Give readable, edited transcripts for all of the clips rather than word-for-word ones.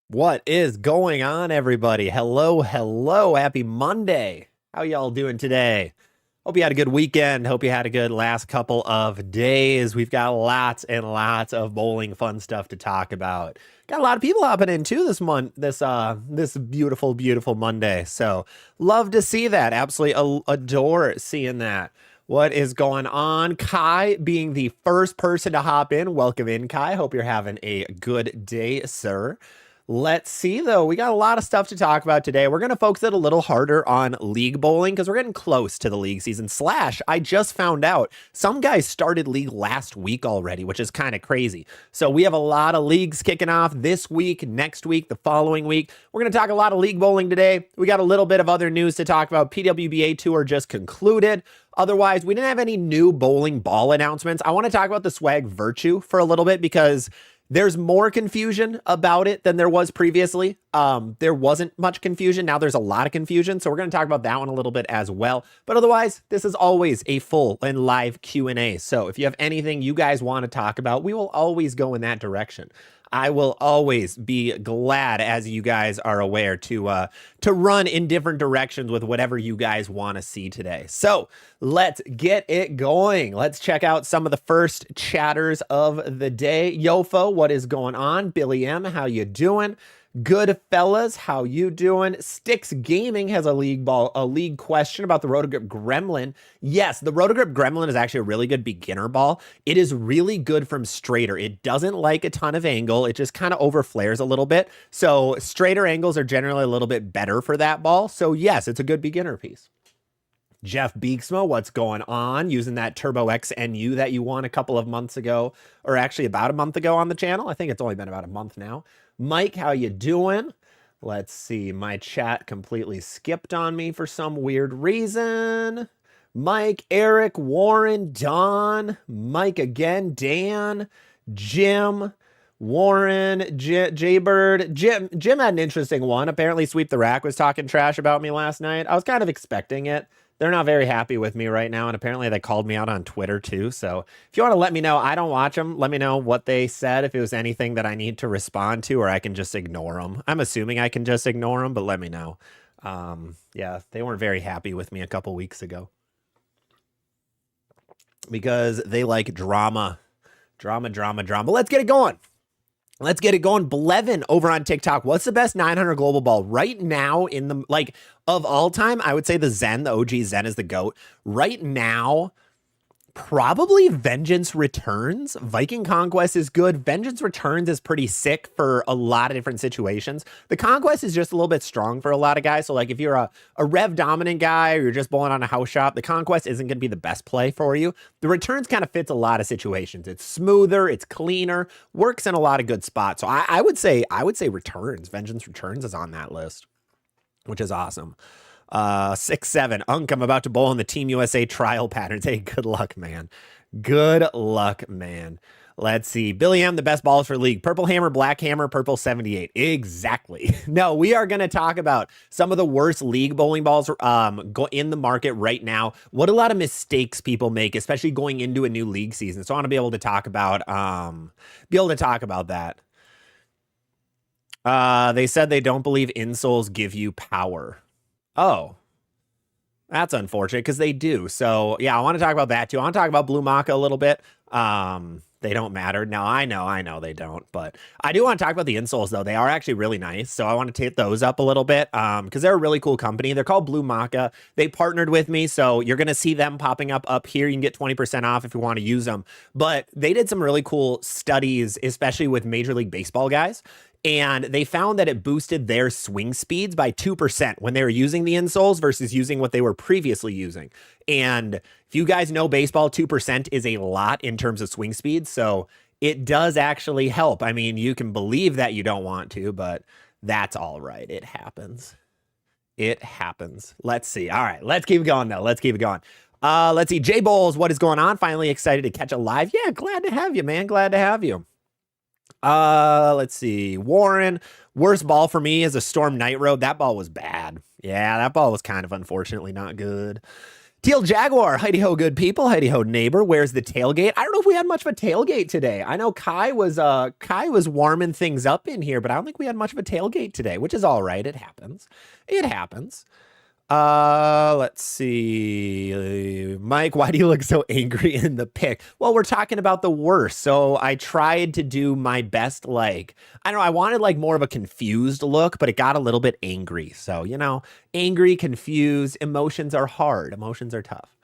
What is going on, everybody? Hello, hello. Happy Monday. How y'all doing today? Hope you had a good weekend. Hope you had a good last couple of days. We've got lots and lots of bowling fun stuff to talk about. Got a lot of people hopping in too this month, this beautiful, beautiful Monday. So love to see that. Absolutely adore seeing that. What is going on? Kai being the first person to hop in. Welcome in, Kai. Hope you're having a good day, sir. Let's see, though. We got a lot of stuff to talk about today. We're going to focus it a little harder on league bowling because we're getting close to the league season. Slash, I just found out some guys started league last week already, which is kind of crazy. So we have a lot of leagues kicking off this week, next week, the following week. We're going to talk a lot of league bowling today. We got a little bit of other news to talk about. PWBA Tour just concluded. Otherwise, we didn't have any new bowling ball announcements. I want to talk about the Swag Virtue for a little bit because there's more confusion about it than there was previously. There wasn't much confusion. Now there's a lot of confusion. So we're going to talk about that one a little bit as well. But otherwise, this is always a full and live Q&A. So if you have anything you guys want to talk about, we will always go in that direction. I will always be glad, as you guys are aware, to run in different directions with whatever you guys want to see today. So let's get it going. Let's check out some of the first chatters of the day. Yofo, what is going on? Billy M, how you doing? Good fellas, how you doing? Sticks Gaming has a league question about the Rotogrip Gremlin. Yes, the Rotogrip Gremlin is actually a really good beginner ball. It is really good from straighter. It doesn't like a ton of angle. It just kind of overflares a little bit. So straighter angles are generally a little bit better for that ball. So yes, it's a good beginner piece. Jeff Beeksma, what's going on? Using that Turbo X NU that you won a couple of months ago, or actually about a month ago on the channel. I think it's only been about a month now. Mike, how you doing? Let's see. My chat completely skipped on me for some weird reason. Mike, Eric, Warren, Don, Mike again, Dan, Jim, Warren, Jaybird. Jim had an interesting one. Apparently Sweep the Rack was talking trash about me last night. I was kind of expecting it. They're not very happy with me right now, and apparently they called me out on Twitter too. So if you want to let me know, I don't watch them. Let me know what they said, if it was anything that I need to respond to, or I can just ignore them. I'm assuming I can just ignore them, but let me know. Yeah, they weren't very happy with me a couple weeks ago because they like drama. Let's get it going. Let's get it going. Blevin over on TikTok. What's the best 900 global ball right now in the, like, of all time? I would say the Zen, the OG Zen is the GOAT. Right now, probably Vengeance Returns. Viking Conquest is good. Vengeance Returns is pretty sick for a lot of different situations. The Conquest is just a little bit strong for a lot of guys. So like if you're a rev dominant guy or you're just bowling on a house shop, the Conquest isn't going to be the best play for you. The Returns kind of fits a lot of situations. It's smoother, it's cleaner, works in a lot of good spots. So I would say Returns. Vengeance Returns is on that list, which is awesome. 6-7. Unk, I'm about to bowl on the Team USA trial patterns. Hey, good luck, man. Good luck, man. Let's see. Billy M, the best balls for league. Purple Hammer, Black Hammer, Purple 78. Exactly. No, we are going to talk about some of the worst league bowling balls in the market right now. What a lot of mistakes people make, especially going into a new league season. So I want to be able to talk about that. They said they don't believe insoles give you power. Oh, that's unfortunate because they do. So yeah, I want to talk about that too. I want to talk about Blue Maca a little bit. They don't matter. Now I know they don't, but I do want to talk about the insoles though. They are actually really nice. So I want to take those up a little bit because they're a really cool company. They're called Blue Maca. They partnered with me. So you're going to see them popping up here. You can get 20% off if you want to use them, but they did some really cool studies, especially with Major League Baseball guys. And they found that it boosted their swing speeds by 2% when they were using the insoles versus using what they were previously using. And if you guys know baseball, 2% is a lot in terms of swing speed. So it does actually help. I mean, you can believe that you don't want to, but that's all right. It happens. It happens. Let's see. All right, let's keep going though. Let's keep it going. Let's see. Jay Bowles, what is going on? Finally excited to catch a live. Yeah, glad to have you, man. Glad to have you. Let's see. Warren, worst ball for me is a Storm Night Road. That ball was bad. Yeah, that ball was kind of unfortunately not good. Teal Jaguar, heidi ho, good people, heidi ho, neighbor. Where's the tailgate? I don't know if we had much of a tailgate today. I know Kai was warming things up in here, but I don't think we had much of a tailgate today, which is all right. It happens. It happens. Let's see. Mike, why do you look so angry in the pic? Well, we're talking about the worst. So I tried to do my best, like, I don't know, I wanted like more of a confused look, but it got a little bit angry. So, angry, confused, emotions are hard. Emotions are tough.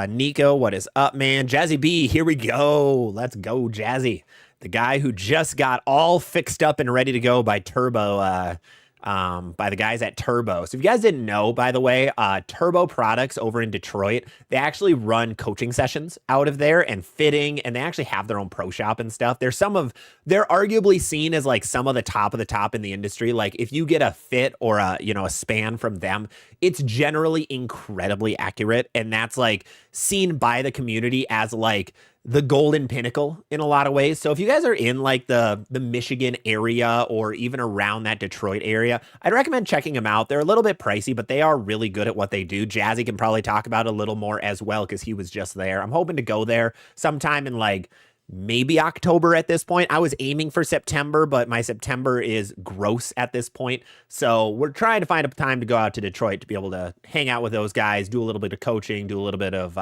Nico, what is up, man? Jazzy B, here we go. Let's go, Jazzy. The guy who just got all fixed up and ready to go by Turbo, by the guys at Turbo. So if you guys didn't know, by the way, Turbo Products over in Detroit, they actually run coaching sessions out of there and fitting, and they actually have their own pro shop and stuff. They're arguably seen as like some of the top in the industry. Like if you get a fit or a span from them, it's generally incredibly accurate. And that's like seen by the community as like the golden pinnacle in a lot of ways. So if you guys are in like the Michigan area or even around that Detroit area, I'd recommend checking them out. They're a little bit pricey, but they are really good at what they do. Jazzy can probably talk about it a little more as well because he was just there. I'm hoping to go there sometime in like maybe October at this point. I was aiming for September, but my September is gross at this point. So we're trying to find a time to go out to Detroit to be able to hang out with those guys, do a little bit of coaching, do a little bit of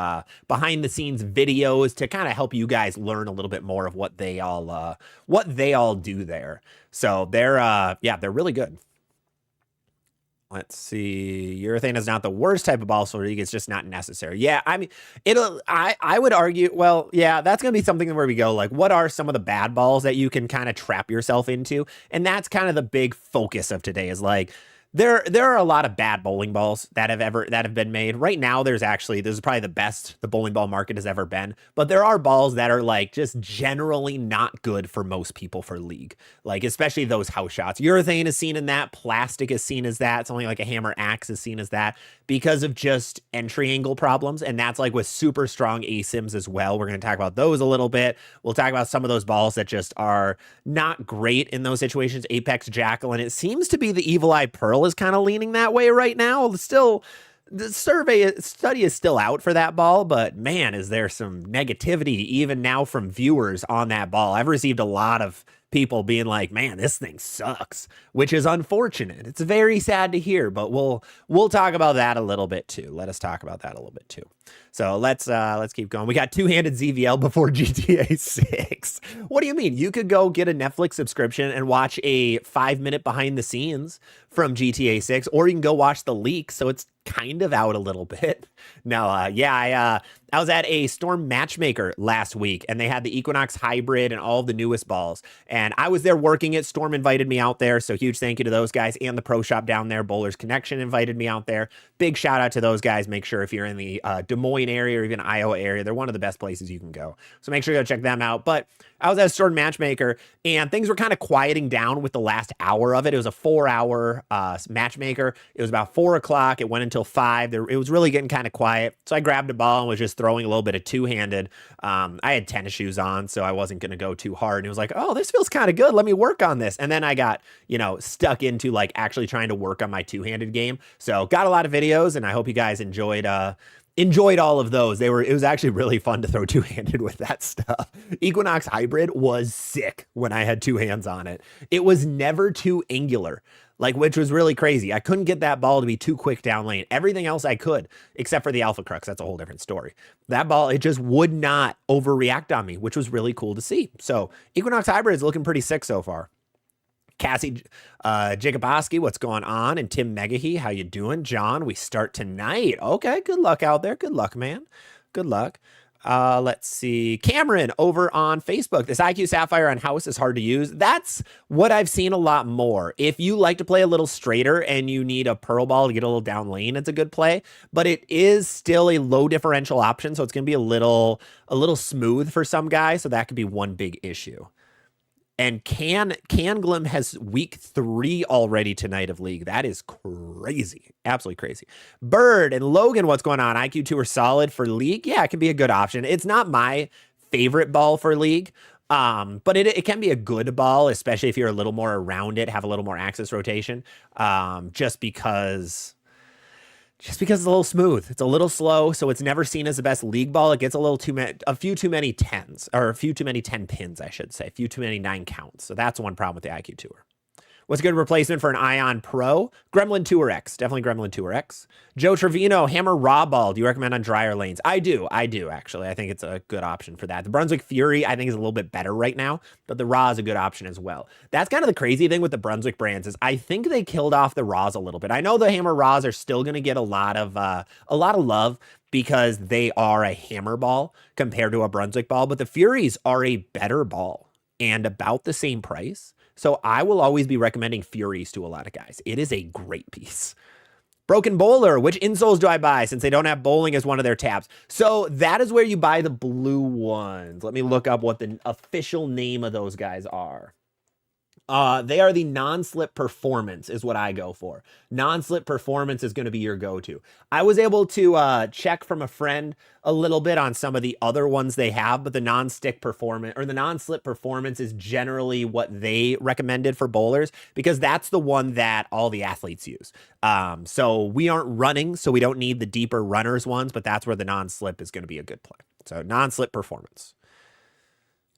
behind the scenes videos to kind of help you guys learn a little bit more of what they all do there. So they're really good. Let's see. Urethane is not the worst type of balsa league. It's just not necessary. Yeah, I mean, I would argue, well, yeah, that's going to be something where we go, like, what are some of the bad balls that you can kind of trap yourself into? And that's kind of the big focus of today is like, there are a lot of bad bowling balls that have been made. Right now, this is probably the best the bowling ball market has ever been. But there are balls that are like just generally not good for most people for league. Like especially those house shots. Urethane is seen in that. Plastic is seen as that. Something like a hammer axe is seen as that because of just entry angle problems. And that's like with super strong ASIMs as well. We're going to talk about those a little bit. We'll talk about some of those balls that just are not great in those situations. Apex Jackal, and it seems to be the Evil Eye Pearl is kind of leaning that way right now. Still, the study is still out for that ball, but man, is there some negativity even now from viewers on that ball. I've received a lot of people being like, man, this thing sucks, which is unfortunate. It's very sad to hear, but we'll talk about that a little bit too. Let us talk about that a little bit too. So let's keep going. We got two-handed ZVL before GTA 6. What do you mean? You could go get a Netflix subscription and watch a 5-minute behind the scenes from GTA 6, or you can go watch the leak. So it's kind of out a little bit. No, I was at a Storm Matchmaker last week, and they had the Equinox Hybrid and all of the newest balls. And I was there working it. Storm invited me out there, so huge thank you to those guys and the pro shop down there. Bowlers Connection invited me out there. Big shout out to those guys. Make sure if you're in the Des Moines area or even Iowa area, they're one of the best places you can go. So make sure you go check them out. But I was at a Storm Matchmaker, and things were kind of quieting down with the last hour of it. It was a 4-hour matchmaker. It was about 4 o'clock. It went until 5. It was really getting kind of quiet. So I grabbed a ball and was just throwing a little bit of two-handed. I had tennis shoes on, so I wasn't going to go too hard. And it was like, oh, this feels kind of good. Let me work on this. And then I got, stuck into like actually trying to work on my two-handed game. So got a lot of videos, and I hope you guys enjoyed all of those. It was actually really fun to throw two-handed with that stuff. Equinox Hybrid was sick when I had two hands on it. It was never too angular, which was really crazy. I couldn't get that ball to be too quick down lane. Everything else I could, except for the Alpha Crux. That's a whole different story. That ball, it just would not overreact on me, which was really cool to see. So Equinox Hybrid is looking pretty sick so far. Cassie Jacoboski, what's going on? And Tim Megahe, how you doing? John, we start tonight. Okay, good luck out there. Good luck, man. Good luck. Let's see. Cameron over on Facebook. This IQ Sapphire on house is hard to use. That's what I've seen a lot more. If you like to play a little straighter and you need a pearl ball to get a little down lane, it's a good play. But it is still a low differential option, so it's going to be a little smooth for some guys. So that could be one big issue. And Canglim has week 3 already tonight of league. That is crazy. Absolutely crazy. Bird and Logan, what's going on? IQ2 are solid for league. Yeah, it can be a good option. It's not my favorite ball for league. But it can be a good ball, especially if you're a little more around it, have a little more axis rotation. Just because just because it's a little smooth. It's a little slow, so it's never seen as the best league ball. It gets a few too many 10s, or a few too many 10 pins, I should say. A few too many 9 counts. So that's one problem with the IQ Tour. What's a good replacement for an Ion Pro? Gremlin Tour X. Definitely Gremlin Tour X. Joe Trevino, Hammer Raw Ball. Do you recommend on drier lanes? I do, actually. I think it's a good option for that. The Brunswick Fury, I think, is a little bit better right now, but the Raw is a good option as well. That's kind of the crazy thing with the Brunswick brands is I think they killed off the Raws a little bit. I know the Hammer Raws are still going to get a lot of love because they are a hammer ball compared to a Brunswick ball, but the Furies are a better ball and about the same price. So I will always be recommending Furies to a lot of guys. It is a great piece. Broken Bowler. Which insoles do I buy since they don't have bowling as one of their tabs? So that is where you buy the blue ones. Let me look up what the official name of those guys are. They are the non-slip performance is what I go for. Non-slip performance is going to be your go-to. I was able to check from a friend a little bit on some of the other ones they have, but the non-stick performance or the non-slip performance is generally what they recommended for bowlers because that's the one that all the athletes use. So we aren't running, so we don't need the deeper runners ones, but that's where the non-slip is going to be a good play. So non-slip performance.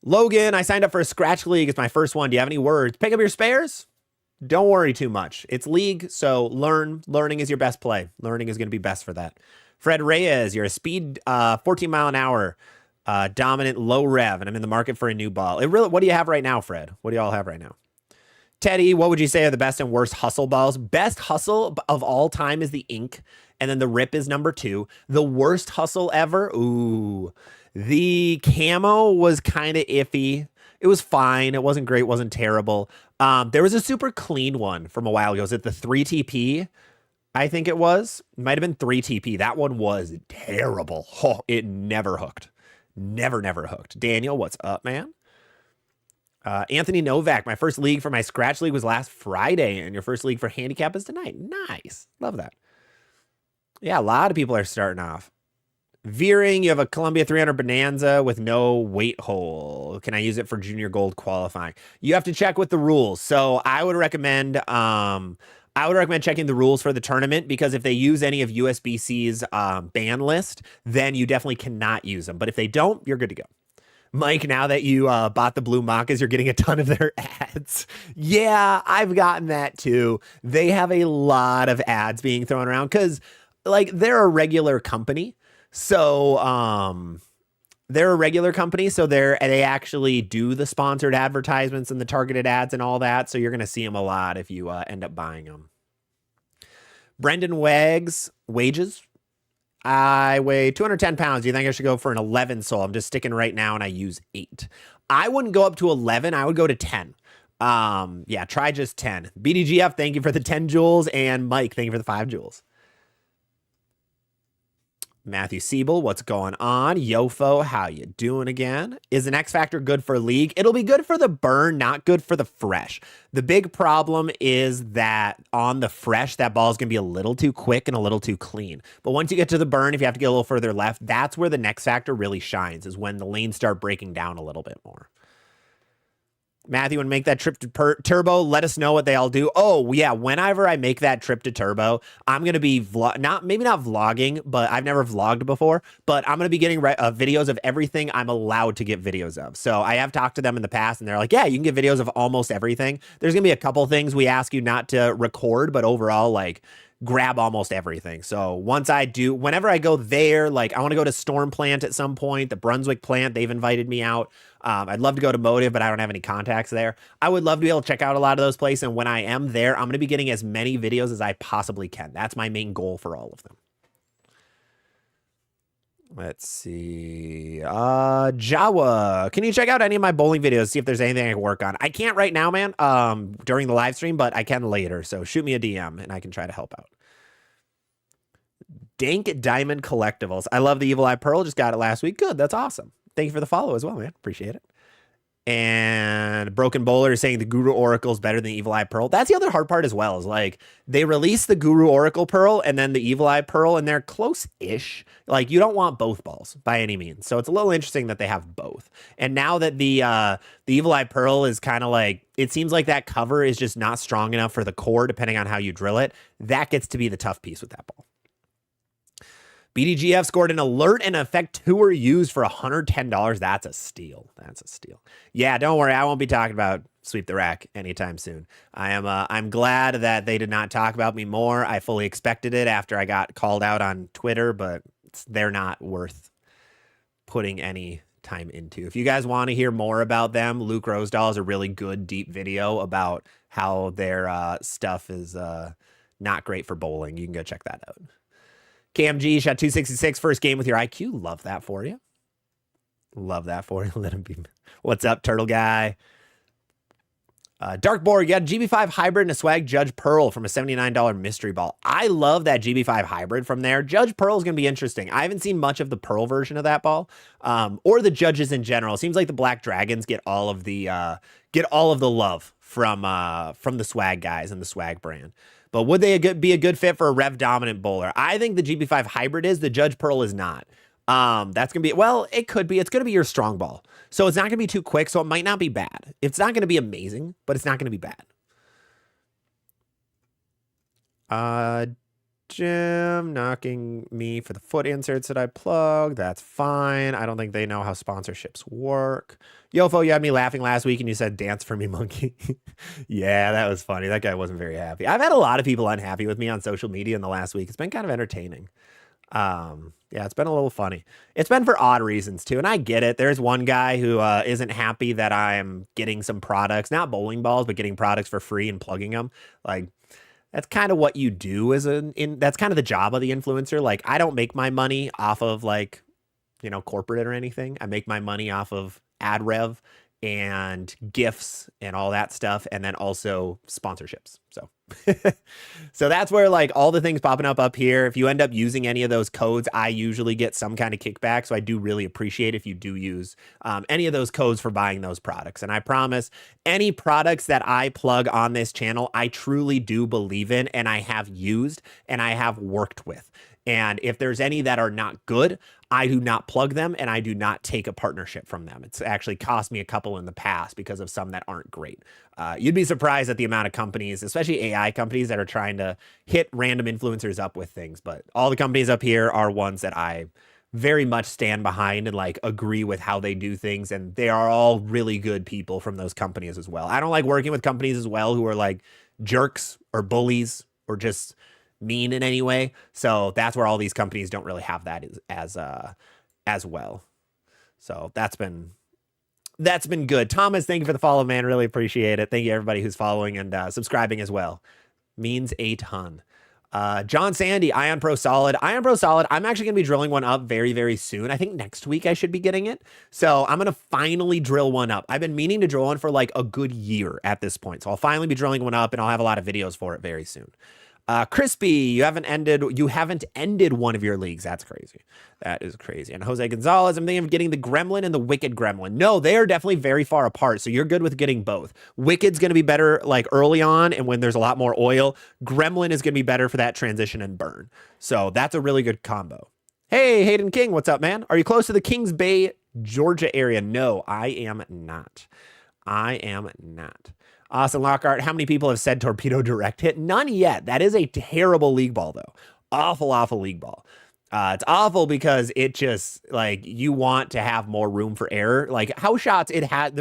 Logan, I signed up for a Scratch League. It's my first one. Do you have any words? Pick up your spares? Don't worry too much. It's league, so learning is your best play. Learning is going to be best for that. Fred Reyes, you're a speed 14 mile an hour dominant low rev, and I'm in the market for a new ball. What do you have right now, Fred? What do y'all have right now? Teddy, what would you say are the best and worst hustle balls? Best hustle of all time is the Ink, and then the Rip is number 2. The worst hustle ever? Ooh. The camo was kind of iffy. It was fine. It wasn't great. Wasn't terrible. There was a super clean one from a while ago. Was it the 3TP? I think it was. It might have been 3TP. That one was terrible. Oh, it never hooked. Never hooked. Daniel, what's up, man? Anthony Novak, my first league for my Scratch League was last Friday, and your first league for handicap is tonight. Nice. Love that. Yeah, a lot of people are starting off. Veering, you have a Columbia 300 Bonanza with no weight hole. Can I use it for junior gold qualifying? You have to check with the rules. So I would recommend checking the rules for the tournament because if they use any of USBC's ban list, then you definitely cannot use them. But if they don't, you're good to go. Mike, now that you bought the blue Macas, you're getting a ton of their ads. Yeah, I've gotten that too. They have a lot of ads being thrown around because like they're a regular company. So, they're a regular company, so they actually do the sponsored advertisements and the targeted ads and all that. So you're going to see them a lot if you end up buying them. Brendan Wags, wages. I weigh 210 pounds. Do you think I should go for an 11 sole? I'm just sticking right now and I use 8. I wouldn't go up to 11. I would go to 10. Yeah, try just 10. BDGF, thank you for the 10 joules. And Mike, thank you for the 5 joules. Matthew Siebel, what's going on? Yofo, how you doing again? Is an X Factor good for league? It'll be good for the burn, not good for the fresh. The big problem is that on the fresh, that ball is going to be a little too quick and a little too clean. But once you get to the burn, if you have to get a little further left, that's where the X Factor really shines, is when the lanes start breaking down a little bit more. Matthew, when make that trip to Turbo, let us know what they all do. Oh, yeah, whenever I make that trip to Turbo, I'm going to be maybe not vlogging, but I've never vlogged before, but I'm going to be getting videos of everything I'm allowed to get videos of. So I have talked to them in the past, and they're like, yeah, you can get videos of almost everything. There's going to be a couple things we ask you not to record, but overall, like, grab almost everything. So whenever I go there, like I want to go to Storm Plant at some point, the Brunswick plant, they've invited me out. I'd love to go to Motive, but I don't have any contacts there. I would love to be able to check out a lot of those places. And when I am there, I'm going to be getting as many videos as I possibly can. That's my main goal for all of them. Let's see. Jawa, can you check out any of my bowling videos, see if there's anything I can work on? I can't right now, man, during the live stream, but I can later. So shoot me a DM and I can try to help out. Dank Diamond Collectibles. I love the Evil Eye Pearl. Just got it last week. Good. That's awesome. Thank you for the follow as well, man. Appreciate it. And Broken Bowler is saying the Guru Oracle is better than the Evil Eye Pearl. That's the other hard part as well, is like they release the Guru Oracle Pearl and then the Evil Eye Pearl, and they're close-ish. Like you don't want both balls by any means. So it's a little interesting that they have both. And now that the Evil Eye Pearl is kind of like, it seems like that cover is just not strong enough for the core, depending on how you drill it. That gets to be the tough piece with that ball. BDGF scored an alert and effect tour used for $110. That's a steal. That's a steal. Yeah, don't worry. I won't be talking about Sweep the Rack anytime soon. I'm glad that they did not talk about me more. I fully expected it after I got called out on Twitter, but they're not worth putting any time into. If you guys want to hear more about them, Luke Rosedahl has a really good deep video about how their stuff is not great for bowling. You can go check that out. KMG shot 266 first game with your IQ. Love that for you. Love that for you. Let him be. What's up, Turtle Guy? Dark Board, you got a GB5 hybrid and a swag Judge Pearl from a $79 mystery ball. I love that GB5 hybrid from there. Judge Pearl is going to be interesting. I haven't seen much of the Pearl version of that ball, or the Judges in general. It seems like the Black Dragons get all of the love from the swag guys and the swag brand. But would they be a good fit for a rev dominant bowler? I think the GB5 hybrid is. The Judge Pearl is not. That's gonna be, well, it could be. It's gonna be your strong ball, so it's not gonna be too quick. So it might not be bad. It's not gonna be amazing, but it's not gonna be bad. Jim knocking me for the foot inserts that I plugged. That's fine. I don't think they know how sponsorships work. Yofo, you had me laughing last week and you said dance for me, monkey. Yeah, that was funny. That guy wasn't very happy. I've had a lot of people unhappy with me on social media in the last week. It's been kind of entertaining. Yeah, it's been a little funny. It's been for odd reasons too. And I get it. There's one guy who isn't happy that I'm getting some products, not bowling balls, but getting products for free and plugging them. Like, that's kind of what you do that's kind of the job of the influencer. Like, I don't make my money off of like, corporate or anything. I make my money off of ad rev and gifts and all that stuff. And then also sponsorships. So, so that's where like all the things popping up here. If you end up using any of those codes, I usually get some kind of kickback. So I do really appreciate if you do use any of those codes for buying those products. And I promise any products that I plug on this channel, I truly do believe in and I have used and I have worked with. And if there's any that are not good, I do not plug them and I do not take a partnership from them. It's actually cost me a couple in the past because of some that aren't great. You'd be surprised at the amount of companies, especially AI companies, that are trying to hit random influencers up with things. But all the companies up here are ones that I very much stand behind and like agree with how they do things. And they are all really good people from those companies as well. I don't like working with companies as well who are like jerks or bullies or just mean in any way. So that's where all these companies don't really have that as well. So that's been good. Thomas, thank you for the follow, man. Really appreciate it. Thank you everybody who's following and subscribing as well. Means a ton. John Sandy, Ion Pro Solid. Ion Pro Solid, I'm actually going to be drilling one up very, very soon. I think next week I should be getting it. So I'm going to finally drill one up. I've been meaning to drill one for like a good year at this point. So I'll finally be drilling one up and I'll have a lot of videos for it very soon. Crispy, you haven't ended one of your leagues. That's crazy. That is crazy. And Jose Gonzalez, I'm thinking of getting the Gremlin and the Wicked Gremlin. No, they are definitely very far apart. So you're good with getting both. Wicked's going to be better like early on and when there's a lot more oil. Gremlin is going to be better for that transition and burn. So that's a really good combo. Hey, Hayden King, what's up, man? Are you close to the Kings Bay, Georgia area? No, I am not. I am not. Austin Lockhart, how many people have said Torpedo Direct Hit? None yet. That is a terrible league ball, though. Awful, awful league ball. It's awful because it just, like, you want to have more room for error. Like, house shots, it had,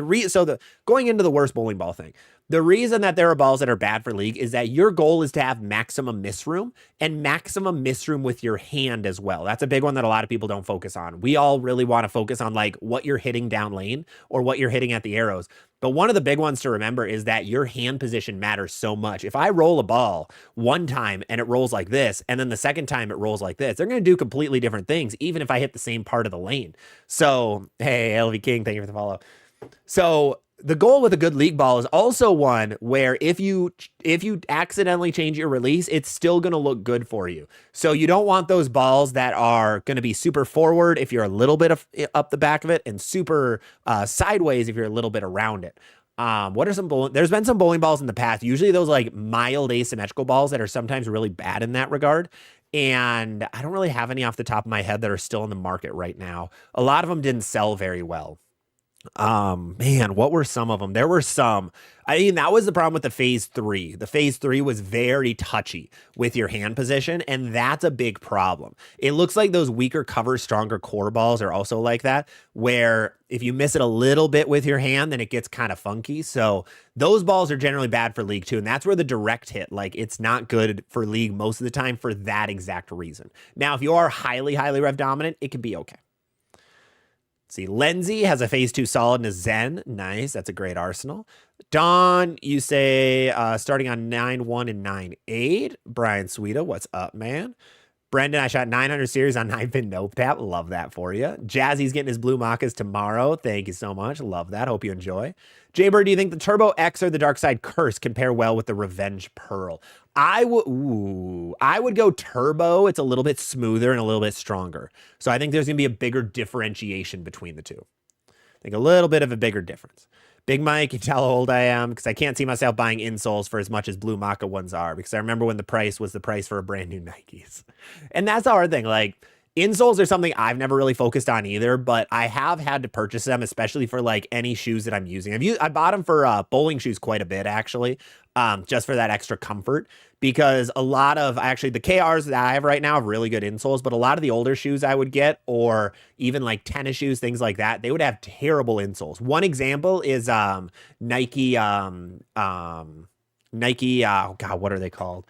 going into the worst bowling ball thing, the reason that there are balls that are bad for league is that your goal is to have maximum miss room and maximum miss room with your hand as well. That's a big one that a lot of people don't focus on. We all really want to focus on like what you're hitting down lane or what you're hitting at the arrows. But one of the big ones to remember is that your hand position matters so much. If I roll a ball one time and it rolls like this, and then the second time it rolls like this, they're going to do completely different things, even if I hit the same part of the lane. So, hey, LV King, thank you for the follow. So the goal with a good league ball is also one where if you accidentally change your release, it's still going to look good for you. So you don't want those balls that are going to be super forward if you're a little bit up the back of it and super sideways if you're a little bit around it. What are some there's been some bowling balls in the past, usually those like mild asymmetrical balls that are sometimes really bad in that regard. And I don't really have any off the top of my head that are still in the market right now. A lot of them didn't sell very well. Man, what were some of them? There were some. I mean, that was the problem with the phase three. The phase three was very touchy with your hand position, and that's a big problem. It looks like those weaker cover, stronger core balls are also like that, where if you miss it a little bit with your hand, then it gets kind of funky. So those balls are generally bad for League too, and that's where the direct hit, like it's not good for League most of the time for that exact reason. Now, if you are highly, highly rev dominant, it can be okay. See, Lenzy has a phase 2 solid and a Zen. Nice. That's a great arsenal. Don, you say starting on 9-1 and 9-8. Brian Sweeta, what's up, man? Brendan, I shot 900 series on 9-pin nope tap. Love that for you. Jazzy's getting his blue Makas tomorrow. Thank you so much. Love that. Hope you enjoy. Jaybird, do you think the Turbo X or the Dark Side Curse compare well with the Revenge Pearl? I would go Turbo. It's a little bit smoother and a little bit stronger. So I think there's going to be a bigger differentiation between the two. I think a little bit of a bigger difference. Big Mike, you tell how old I am because I can't see myself buying insoles for as much as Blue Maka ones are because I remember when the price was the price for a brand new Nikes. And that's the hard thing. Like, insoles are something I've never really focused on either, but I have had to purchase them, especially for like any shoes that I'm using. I bought them for bowling shoes quite a bit, actually, just for that extra comfort. Because a lot of actually the KRs that I have right now have really good insoles, but a lot of the older shoes I would get, or even like tennis shoes, things like that, they would have terrible insoles. One example is Nike. Nike. Oh God, what are they called?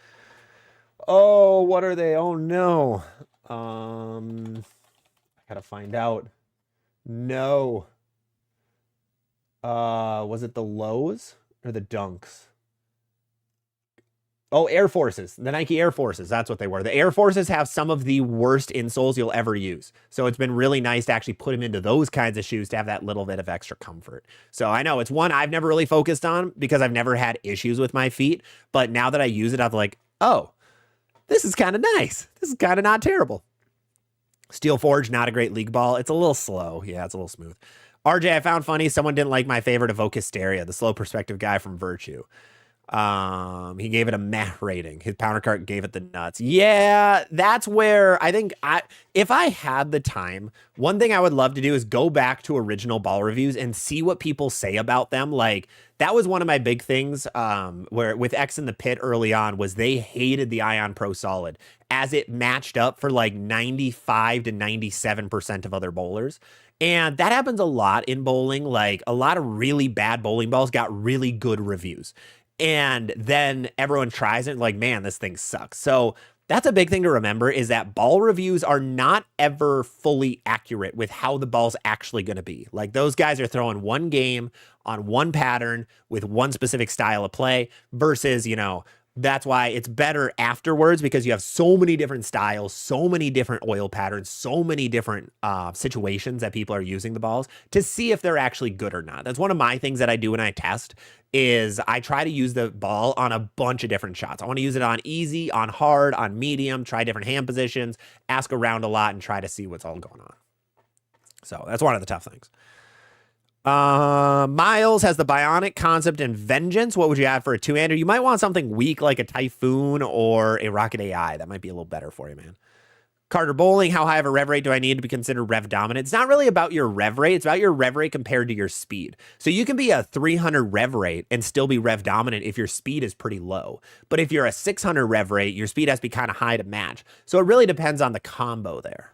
Oh, what are they? Oh no. I gotta find out. No. Was it the lows or the dunks? Oh, Air Forces, the Nike Air Forces. That's what they were. The Air Forces have some of the worst insoles you'll ever use. So it's been really nice to actually put them into those kinds of shoes to have that little bit of extra comfort. So I know it's one I've never really focused on because I've never had issues with my feet. But now that I use it, I'm like, oh, this is kind of nice. This is kind of not terrible. Steel Forge, not a great League ball. It's a little slow. Yeah, it's a little smooth. RJ, I found funny. Someone didn't like my favorite Evoke Hysteria, the slow perspective guy from Virtue. He gave it a meh rating. His Pounder Cart gave it the nuts. Yeah, that's where I think if I had the time, one thing I would love to do is go back to original ball reviews and see what people say about them. Like, that was one of my big things, where with X in the Pit early on was they hated the Ion Pro Solid as it matched up for like 95 to 97% of other bowlers. And that happens a lot in bowling. Like, a lot of really bad bowling balls got really good reviews. And then everyone tries it like, man, this thing sucks. So that's a big thing to remember is that ball reviews are not ever fully accurate with how the ball's actually going to be. Like, those guys are throwing one game on one pattern with one specific style of play versus, that's why it's better afterwards because you have so many different styles, so many different oil patterns, so many different situations that people are using the balls to see if they're actually good or not. That's one of my things that I do when I test is I try to use the ball on a bunch of different shots. I want to use it on easy, on hard, on medium, try different hand positions, ask around a lot and try to see what's all going on. So that's one of the tough things. Miles has the Bionic, Concept, and Vengeance. What would you add for a two-hander? You might want something weak like a Typhoon or a Rocket AI. That might be a little better for you, man. Carter Bowling, how high of a rev rate do I need to be considered rev dominant? It's not really about your rev rate. It's about your rev rate compared to your speed. So you can be a 300 rev rate and still be rev dominant if your speed is pretty low. But if you're a 600 rev rate, your speed has to be kind of high to match. So it really depends on the combo there.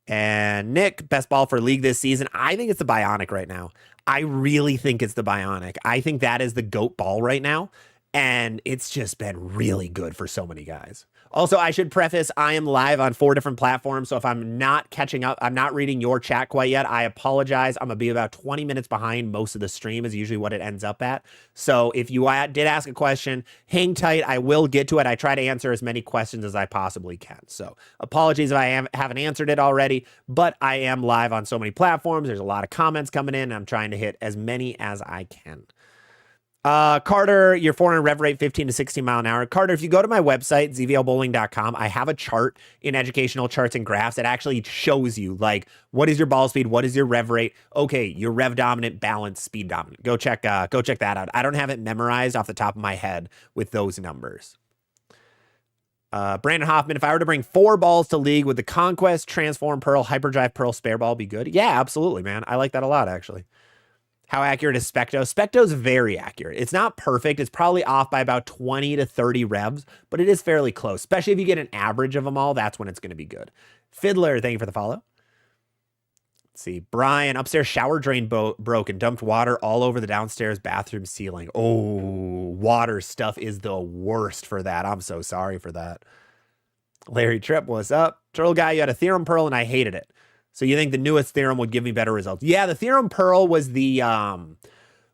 And Nick, best ball for League this season. I think it's the Bionic right now. I really think it's the Bionic. I think that is the GOAT ball right now. And it's just been really good for so many guys. Also, I should preface, I am live on 4 different platforms. So if I'm not catching up, I'm not reading your chat quite yet, I apologize. I'm going to be about 20 minutes behind most of the stream is usually what it ends up at. So if you did ask a question, hang tight. I will get to it. I try to answer as many questions as I possibly can. So apologies if I haven't answered it already, but I am live on so many platforms. There's a lot of comments coming in. And I'm trying to hit as many as I can. Carter, your 400 rev rate, 15 to 16 mile an hour. Carter, if you go to my website, zvlbowling.com, I have a chart in educational charts and graphs that actually shows you like, what is your ball speed? What is your rev rate? Okay. You're rev dominant, balance, speed dominant. Go check that out. I don't have it memorized off the top of my head with those numbers. Brandon Hoffman, if I were to bring 4 balls to League, would the Conquest, Transform Pearl, Hyperdrive Pearl, Spare Ball be good? Yeah, absolutely, man. I like that a lot, actually. How accurate is Specto? Specto's very accurate. It's not perfect. It's probably off by about 20 to 30 revs, but it is fairly close. Especially if you get an average of them all, that's when it's going to be good. Fiddler, thank you for the follow. Let's see. Brian, upstairs shower drain broke and dumped water all over the downstairs bathroom ceiling. Oh, water stuff is the worst for that. I'm so sorry for that. Larry Tripp, what's up? Turtle Guy, you had a Theorem Pearl and I hated it. So you think the newest Theorem would give me better results? Yeah, the Theorem Pearl was the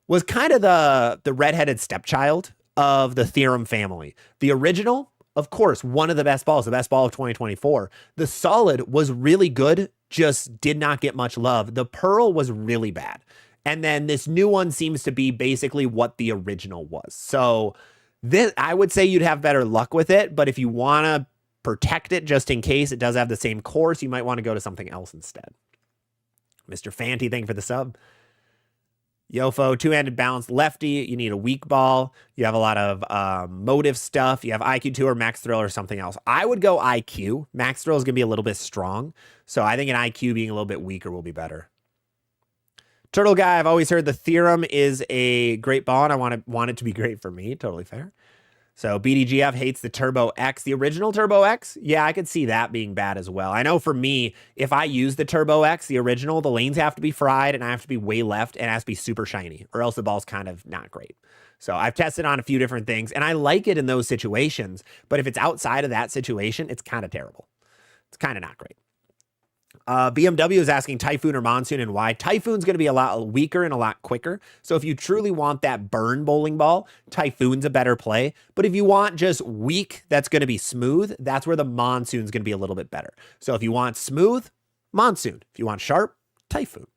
was kind of the redheaded stepchild of the Theorem family. The original, of course, one of the best balls, the best ball of 2024. The Solid was really good, just did not get much love. The Pearl was really bad. And then this new one seems to be basically what the original was. So this, I would say you'd have better luck with it, but if you want to protect it just in case it does have the same course, you might want to go to something else instead. Mr. Fanty, thank you for the sub. Yofo, two-handed balanced lefty. You need a weak ball. You have a lot of motive stuff. You have IQ2 or Max Thrill or something else. I would go IQ. Max Thrill is going to be a little bit strong. So I think an IQ being a little bit weaker will be better. Turtle Guy, I've always heard the Theorem is a great ball, and I want it to be great for me. Totally fair. So BDGF hates the Turbo X. The original Turbo X? Yeah, I could see that being bad as well. I know for me, if I use the Turbo X, the original, the lanes have to be fried and I have to be way left and it has to be super shiny or else the ball's kind of not great. So I've tested on a few different things and I like it in those situations, but if it's outside of that situation, it's kind of terrible. It's kind of not great. BMW is asking Typhoon or Monsoon and why. Typhoon's going to be a lot weaker and a lot quicker. So if you truly want that burn bowling ball, Typhoon's a better play. But if you want just weak, that's going to be smooth, that's where the Monsoon's going to be a little bit better. So if you want smooth, Monsoon. If you want sharp, Typhoon.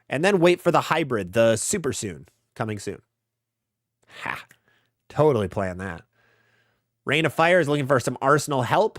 And then wait for the hybrid, the Super Soon, coming soon. Ha! Totally playing that. Rain of Fire is looking for some Arsenal help.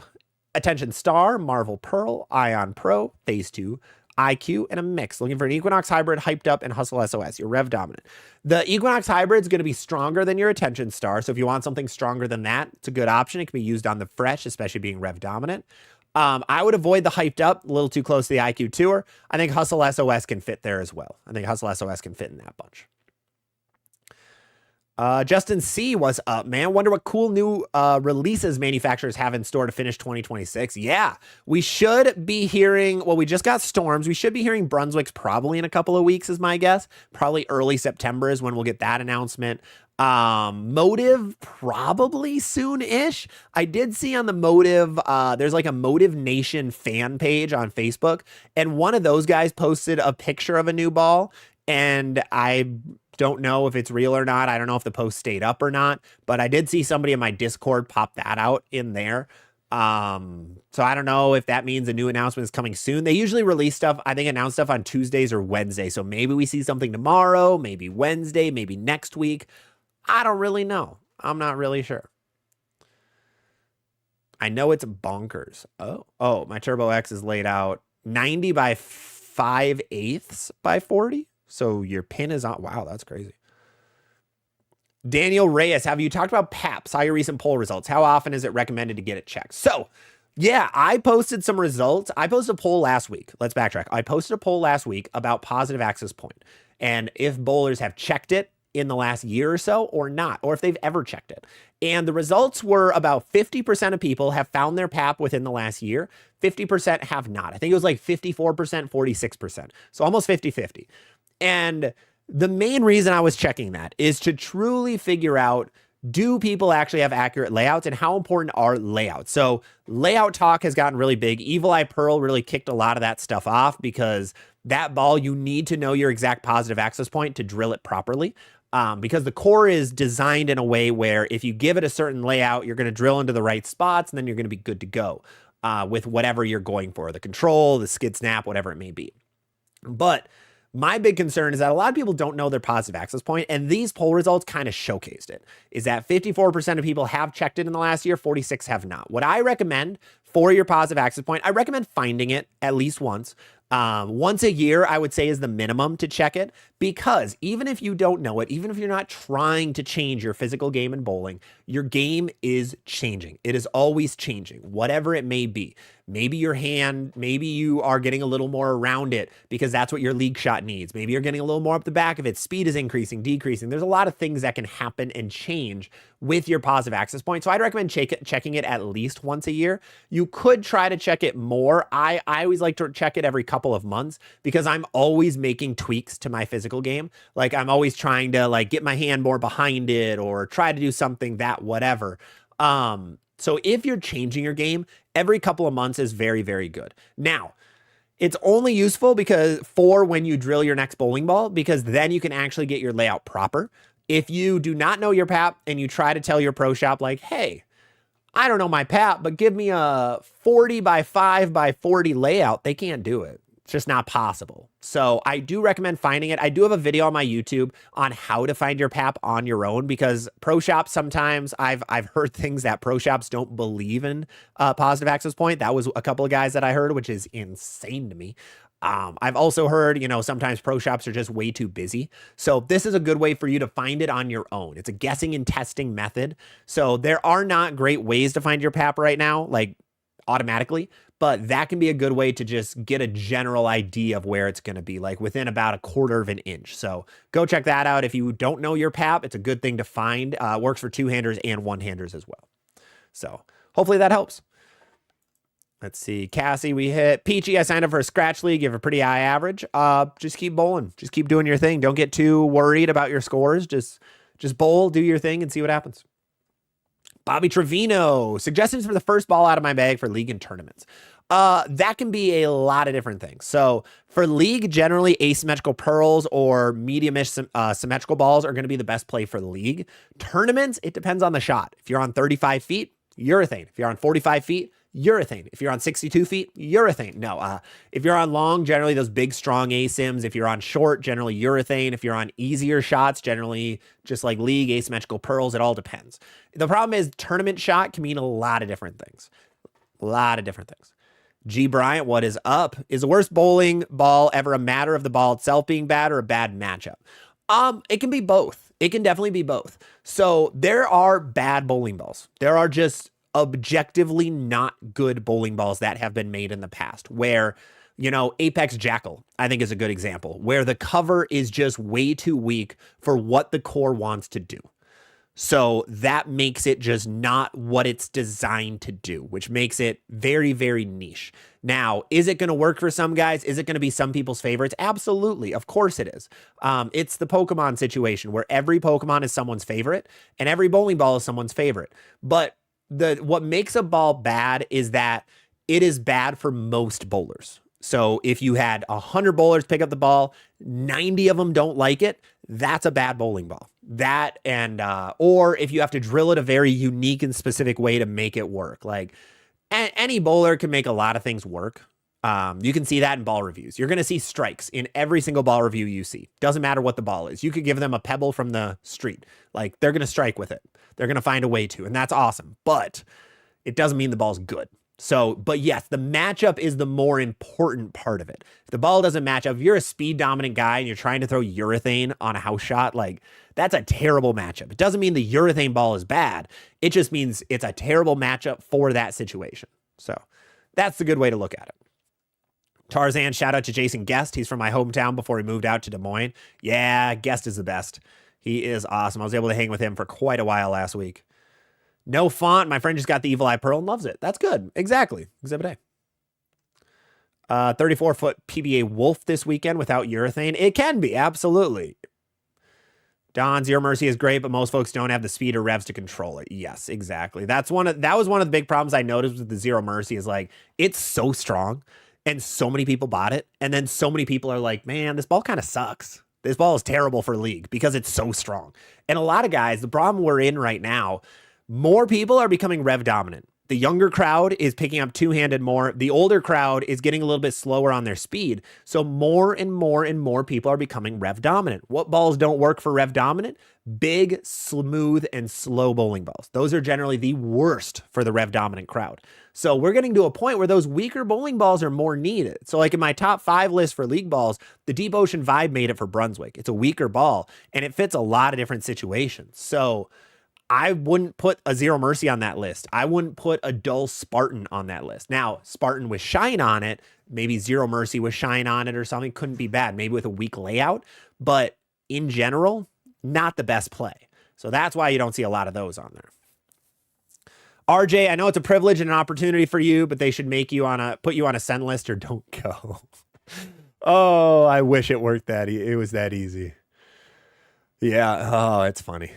Attention Star, Marvel Pearl, Ion Pro, Phase 2, IQ, and a mix. Looking for an Equinox Hybrid, Hyped Up, and Hustle SOS. You're rev dominant. The Equinox Hybrid is going to be stronger than your Attention Star. So if you want something stronger than that, it's a good option. It can be used on the fresh, especially being rev dominant. I would avoid the Hyped Up, a little too close to the IQ Tour. I think Hustle SOS can fit there as well. I think Hustle SOS can fit in that bunch. Justin C, what's up, man? Wonder what cool new releases manufacturers have in store to finish 2026. Yeah, we should be hearing, well, we just got Storms. We should be hearing Brunswick's probably in a couple of weeks is my guess. Probably early September is when we'll get that announcement. Motive probably soon-ish. I did see on the Motive, there's like a Motive Nation fan page on Facebook, and one of those guys posted a picture of a new ball, and I don't know if it's real or not. I don't know if the post stayed up or not, but I did see somebody in my Discord pop that out in there. So I don't know if that means a new announcement is coming soon. They usually release stuff, I think announce stuff on Tuesdays or Wednesdays. So maybe we see something tomorrow, maybe Wednesday, maybe next week. I don't really know. I'm not really sure. I know it's bonkers. Oh, my Turbo X is laid out 90 by 5/8 by 40. So your pin is on. Wow, that's crazy. Daniel Reyes, have you talked about PAPS? How are your recent poll results? How often is it recommended to get it checked? So, yeah, I posted some results. I posted a poll last week. Let's backtrack. I posted a poll last week about positive access point and if bowlers have checked it in the last year or so or not, or if they've ever checked it. And the results were about 50% of people have found their PAP within the last year. 50% have not. I think it was like 54%, 46%. So almost 50-50. And the main reason I was checking that is to truly figure out, do people actually have accurate layouts and how important are layouts? So layout talk has gotten really big. Evil Eye Pearl really kicked a lot of that stuff off because that ball, you need to know your exact positive access point to drill it properly. Because the core is designed in a way where if you give it a certain layout, you're going to drill into the right spots and then you're going to be good to go with whatever you're going for, the control, the skid snap, whatever it may be. But my big concern is that a lot of people don't know their positive access point, and these poll results kind of showcased it, is that 54% of people have checked it in the last year, 46 have not. What I recommend for your positive access point, I recommend finding it at least once. Once a year, I would say, is the minimum to check it, because even if you don't know it, even if you're not trying to change your physical game in bowling, your game is changing. It is always changing, whatever it may be. Maybe your hand, maybe you are getting a little more around it because that's what your league shot needs. Maybe you're getting a little more up the back of it. Speed is increasing, decreasing. There's a lot of things that can happen and change with your positive access point. So I'd recommend checking it at least once a year. You could try to check it more. I always like to check it every couple of months because I'm always making tweaks to my physical game. Like I'm always trying to like get my hand more behind it or try to do something that whatever. So if you're changing your game, every couple of months is very, very good. Now, it's only useful for when you drill your next bowling ball, because then you can actually get your layout proper. If you do not know your PAP and you try to tell your pro shop like, hey, I don't know my PAP, but give me a 40 by 5 by 40 layout, they can't do it. It's just not possible. So I do recommend finding it. I do have a video on my YouTube on how to find your PAP on your own, because pro shops sometimes I've heard things that pro shops don't believe in positive access point. That was a couple of guys that I heard, which is insane to me. I've also heard, sometimes pro shops are just way too busy. So this is a good way for you to find it on your own. It's a guessing and testing method. So there are not great ways to find your PAP right now, like automatically, but that can be a good way to just get a general idea of where it's going to be, like within about 1/4 of an inch. So go check that out. If you don't know your PAP, it's a good thing to find. Works for two-handers and one-handers as well. So hopefully that helps. Let's see. Cassie, we hit. Peachy, I signed up for a scratch league. You have a pretty high average. Just keep bowling. Just keep doing your thing. Don't get too worried about your scores. Just bowl, do your thing, and see what happens. Bobby Trevino, suggestions for the first ball out of my bag for league and tournaments. That can be a lot of different things. So for league, generally asymmetrical pearls or medium-ish symmetrical balls are going to be the best play for the league. Tournaments, it depends on the shot. If you're on 35 feet, urethane. If you're on 45 feet, urethane. If you're on 62 feet, urethane. No, if you're on long, generally those big, strong asyms. If you're on short, generally urethane. If you're on easier shots, generally just like league, asymmetrical pearls. It all depends. The problem is tournament shot can mean a lot of different things. A lot of different things. G. Bryant, what is up? Is the worst bowling ball ever a matter of the ball itself being bad or a bad matchup? It can be both. It can definitely be both. So there are bad bowling balls. There are just objectively not good bowling balls that have been made in the past, where, Apex Jackal, I think, is a good example, where the cover is just way too weak for what the core wants to do. So that makes it just not what it's designed to do, which makes it very, very niche. Now, is it going to work for some guys? Is it going to be some people's favorites? Absolutely. Of course it is. It's the Pokemon situation where every Pokemon is someone's favorite and every bowling ball is someone's favorite. But what makes a ball bad is that it is bad for most bowlers. So if you had 100 bowlers pick up the ball, 90 of them don't like it, that's a bad bowling ball. That or if you have to drill it a very unique and specific way to make it work. Like any bowler can make a lot of things work. You can see that in ball reviews. You're going to see strikes in every single ball review you see. Doesn't matter what the ball is. You could give them a pebble from the street. Like they're going to strike with it. They're going to find a way to, and that's awesome. But it doesn't mean the ball's good. So, but yes, the matchup is the more important part of it. If the ball doesn't match up, if you're a speed dominant guy and you're trying to throw urethane on a house shot, like that's a terrible matchup. It doesn't mean the urethane ball is bad. It just means it's a terrible matchup for that situation. So that's the good way to look at it. Tarzan, shout out to Jason Guest. He's from my hometown before he moved out to Des Moines. Yeah, Guest is the best. He is awesome. I was able to hang with him for quite a while last week. No font. My friend just got the Evil Eye Pearl and loves it. That's good. Exactly. Exhibit A. 34-foot PBA Wolf this weekend without urethane. It can be. Absolutely. Don, Zero Mercy is great, but most folks don't have the speed or revs to control it. Yes, exactly. That was one of the big problems I noticed with the Zero Mercy is like, it's so strong and so many people bought it. And then so many people are like, man, this ball kind of sucks. This ball is terrible for league because it's so strong. And a lot of guys, the problem we're in right now, more people are becoming rev dominant. The younger crowd is picking up two-handed more. The older crowd is getting a little bit slower on their speed. So more and more and more people are becoming rev dominant. What balls don't work for rev dominant? Big, smooth, and slow bowling balls. Those are generally the worst for the rev dominant crowd. So we're getting to a point where those weaker bowling balls are more needed. So like in my top 5 list for league balls, the Deep Ocean Vibe made it for Brunswick. It's a weaker ball and it fits a lot of different situations. So I wouldn't put a Zero Mercy on that list. I wouldn't put a dull Spartan on that list. Now, Spartan with shine on it, maybe Zero Mercy with shine on it or something couldn't be bad, maybe with a weak layout. But in general, not the best play. So that's why you don't see a lot of those on there. RJ, I know it's a privilege and an opportunity for you, but they should make you put you on a send list or don't go. Oh, I wish it worked it was that easy. Yeah. Oh, it's funny.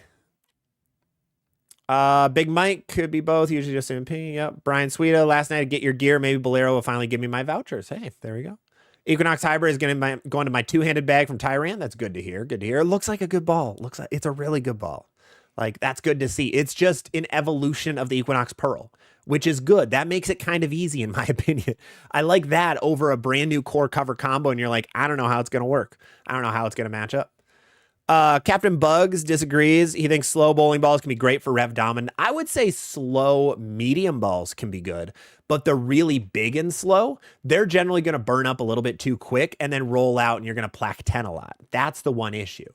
Big Mike could be both, usually just MP. Yep. Brian Sweeta, last night, get your gear. Maybe Bolero will finally give me my vouchers. Hey, there we go. Equinox Hybrid is going to my two-handed bag from Tyran. That's good to hear. Good to hear. It looks like a good ball. Looks like it's a really good ball. Like, that's good to see. It's just an evolution of the Equinox Pearl, which is good. That makes it kind of easy, in my opinion. I like that over a brand new core cover combo, and you're like, I don't know how it's going to work. I don't know how it's going to match up. Captain Bugs disagrees. He thinks slow bowling balls can be great for rev dominant. I would say slow medium balls can be good, but the really big and slow, they're generally going to burn up a little bit too quick and then roll out and you're going to plaque 10 a lot. That's the one issue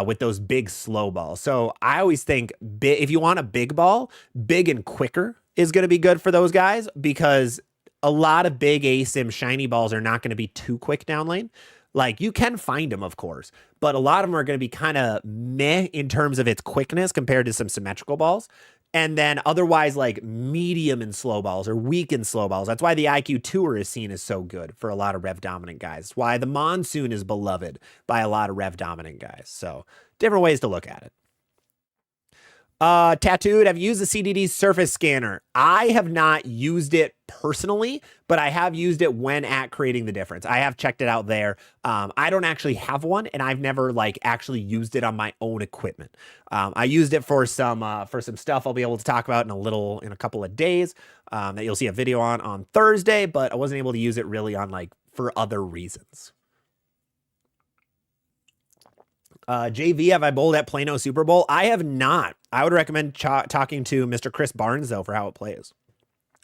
with those big slow balls. So I always think if you want a big ball, big and quicker is going to be good for those guys because a lot of big ASIM shiny balls are not going to be too quick down lane. Like, you can find them, of course, but a lot of them are going to be kind of meh in terms of its quickness compared to some symmetrical balls. And then otherwise, like, medium and slow balls or weak and slow balls. That's why the IQ Tour is seen as so good for a lot of rev dominant guys. That's why the Monsoon is beloved by a lot of rev dominant guys. So different ways to look at it. Tattooed, I've used the CDD surface scanner. I have not used it personally, but I have used it when at Creating the Difference. I have checked it out there. I don't actually have one, and I've never actually used it on my own equipment. I used it for some stuff I'll be able to talk about in a couple of days that you'll see a video on Thursday, but I wasn't able to use it really on for other reasons. JV, have I bowled at Plano Super Bowl? I have not. I would recommend talking to Mr. Chris Barnes, though, for how it plays.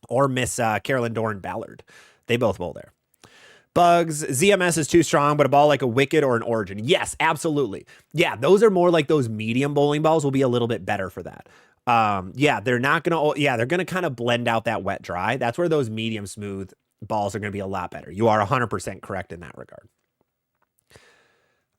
Or Miss Carolyn Doran Ballard. They both bowl there. Bugs, ZMS is too strong, but a ball like a Wicked or an Origin. Yes, absolutely. Yeah, those are more like those medium bowling balls will be a little bit better for that. Yeah, they're going to kind of blend out that wet dry. That's where those medium smooth balls are going to be a lot better. You are 100% correct in that regard.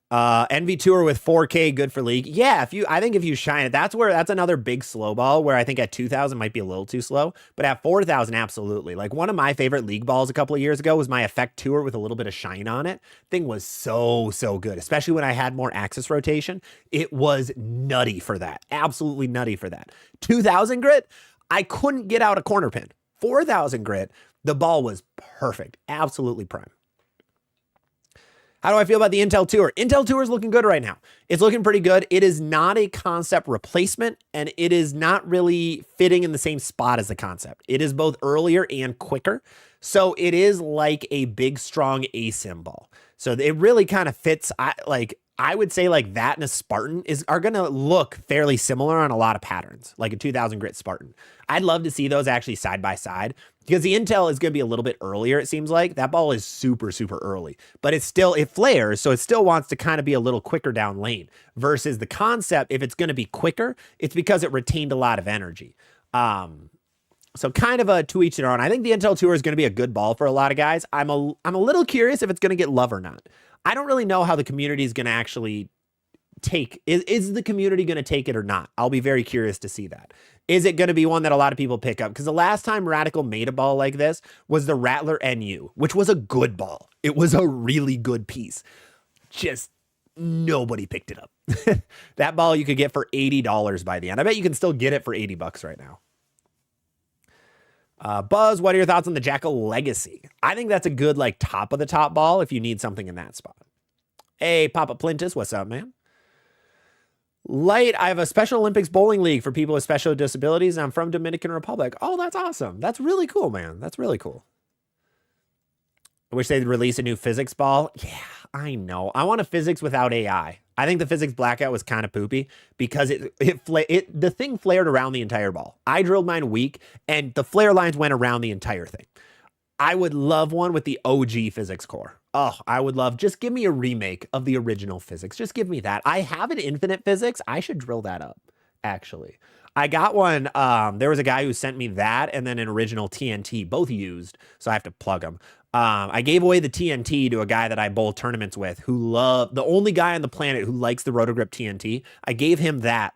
NV Tour with 4K, good for league. Yeah, I think if you shine it, that's another big slow ball where I think at 2,000 might be a little too slow, but at 4,000, absolutely. Like, one of my favorite league balls a couple of years ago was my Effect Tour with a little bit of shine on it. Thing was so good, especially when I had more axis rotation. It was nutty for that. Absolutely nutty for that. 2,000 grit, I couldn't get out a corner pin. 4,000 grit, the ball was perfect. Absolutely prime. How do I feel about the Intel Tour? Intel Tour is looking good right now. It's looking pretty good. It is not a concept replacement, and it is not really fitting in the same spot as the concept. It is both earlier and quicker. So it is like a big, strong ASIM ball. So it really kind of fits. I would say like that and a Spartan are going to look fairly similar on a lot of patterns, like a 2,000 grit Spartan. I'd love to see those actually side by side because the Intel is going to be a little bit earlier. It seems like that ball is super early, but it flares. So it still wants to kind of be a little quicker down lane versus the concept. If it's going to be quicker, it's because it retained a lot of energy. So kind of a to each their own. I think the Intel Tour is going to be a good ball for a lot of guys. I'm a little curious if it's going to get love or not. I don't really know how the community is going to actually take. Is the community going to take it or not? I'll be very curious to see that. Is it going to be one that a lot of people pick up? Because the last time Radical made a ball like this was the Rattler NU, which was a good ball. It was a really good piece. Just nobody picked it up. That ball you could get for $80 by the end. I bet you can still get it for $80 right now. Buzz, what are your thoughts on the Jackal Legacy? I think that's a good top of the top ball if you need something in that spot. Hey, Papa Plintus, what's up, man? Light, I have a Special Olympics bowling league for people with special disabilities, and I'm from Dominican Republic. Oh, that's awesome. That's really cool, man. That's really cool. I wish they'd release a new physics ball. Yeah, I know. I want a physics without AI. I think the physics blackout was kind of poopy because the thing flared around the entire ball. I drilled mine weak, and the flare lines went around the entire thing. I would love one with the OG physics core. Oh, I would love, just give me a remake of the original physics. Just give me that. I have an infinite physics. I should drill that up, actually. I got one. There was a guy who sent me that and then an original TNT, both used. So I have to plug them. I gave away the TNT to a guy that I bowl tournaments with who the only guy on the planet who likes the Rotogrip TNT. I gave him that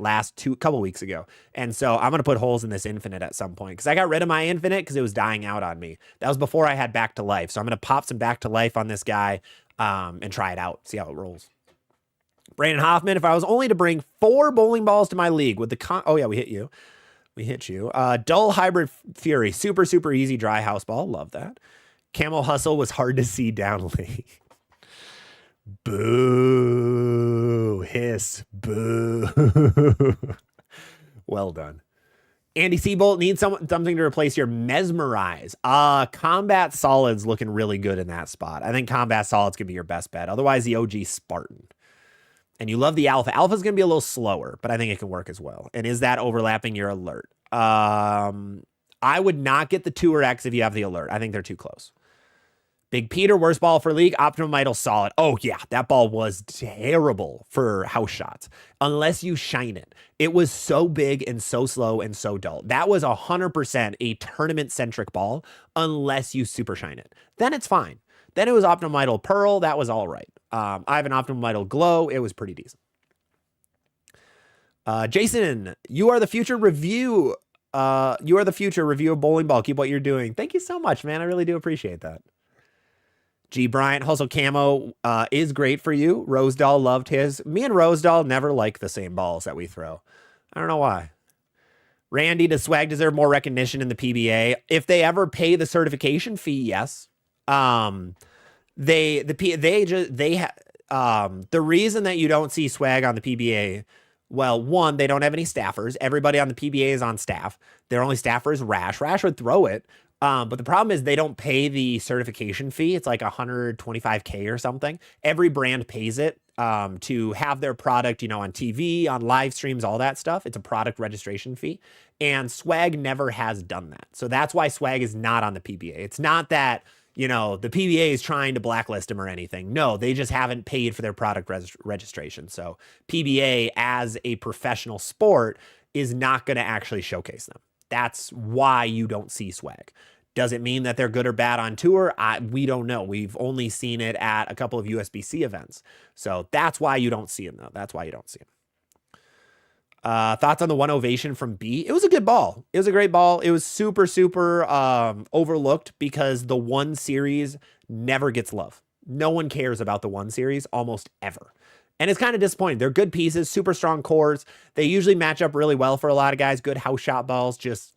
couple weeks ago. And so I'm going to put holes in this infinite at some point because I got rid of my infinite because it was dying out on me. That was before I had back to life. So I'm going to pop some back to life on this guy and try it out, see how it rolls. Brandon Hoffman, if I was only to bring 4 bowling balls to my league with the oh yeah, we hit you. We hit you. Dull Hybrid Fury, super, super easy dry house ball. Love that. Camel Hustle was hard to see down late. Boo. Hiss. Boo. Well done. Andy Seabolt needs something to replace your Mesmerize. Combat Solid's looking really good in that spot. I think Combat Solid's going to be your best bet. Otherwise, the OG Spartan. And you love the Alpha. Alpha's going to be a little slower, but I think it can work as well. And is that overlapping your alert? I would not get the 2 or X if you have the alert. I think they're too close. Big Peter, worst ball for league. Optimum Idol Solid. Oh, yeah. That ball was terrible for house shots. Unless you shine it. It was so big and so slow and so dull. That was 100% a tournament-centric ball unless you super shine it. Then it's fine. Then it was Optimum Idol Pearl. That was all right. I have an Optimum Idol Glow. It was pretty decent. Jason, you are the future review. You are the future review of bowling ball. Keep what you're doing. Thank you so much, man. I really do appreciate that. G. Bryant, Hustle Camo is great for you. Rosedahl loved his. Me and Rosedahl never like the same balls that we throw. I don't know why. Randy, does Swag deserve more recognition in the PBA? If they ever pay the certification fee, yes. The reason that you don't see Swag on the PBA, well, one, they don't have any staffers. Everybody on the PBA is on staff. Their only staffer is Rash. Rash would throw it. But the problem is they don't pay the certification fee. It's like $125K or something. Every brand pays it to have their product, on TV, on live streams, all that stuff. It's a product registration fee. And Swag never has done that. So that's why Swag is not on the PBA. It's not that, the PBA is trying to blacklist them or anything. No, they just haven't paid for their product registration. So PBA as a professional sport is not going to actually showcase them. That's why you don't see Swag. Does it mean that they're good or bad on tour? We don't know. We've only seen it at a couple of USBC events. So that's why you don't see them, though. That's why you don't see them. Thoughts on the one ovation from B? It was a good ball. It was a great ball. It was super, super overlooked because the 1 series never gets love. No one cares about the 1 series almost ever. And it's kind of disappointing. They're good pieces, super strong cores. They usually match up really well for a lot of guys. Good house shot balls, just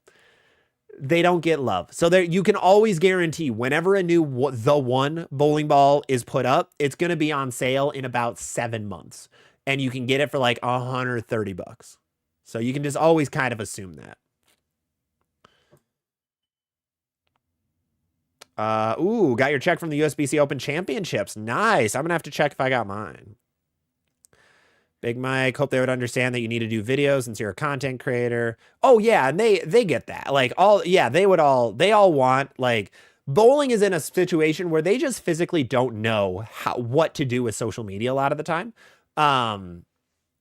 they don't get love. So there, you can always guarantee whenever a new the 1 bowling ball is put up, it's going to be on sale in about 7 months. And you can get it for like $130. So you can just always kind of assume that. Ooh, got your check from the USBC Open Championships. Nice. I'm going to have to check if I got mine. Big Mike, hope they would understand that you need to do videos since you're a content creator. Oh yeah, and they get that. Like they all want, like, bowling is in a situation where they just physically don't know what to do with social media a lot of the time.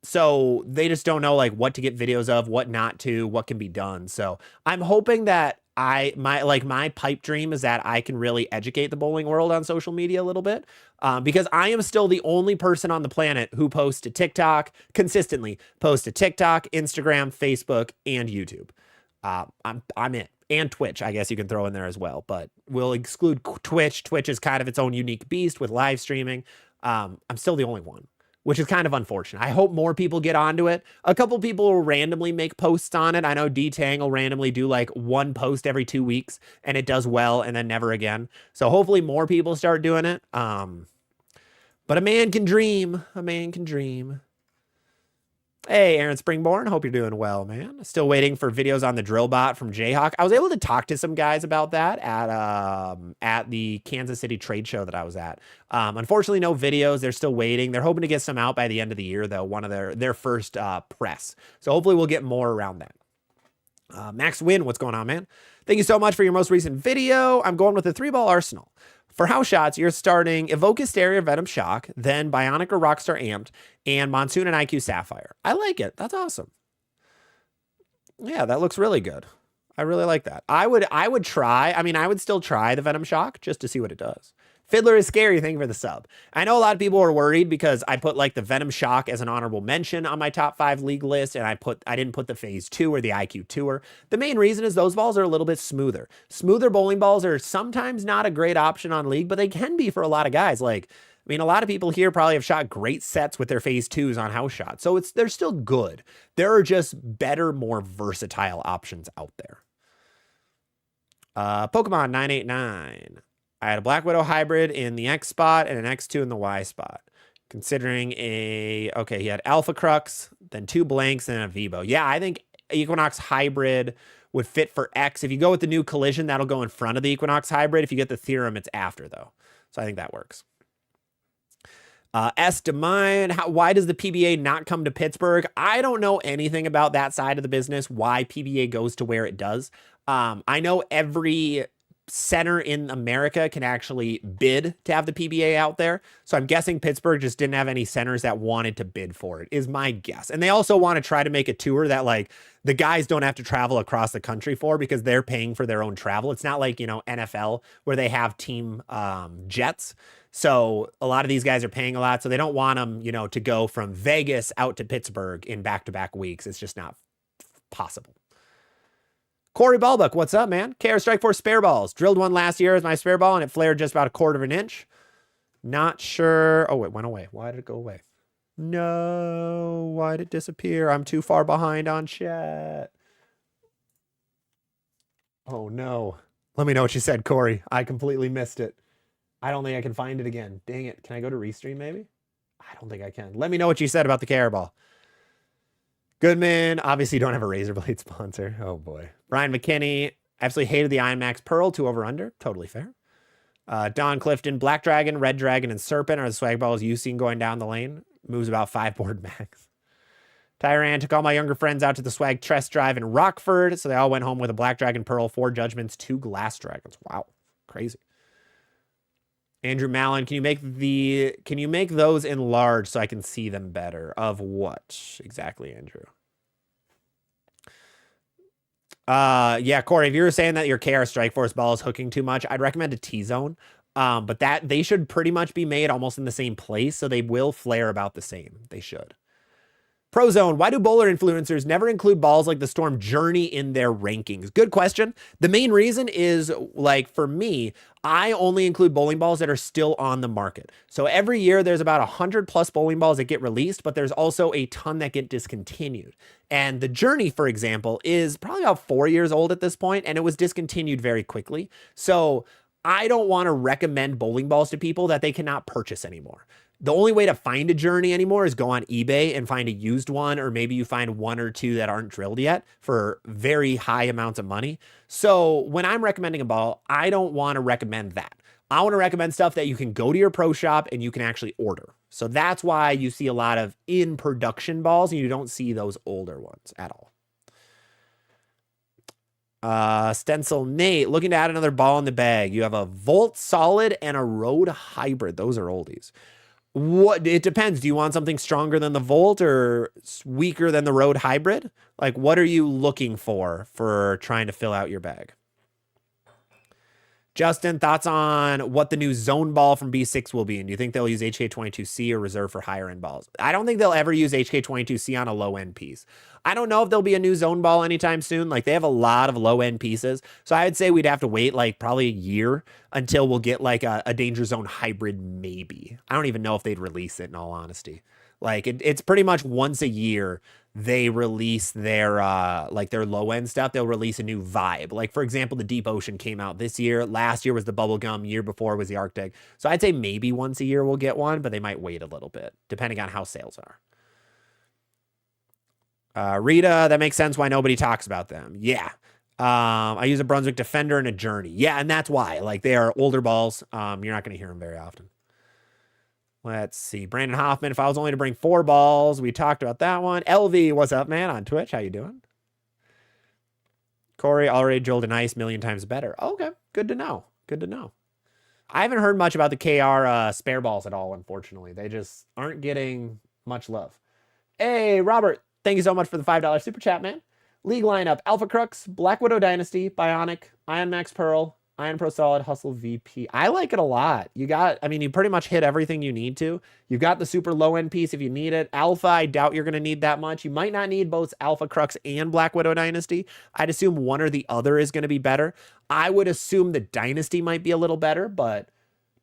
So they just don't know like what to get videos of, what not to, what can be done. So I'm hoping that my pipe dream is that I can really educate the bowling world on social media a little bit, because I am still the only person on the planet who posts to TikTok consistently, posts to TikTok, Instagram, Facebook, and YouTube. I'm it. And Twitch, I guess you can throw in there as well, but we'll exclude Twitch. Twitch is kind of its own unique beast with live streaming. I'm still the only one, which is kind of unfortunate. I hope more people get onto it. A couple people will randomly make posts on it. I know D-Tang will randomly do like 1 post every 2 weeks and it does well and then never again. So hopefully more people start doing it. But a man can dream. A man can dream. Hey, Aaron Springborn. Hope you're doing well, man. Still waiting for videos on the drill bot from Jayhawk. I was able to talk to some guys about that at the Kansas City trade show that I was at. Unfortunately, no videos. They're still waiting. They're hoping to get some out by the end of the year, though. One of their first press. So hopefully we'll get more around that. Max Win, what's going on, man? Thank you so much for your most recent video. I'm going with the 3-ball arsenal. For house shots, you're starting Evoke Hysteria Venom Shock, then Bionic or Rockstar Amped, and Monsoon and IQ Sapphire. I like it. That's awesome. Yeah, that looks really good. I really like that. I would try. I mean, I would still try the Venom Shock just to see what it does. Fiddler is scary. Thank you for the sub. I know a lot of people are worried because I put like the Venom Shock as an honorable mention on my top 5 league list, and I didn't put the Phase 2 or the IQ Tour. The main reason is those balls are a little bit smoother. Smoother bowling balls are sometimes not a great option on league, but they can be for a lot of guys. Like, I mean, a lot of people here probably have shot great sets with their Phase 2s on house shots, so they're still good. There are just better, more versatile options out there. Pokemon 989. I had a Black Widow hybrid in the X spot and an X2 in the Y spot. Considering he had Alpha Crux, then 2 blanks, and a Vibo. Yeah, I think Equinox hybrid would fit for X. If you go with the new Collision, that'll go in front of the Equinox hybrid. If you get the Theorem, it's after, though. So I think that works. S. Demine, why does the PBA not come to Pittsburgh? I don't know anything about that side of the business, why PBA goes to where it does. I know every center in America can actually bid to have the PBA out there. So I'm guessing Pittsburgh just didn't have any centers that wanted to bid for it, is my guess. And they also want to try to make a tour that like the guys don't have to travel across the country for because they're paying for their own travel. It's not like, NFL where they have team jets. So a lot of these guys are paying a lot. So they don't want them, to go from Vegas out to Pittsburgh in back-to-back weeks. It's just not possible. Corey Balbuck, what's up, man? KR Strike Force spare balls. Drilled one last year as my spare ball, and it flared just about 1/4 of an inch. Not sure. Oh, it went away. Why did it go away? No. Why did it disappear? I'm too far behind on chat. Oh, no. Let me know what you said, Corey. I completely missed it. I don't think I can find it again. Dang it. Can I go to Restream, maybe? I don't think I can. Let me know what you said about the KR ball. Goodman, obviously you don't have a razor blade sponsor. Oh boy. Brian McKinney, absolutely hated the Iron Max Pearl, 2 over under. Totally fair. Don Clifton, Black Dragon, Red Dragon, and Serpent are the swag balls you've seen going down the lane. Moves about 5 board max. Tyran took all my younger friends out to the swag test drive in Rockford, so they all went home with a Black Dragon Pearl, 4 Judgments, 2 Glass Dragons. Wow. Crazy. Andrew Mallon, can you make those in large so I can see them better? Of what exactly, Andrew? Yeah, Corey, if you were saying that your KR Strike Force ball is hooking too much, I'd recommend a T-Zone. But that they should pretty much be made almost in the same place, so they will flare about the same. They should. Prozone, why do bowler influencers never include balls like the Storm Journey in their rankings? Good question. The main reason is, like, for me, I only include bowling balls that are still on the market. So every year there's about 100+ bowling balls that get released, but there's also a ton that get discontinued. And the Journey, for example, is probably about 4 years old at this point, and it was discontinued very quickly. So I don't want to recommend bowling balls to people that they cannot purchase anymore. The only way to find a Journey anymore is go on eBay and find a used one, or maybe you find 1 or 2 that aren't drilled yet for very high amounts of money. So when I'm recommending a ball, I don't want to recommend that. I want to recommend stuff that you can go to your pro shop and you can actually order. So that's why you see a lot of in production balls and you don't see those older ones at all. Stencil Nate, looking to add another ball in the bag. You have a Volt Solid and a Road Hybrid. Those are oldies. It depends. Do you want something stronger than the Volt or weaker than the Road Hybrid? Like, what are you looking for trying to fill out your bag? Justin, thoughts on what the new zone ball from B6 will be? And do you think they'll use HK22C or reserve for higher end balls? I don't think they'll ever use HK22C on a low end piece. I don't know if there'll be a new zone ball anytime soon. Like, they have a lot of low end pieces. So I would say we'd have to wait like probably a year until we'll get like a Danger Zone hybrid, maybe. I don't even know if they'd release it, in all honesty. Like, it's pretty much once a year they release their their low end stuff. They'll release a new vibe. Like, for example, the Deep Ocean came out this year. Last year was the Bubblegum. Year before was the Arctic. So I'd say maybe once a year we'll get one, but they might wait a little bit depending on how sales are. Rita, that makes sense why nobody talks about them. Yeah. I use a Brunswick Defender and a Journey. Yeah, and that's why. Like, they are older balls. You're not going to hear them very often. Let's see. Brandon Hoffman, if I was only to bring 4 balls, we talked about that one. LV, what's up, man, on Twitch? How you doing? Corey, already drilled an ice million times better. Okay, good to know. Good to know. I haven't heard much about the KR spare balls at all, unfortunately. They just aren't getting much love. Hey, Robert, thank you so much for the $5 super chat, man. League lineup: Alpha Crux, Black Widow Dynasty, Bionic, Ion Max Pearl, Iron Pro Solid, Hustle VP. I like it a lot. You pretty much hit everything you need to. You've got the super low end piece if you need it. Alpha, I doubt you're going to need that much. You might not need both Alpha Crux and Black Widow Dynasty. I'd assume one or the other is going to be better. I would assume the Dynasty might be a little better, but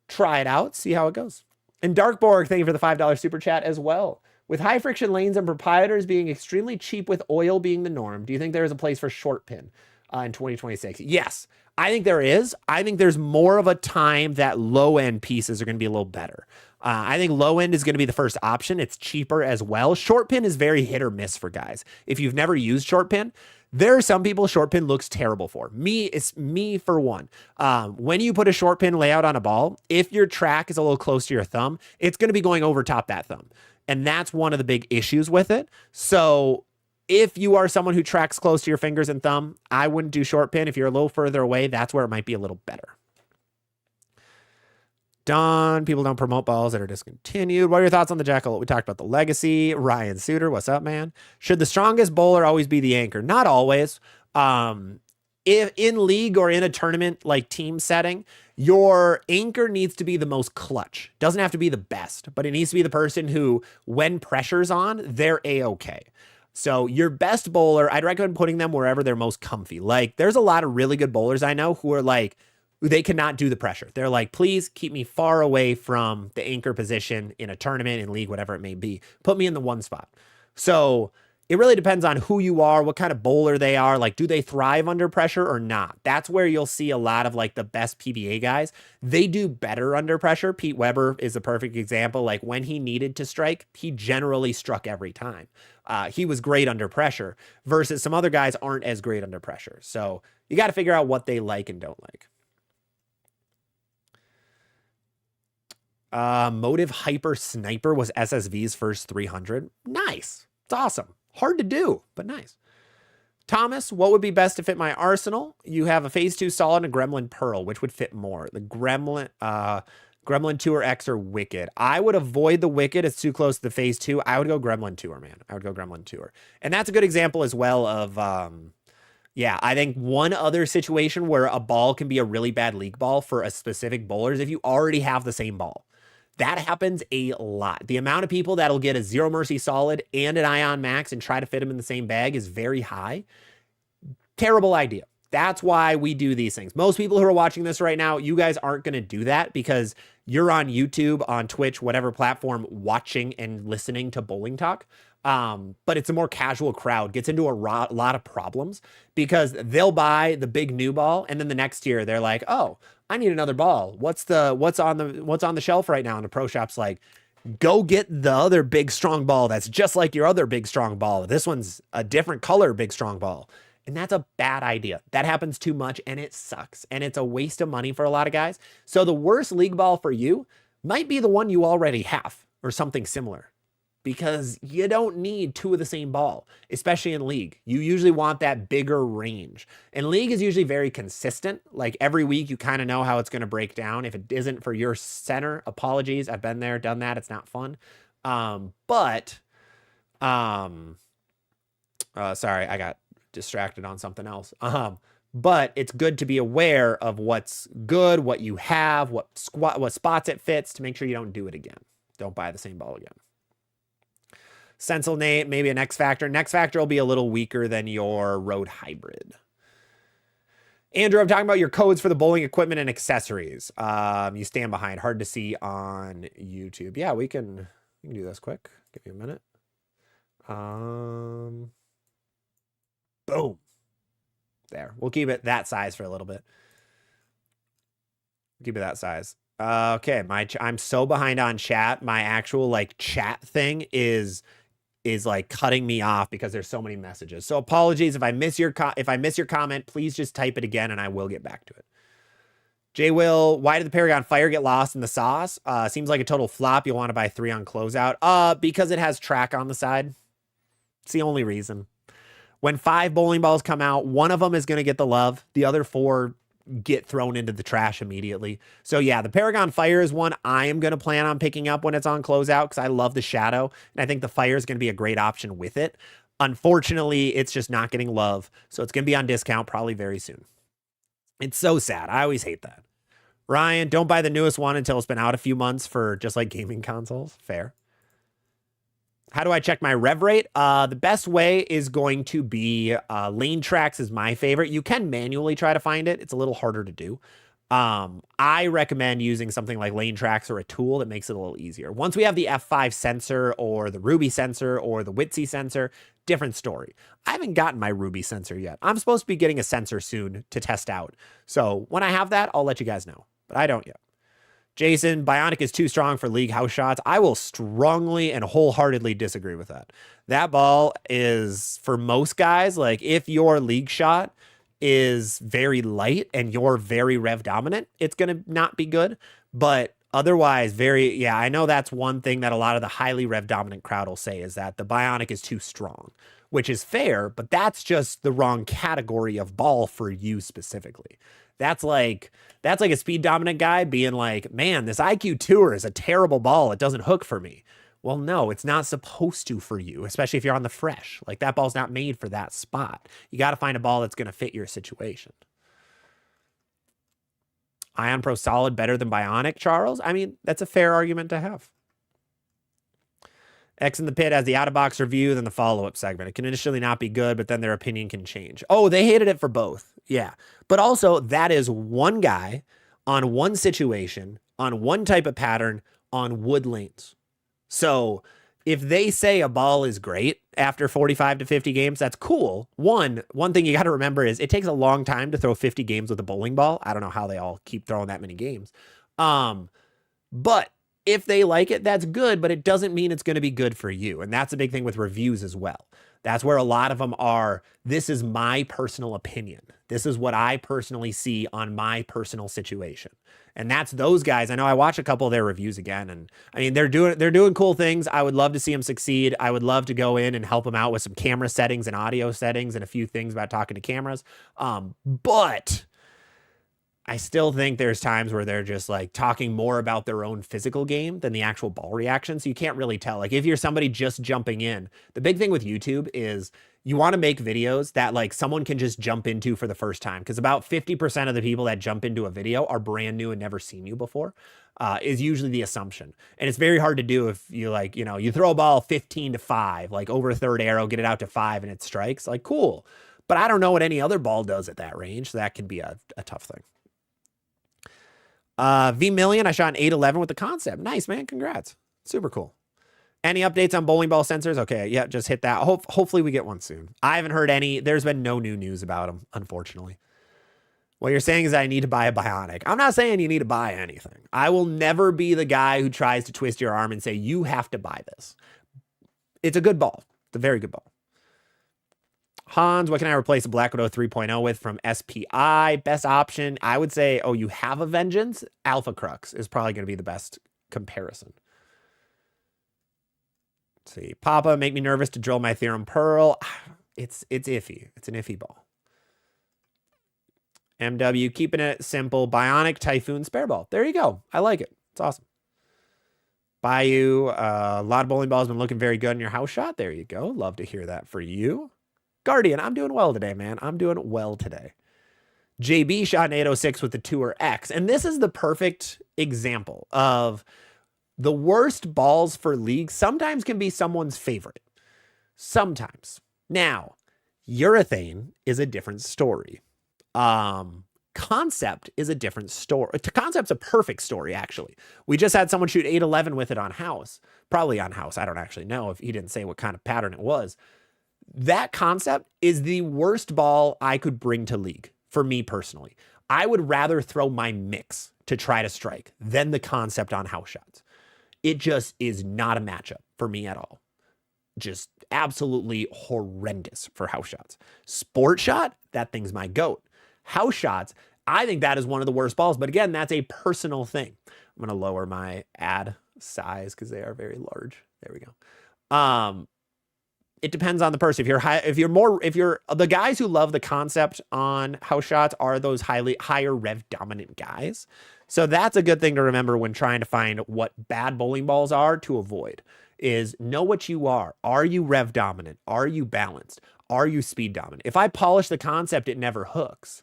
try it out, see how it goes. And Darkborg, thank you for the $5 super chat as well. With high friction lanes and proprietors being extremely cheap with oil being the norm, do you think there is a place for short pin in 2026? Yes, I think there is. I think there's more of a time that low end pieces are going to be a little better. I think low end is going to be the first option. It's cheaper as well. Short pin is very hit or miss for guys. If you've never used short pin, there are some people short pin looks terrible for. It's me for one. When you put a short pin layout on a ball, if your track is a little close to your thumb, it's going to be going over top that thumb. And that's one of the big issues with it. So if you are someone who tracks close to your fingers and thumb, I wouldn't do short pin. If you're a little further away, that's where it might be a little better. Don, people don't promote balls that are discontinued. What are your thoughts on the Jackal? We talked about the legacy. Ryan Suter, what's up, man? Should the strongest bowler always be the anchor? Not always. If in league or in a tournament like team setting, your anchor needs to be the most clutch. Doesn't have to be the best, but it needs to be the person who, when pressure's on, they're A-okay. So your best bowler, I'd recommend putting them wherever they're most comfy. Like, there's a lot of really good bowlers I know who are like, they cannot do the pressure. They're like, please keep me far away from the anchor position in a tournament, in league, whatever it may be. Put me in the one spot. So it really depends on who you are, what kind of bowler they are. Like, do they thrive under pressure or not? That's where you'll see a lot of like the best PBA guys. They do better under pressure. Pete Weber is a perfect example. Like, when he needed to strike, he generally struck every time. He was great under pressure versus some other guys aren't as great under pressure. So you got to figure out what they like and don't like. Motive Hyper Sniper was SSV's first 300. Nice. It's awesome. Hard to do, but nice. Thomas, what would be best to fit my arsenal? You have a Phase 2 Solid and a Gremlin Pearl. Which would fit more? The Gremlin Tour X or Wicked? I would avoid the Wicked. It's too close to the Phase 2. I would go Gremlin Tour, man. I would go Gremlin Tour. And that's a good example as well of, yeah, I think one other situation where a ball can be a really bad league ball for a specific bowler is if you already have the same ball. That happens a lot. The amount of people that'll get a Zero Mercy Solid and an Ion Max and try to fit them in the same bag is very high. Terrible idea. That's why we do these things. Most people who are watching this right now, you guys aren't going to do that because you're on YouTube, on Twitch, whatever platform, watching and listening to Bowling Talk. But it's a more casual crowd, gets into a lot of problems because they'll buy the big new ball and then the next year they're like, oh, I need another ball. What's on the shelf right now? And the pro shop's like, go get the other big strong ball that's just like your other big strong ball. This one's a different color big strong ball. And that's a bad idea. That happens too much and it sucks. And it's a waste of money for a lot of guys. So the worst league ball for you might be the one you already have or something similar. Because you don't need 2 of the same ball, especially in league. You usually want that bigger range. And league is usually very consistent. Like every week, you kind of know how it's going to break down. If it isn't for your center, apologies. I've been there, done that. It's not fun. Sorry, I got distracted on something else. But it's good to be aware of what's good, what you have, what spots it fits to make sure you don't do it again. Don't buy the same ball again. Sensil Nate, maybe an X Factor. X Factor will be a little weaker than your Road Hybrid. Andrew, I'm talking about your codes for the bowling equipment and accessories. You stand behind. Hard to see on YouTube. Yeah, we can do this quick. Give me a minute. Boom. There. We'll keep it that size for a little bit. Keep it that size. Okay, I'm so behind on chat. My actual like chat thing is is like cutting me off because there's so many messages. So apologies if I miss your comment, please just type it again and I will get back to it. Jay Will, why did the Paragon Fire get lost in the sauce? Seems like a total flop. You'll want to buy 3 on closeout. Because it has track on the side. It's the only reason. When 5 bowling balls come out, one of them is going to get the love. The other 4 get thrown into the trash immediately. So yeah, the Paragon Fire is one I am going to plan on picking up when it's on closeout because I love the shadow. And I think the Fire is going to be a great option with it. Unfortunately, it's just not getting love. So it's going to be on discount probably very soon. It's so sad. I always hate that. Ryan, don't buy the newest one until it's been out a few months for just like gaming consoles. Fair. How do I check my rev rate? The best way is going to be Lane Tracks is my favorite. You can manually try to find it. It's a little harder to do. I recommend using something like Lane Tracks or a tool that makes it a little easier. Once we have the F5 sensor or the Ruby sensor or the Witsy sensor, different story. I haven't gotten my Ruby sensor yet. I'm supposed to be getting a sensor soon to test out. So when I have that, I'll let you guys know, but I don't yet. Jason, Bionic is too strong for league house shots. I will strongly and wholeheartedly disagree with that. That ball is, for most guys, like if your league shot is very light and you're very rev dominant, it's going to not be good. But otherwise, yeah, I know that's one thing that a lot of the highly rev dominant crowd will say is that the Bionic is too strong, which is fair, but that's just the wrong category of ball for you specifically. That's like a speed dominant guy being like, man, this IQ Tour is a terrible ball. It doesn't hook for me. Well, no, it's not supposed to for you, especially if you're on the fresh. Like that ball's not made for that spot. You got to find a ball that's going to fit your situation. Ion Pro Solid better than Bionic, Charles? I mean, that's a fair argument to have. X in the Pit has the out-of-box review, then the follow-up segment. It can initially not be good, but then their opinion can change. Oh, they hated it for both. Yeah. But also, that is one guy on one situation, on one type of pattern, on wood lanes. So if they say a ball is great after 45 to 50 games, that's cool. One thing you got to remember is it takes a long time to throw 50 games with a bowling ball. I don't know how they all keep throwing that many games. But if they like it, that's good, but it doesn't mean it's going to be good for you. And that's a big thing with reviews as well. That's where a lot of them are, this is my personal opinion. This is what I personally see on my personal situation. And that's those guys. I know I watch a couple of their reviews again, and I mean, they're doing cool things. I would love to see them succeed. I would love to go in and help them out with some camera settings and audio settings and a few things about talking to cameras. But I still think there's times where they're just like talking more about their own physical game than the actual ball reaction. So you can't really tell. Like if you're somebody just jumping in, the big thing with YouTube is you want to make videos that like someone can just jump into for the first time. Because about 50% of the people that jump into a video are brand new and never seen you before, is usually the assumption. And it's very hard to do if you like, you know, you throw a ball 15 to 5, like over a third arrow, get it out to 5 and it strikes. Like cool. But I don't know what any other ball does at that range. So that can be a tough thing. V Million, I shot an 811 with the concept. Nice, man. Congrats. Super cool. Any updates on bowling ball sensors? Okay, yeah, just hit that. Hopefully we get one soon. I haven't heard any. There's been no new news about them, unfortunately. What you're saying is that I need to buy a Bionic. I'm not saying you need to buy anything. I will never be the guy who tries to twist your arm and say, you have to buy this. It's a good ball. It's a very good ball. Hans, what can I replace a Black Widow 3.0 with from SPI? Best option, I would say, oh, you have a Vengeance? Alpha Crux is probably going to be the best comparison. Let's see. Papa, make me nervous to drill my Theorem Pearl. It's iffy. It's an iffy ball. MW, keeping it simple. Bionic Typhoon Spare Ball. There you go. I like it. It's awesome. Bayou, a lot of bowling balls been looking very good in your house shot. There you go. Love to hear that for you. Guardian, I'm doing well today, man. I'm doing well today. JB shot an 806 with the Tour X. And this is the perfect example of the worst balls for leagues sometimes can be someone's favorite. Sometimes. Now, urethane is a different story. Concept is a different story. Concept's a perfect story, actually. We just had someone shoot 811 with it on house. Probably on house. I don't actually know if he didn't say what kind of pattern it was. That concept is the worst ball I could bring to league for me personally. I would rather throw my mix to try to strike than the concept on house shots. It just is not a matchup for me at all. just absolutely horrendous for house shots. Sport shot, that thing's my goat. House shots, I think that is one of the worst balls. But again, that's a personal thing. I'm going to lower my ad size because they are very large. There we go. It depends on the person. If you're the guys who love the concept on house shots are those higher rev dominant guys. So that's a good thing to remember when trying to find what bad bowling balls are to avoid, is know what you are. Are you rev dominant? Are you balanced? Are you speed dominant? If I polish the concept, it never hooks.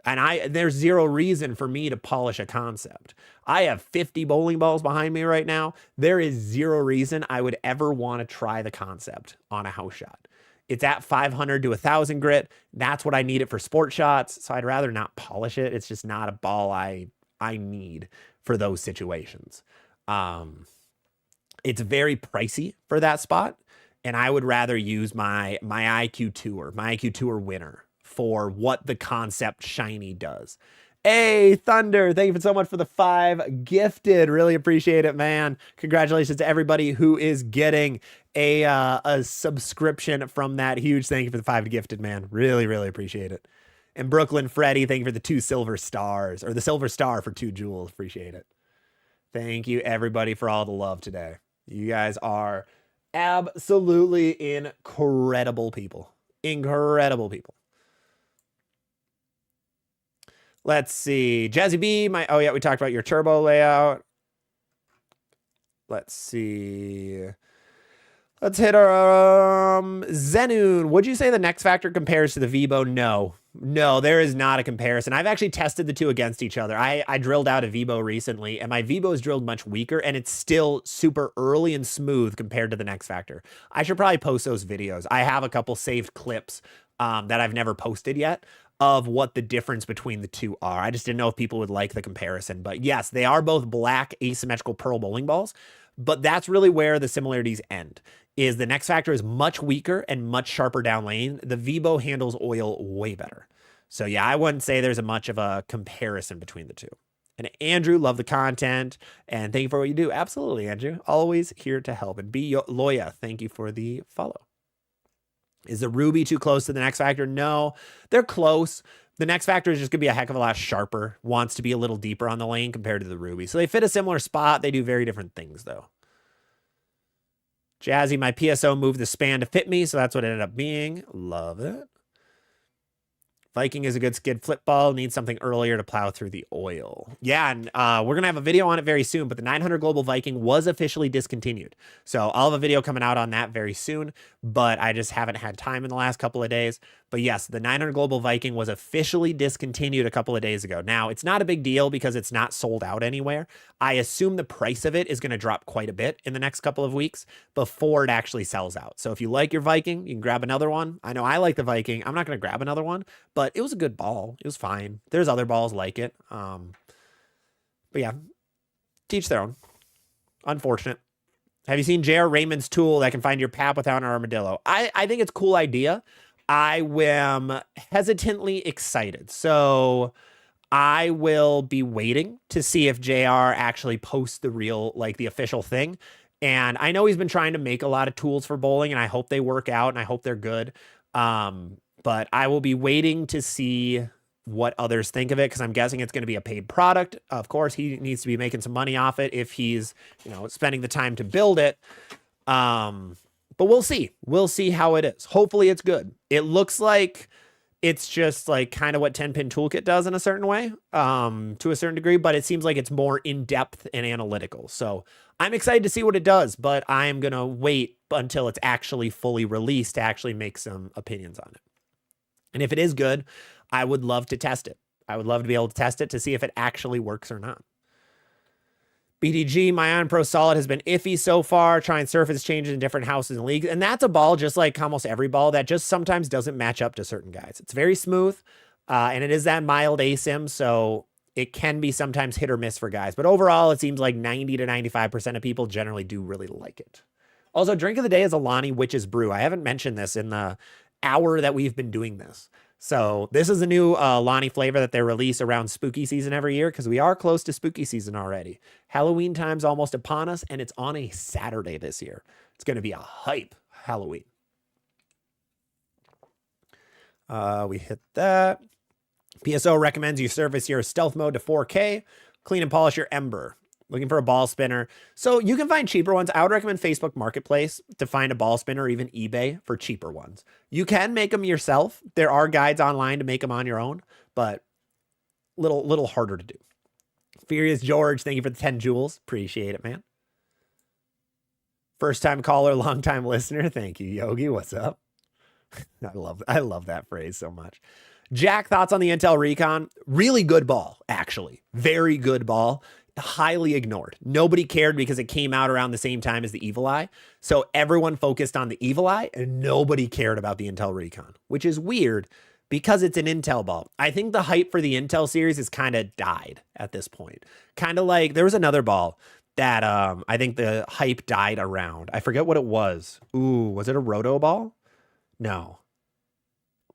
And there's zero reason for me to polish a concept. I have 50 bowling balls behind me right now. There is zero reason I would ever want to try the concept on a house shot. It's at 500 to 1,000 grit. That's what I need it for sport shots. So I'd rather not polish it. It's just not a ball I need for those situations. It's very pricey for that spot. And I would rather use my IQ Tour winner for what the concept shiny does. Hey, Thunder, thank you so much for the 5 gifted. Really appreciate it, man. Congratulations to everybody who is getting a subscription from that. Huge thank you for the 5 gifted, man. Really, really appreciate it. And Brooklyn Freddy, thank you for the 2 silver stars, or the silver star for 2 jewels. Appreciate it. Thank you, everybody, for all the love today. You guys are absolutely incredible people. Incredible people. Let's see. Jazzy B, oh yeah, we talked about your turbo layout. Let's see. Let's hit our Zenoon. Would you say the Next Factor compares to the Vibo? No. No, there is not a comparison. I've actually tested the two against each other. I drilled out a Vibo recently, and my Vibo is drilled much weaker, and it's still super early and smooth compared to the Next Factor. I should probably post those videos. I have a couple saved clips that I've never posted yet of what the difference between the two are. I just didn't know if people would like the comparison. But yes, they are both black asymmetrical pearl bowling balls, but that's really where the similarities end. Is the Next Factor is much weaker and much sharper down lane. The Vibo handles oil way better. So yeah, I wouldn't say there's much of a comparison between the two. And Andrew, love the content, and thank you for what you do. Absolutely, Andrew. Always here to help. And B. Loya, thank you for the follow. Is the Ruby too close to the Next Factor? No, they're close. The Next Factor is just going to be a heck of a lot sharper, wants to be a little deeper on the lane compared to the Ruby. So they fit a similar spot. They do very different things, though. Jazzy, my PSO moved the span to fit me, so that's what it ended up being. Love it. Viking is a good skid flip ball. Needs something earlier to plow through the oil. Yeah, and we're going to have a video on it very soon, but the 900 Global Viking was officially discontinued. So I'll have a video coming out on that very soon, but I just haven't had time in the last couple of days. But yes, the 900 Global Viking was officially discontinued a couple of days ago. Now, it's not a big deal because it's not sold out anywhere. I assume the price of it is going to drop quite a bit in the next couple of weeks before it actually sells out. So if you like your Viking, you can grab another one. I know I like the Viking. I'm not going to grab another one, but it was a good ball. It was fine. There's other balls like it. But yeah, teach their own. Unfortunate. Have you seen J.R. Raymond's tool that can find your pap without an armadillo? I think it's a cool idea. I am hesitantly excited. So I will be waiting to see if JR actually posts the real, like the official thing. And I know he's been trying to make a lot of tools for bowling, and I hope they work out and I hope they're good. But I will be waiting to see what others think of it, because I'm guessing it's going to be a paid product. Of course, he needs to be making some money off it if he's, spending the time to build it. But we'll see. We'll see how it is. Hopefully it's good. It looks like it's just like kind of what 10-pin toolkit does in a certain way, to a certain degree, but it seems like it's more in-depth and analytical. So I'm excited to see what it does, but I'm going to wait until it's actually fully released to actually make some opinions on it. And if it is good, I would love to test it. I would love to be able to test it to see if it actually works or not. BDG, my Iron Pro Solid has been iffy so far, trying surface changes in different houses and leagues. And that's a ball, just like almost every ball, that just sometimes doesn't match up to certain guys. It's very smooth, and it is that mild asim, so it can be sometimes hit or miss for guys. But overall, it seems like 90 to 95% of people generally do really like it. Also, drink of the day is Alani Witch's Brew. I haven't mentioned this in the hour that we've been doing this. So this is a new Alani flavor that they release around spooky season every year, because we are close to spooky season already. Halloween time's almost upon us, and it's on a Saturday this year. It's going to be a hype Halloween. We hit that. PSO recommends you service your stealth mode to 4K. Clean and polish your Ember. Looking for a ball spinner. So you can find cheaper ones. I would recommend Facebook Marketplace to find a ball spinner, or even eBay for cheaper ones. You can make them yourself. There are guides online to make them on your own, but little harder to do. Furious George, thank you for the 10 jewels. Appreciate it, man. First time caller, long time listener. Thank you, Yogi. What's up? I love that phrase so much. Jack, thoughts on the Intel Recon? Really good ball, actually. Very good ball. Highly ignored. Nobody cared because it came out around the same time as the Evil Eye. So everyone focused on the Evil Eye and nobody cared about the Intel Recon, which is weird because it's an Intel ball. I think the hype for the Intel series has kind of died at this point. Kind of like there was another ball that I think the hype died around. I forget what it was. Ooh, was it a Roto ball? No.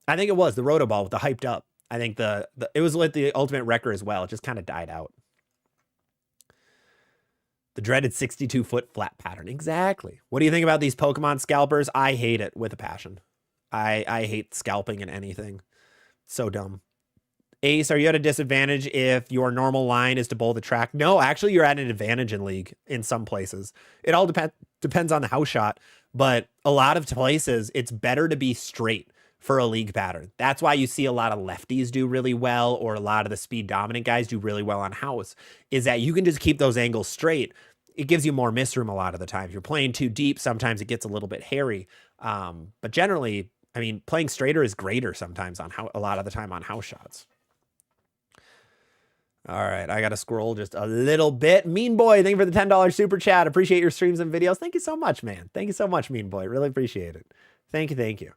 I think it was the Roto ball with the hyped up. I think it was like the Ultimate Wrecker as well. It just kind of died out. The dreaded 62-foot flat pattern. Exactly. What do you think about these Pokemon scalpers? I hate it with a passion. I hate scalping in anything. So dumb. Ace, are you at a disadvantage if your normal line is to bowl the track? No, actually, you're at an advantage in League in some places. It all depends on the house shot, but a lot of places, it's better to be straight for a League pattern. That's why you see a lot of lefties do really well, or a lot of the speed dominant guys do really well on house, is that you can just keep those angles straight. It gives you more miss room a lot of the time. If you're playing too deep, sometimes it gets a little bit hairy. But generally, I mean, playing straighter is greater sometimes on a lot of the time on house shots. All right, I got to scroll just a little bit. Mean Boy, thank you for the $10 super chat. Appreciate your streams and videos. Thank you so much, man. Thank you so much, Mean Boy. Really appreciate it. Thank you.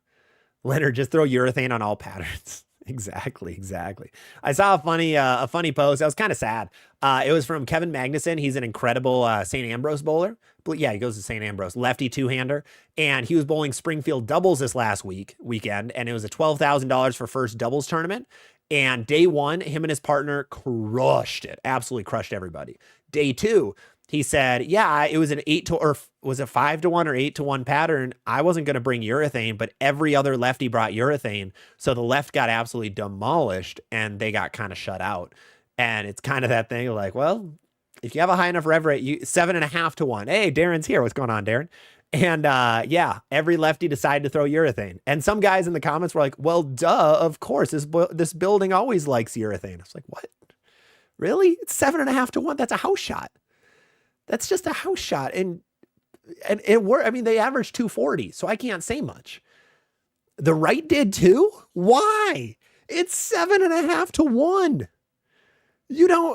Leonard, just throw urethane on all patterns. Exactly. I saw a funny post. I was kind of sad. It was from Kevin Magnuson. He's an incredible St. Ambrose bowler. But yeah, he goes to St. Ambrose, lefty two-hander, and he was bowling Springfield doubles this last weekend, and it was a $12,000 for first doubles tournament. And day one, him and his partner crushed it, absolutely crushed everybody. Day two, he said, yeah, it was an 8-to, or was it 5-to-1 or 8-to-1 pattern. I wasn't going to bring urethane, but every other lefty brought urethane. So the left got absolutely demolished and they got kind of shut out. And it's kind of that thing like, well, if you have a high enough rev rate, 7.5-to-1. Hey, Darren's here. What's going on, Darren? And yeah, every lefty decided to throw urethane. And some guys in the comments were like, well, duh, of course, this building always likes urethane. I was like, what? Really? It's 7.5-to-1. That's a house shot. That's just a house shot. And it worked. I mean, they averaged 240, so I can't say much. The right did too? Why? It's 7.5-to-1.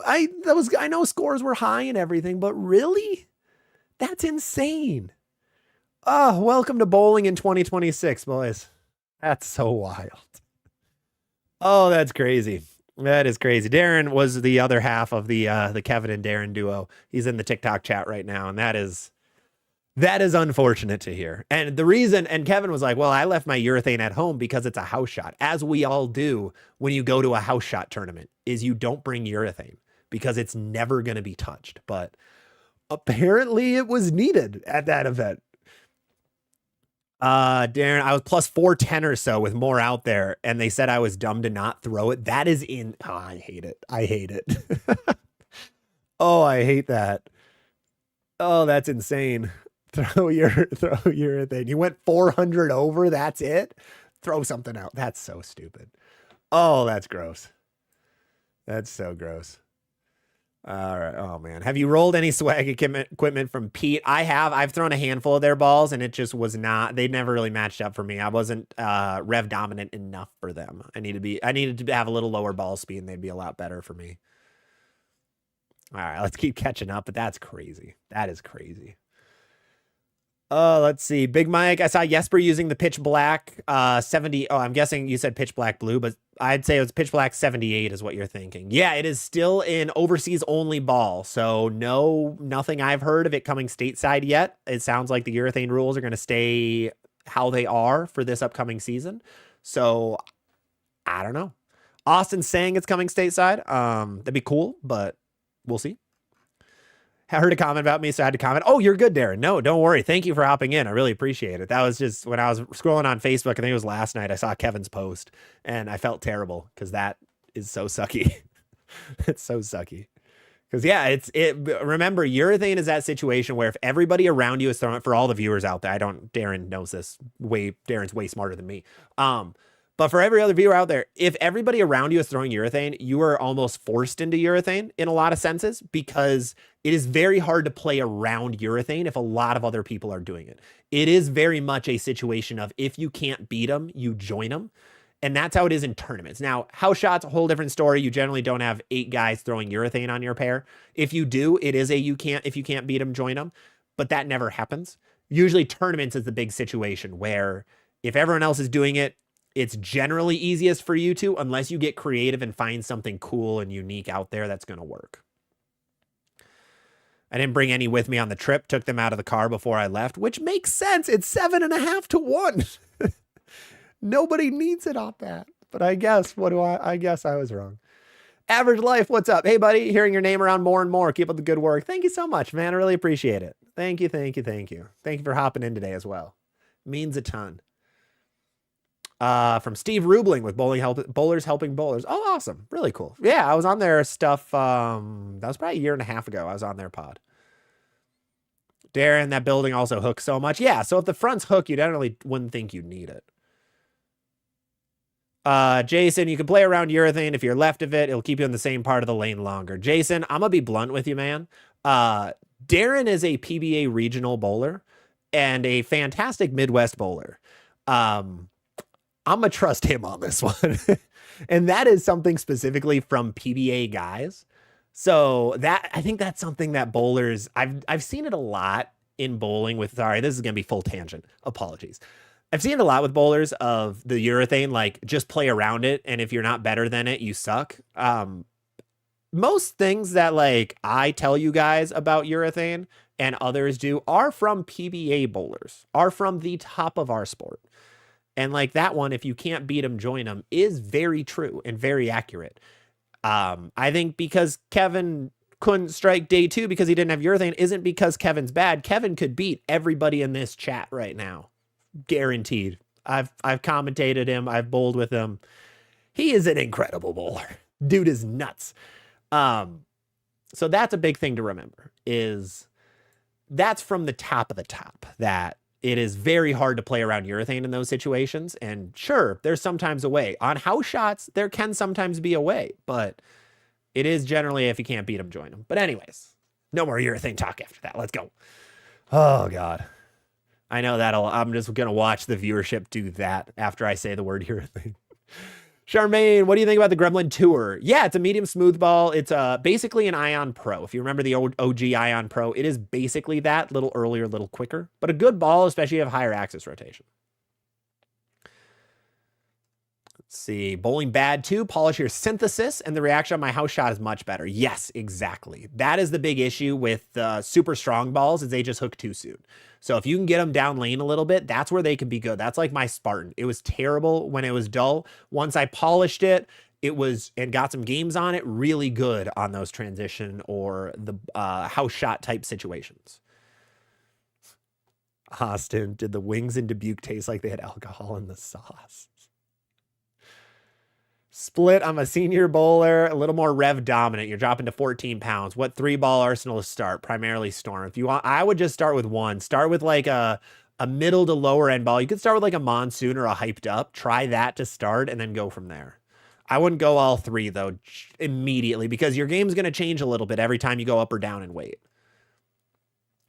I know scores were high and everything, but really? That's insane. Oh, welcome to bowling in 2026, boys. That's so wild. Oh, that's crazy. That is crazy. Darren was the other half of the Kevin and Darren duo. He's in the TikTok chat right now, and that is unfortunate to hear. And the reason, and Kevin was like, well, I left my urethane at home because it's a house shot, as we all do when you go to a house shot tournament, is you don't bring urethane because it's never going to be touched. But apparently it was needed at that event. Darren, I was plus 410 or so with more out there, and they said I was dumb to not throw it. That is I hate it. Oh, I hate that. Oh, that's insane. Throw your thing. You went 400 over. That's it. Throw something out. That's so stupid. Oh, that's gross. That's so gross. All right. Oh man. Have you rolled any swag equipment from Pete? I have. I've thrown a handful of their balls and it just was not, they never really matched up for me. I wasn't rev dominant enough for them. I needed to have a little lower ball speed and they'd be a lot better for me. All right, let's keep catching up, but that's crazy. That is crazy. Let's see. Big Mike, I saw Jesper using the pitch black 70. Oh, I'm guessing you said pitch black blue, but I'd say it was pitch black 78 is what you're thinking. Yeah, it is still an overseas only ball. So nothing I've heard of it coming stateside yet. It sounds like the urethane rules are going to stay how they are for this upcoming season. So I don't know. Austin's saying it's coming stateside. That'd be cool, but we'll see. I heard a comment about me, so I had to comment. Oh, you're good, Darren. No, don't worry. Thank you for hopping in. I really appreciate it. That was just when I was scrolling on Facebook. I think it was last night. I saw Kevin's post and I felt terrible because that is so sucky. It's so sucky. Because yeah, remember, urethane is that situation where if everybody around you is throwing, for all the viewers out there, Darren knows this Darren's way smarter than me. But for every other viewer out there, if everybody around you is throwing urethane, you are almost forced into urethane in a lot of senses, because it is very hard to play around urethane if a lot of other people are doing it. It is very much a situation of, if you can't beat them, you join them. And that's how it is in tournaments. Now, house shots, a whole different story. You generally don't have 8 guys throwing urethane on your pair. If you do, it is if you can't beat them, join them. But that never happens. Usually tournaments is the big situation where if everyone else is doing it, it's generally easiest for you to, unless you get creative and find something cool and unique out there that's going to work. I didn't bring any with me on the trip. Took them out of the car before I left, which makes sense. It's 7.5 to 1. Nobody needs it on that. But I guess, I guess I was wrong. Average Life, what's up? Hey, buddy, hearing your name around more and more. Keep up the good work. Thank you so much, man. I really appreciate it. Thank you, thank you, thank you. Thank you for hopping in today as well. Means a ton. From Steve Rubling with Bowlers Helping Bowlers. Oh, awesome. Really cool. Yeah, I was on their stuff. That was probably a year and a half ago. I was on their pod. Darren, that building also hooks so much. Yeah, so if the front's hook, you definitely wouldn't think you need it. Jason, you can play around urethane. If you're left of it, it'll keep you in the same part of the lane longer. Jason, I'm going to be blunt with you, man. Darren is a PBA regional bowler and a fantastic Midwest bowler. I'm going to trust him on this one. And that is something specifically from PBA guys. So I think that's something that bowlers, I've seen it a lot in bowling with, sorry, this is going to be full tangent. Apologies. I've seen it a lot with bowlers of the urethane, like just play around it. And if you're not better than it, you suck. Most things that like I tell you guys about urethane and others do are from PBA bowlers, are from the top of our sport. And like that one, if you can't beat them, join them, is very true and very accurate. I think because Kevin couldn't strike day 2 because he didn't have urethane isn't because Kevin's bad. Kevin could beat everybody in this chat right now. Guaranteed. I've commentated him. I've bowled with him. He is an incredible bowler. Dude is nuts. So that's a big thing to remember, is that's from the top of the top, that it is very hard to play around urethane in those situations. And sure, there's sometimes a way. On house shots, there can sometimes be a way, but it is generally, if you can't beat them, join them. But anyways, no more urethane talk after that. Let's go. Oh, God. I know I'm just going to watch the viewership do that after I say the word urethane. Charmaine, what do you think about the Gremlin Tour? Yeah, it's a medium smooth ball. It's basically an Ion Pro. If you remember the old OG Ion Pro, it is basically that, little earlier, little quicker, but a good ball, especially if you have higher axis rotation. Let's see, bowling bad too. Polish your synthesis, and the reaction on my house shot is much better. Yes, exactly. That is the big issue with super strong balls, is they just hook too soon. So if you can get them down lane a little bit, that's where they can be good. That's like my Spartan. It was terrible when it was dull. Once I polished it, and got some games on it, really good on those transition or the house shot type situations. Austin, did the wings in Dubuque taste like they had alcohol in the sauce? Split, I'm a senior bowler, a little more rev dominant. You're dropping to 14 pounds. What 3-ball arsenal to start? Primarily Storm. If you want, I would just start with one. Start with like a middle to lower end ball. You could start with like a Monsoon or a Hyped Up. Try that to start and then go from there. I wouldn't go all 3 though immediately, because your game's going to change a little bit every time you go up or down in weight.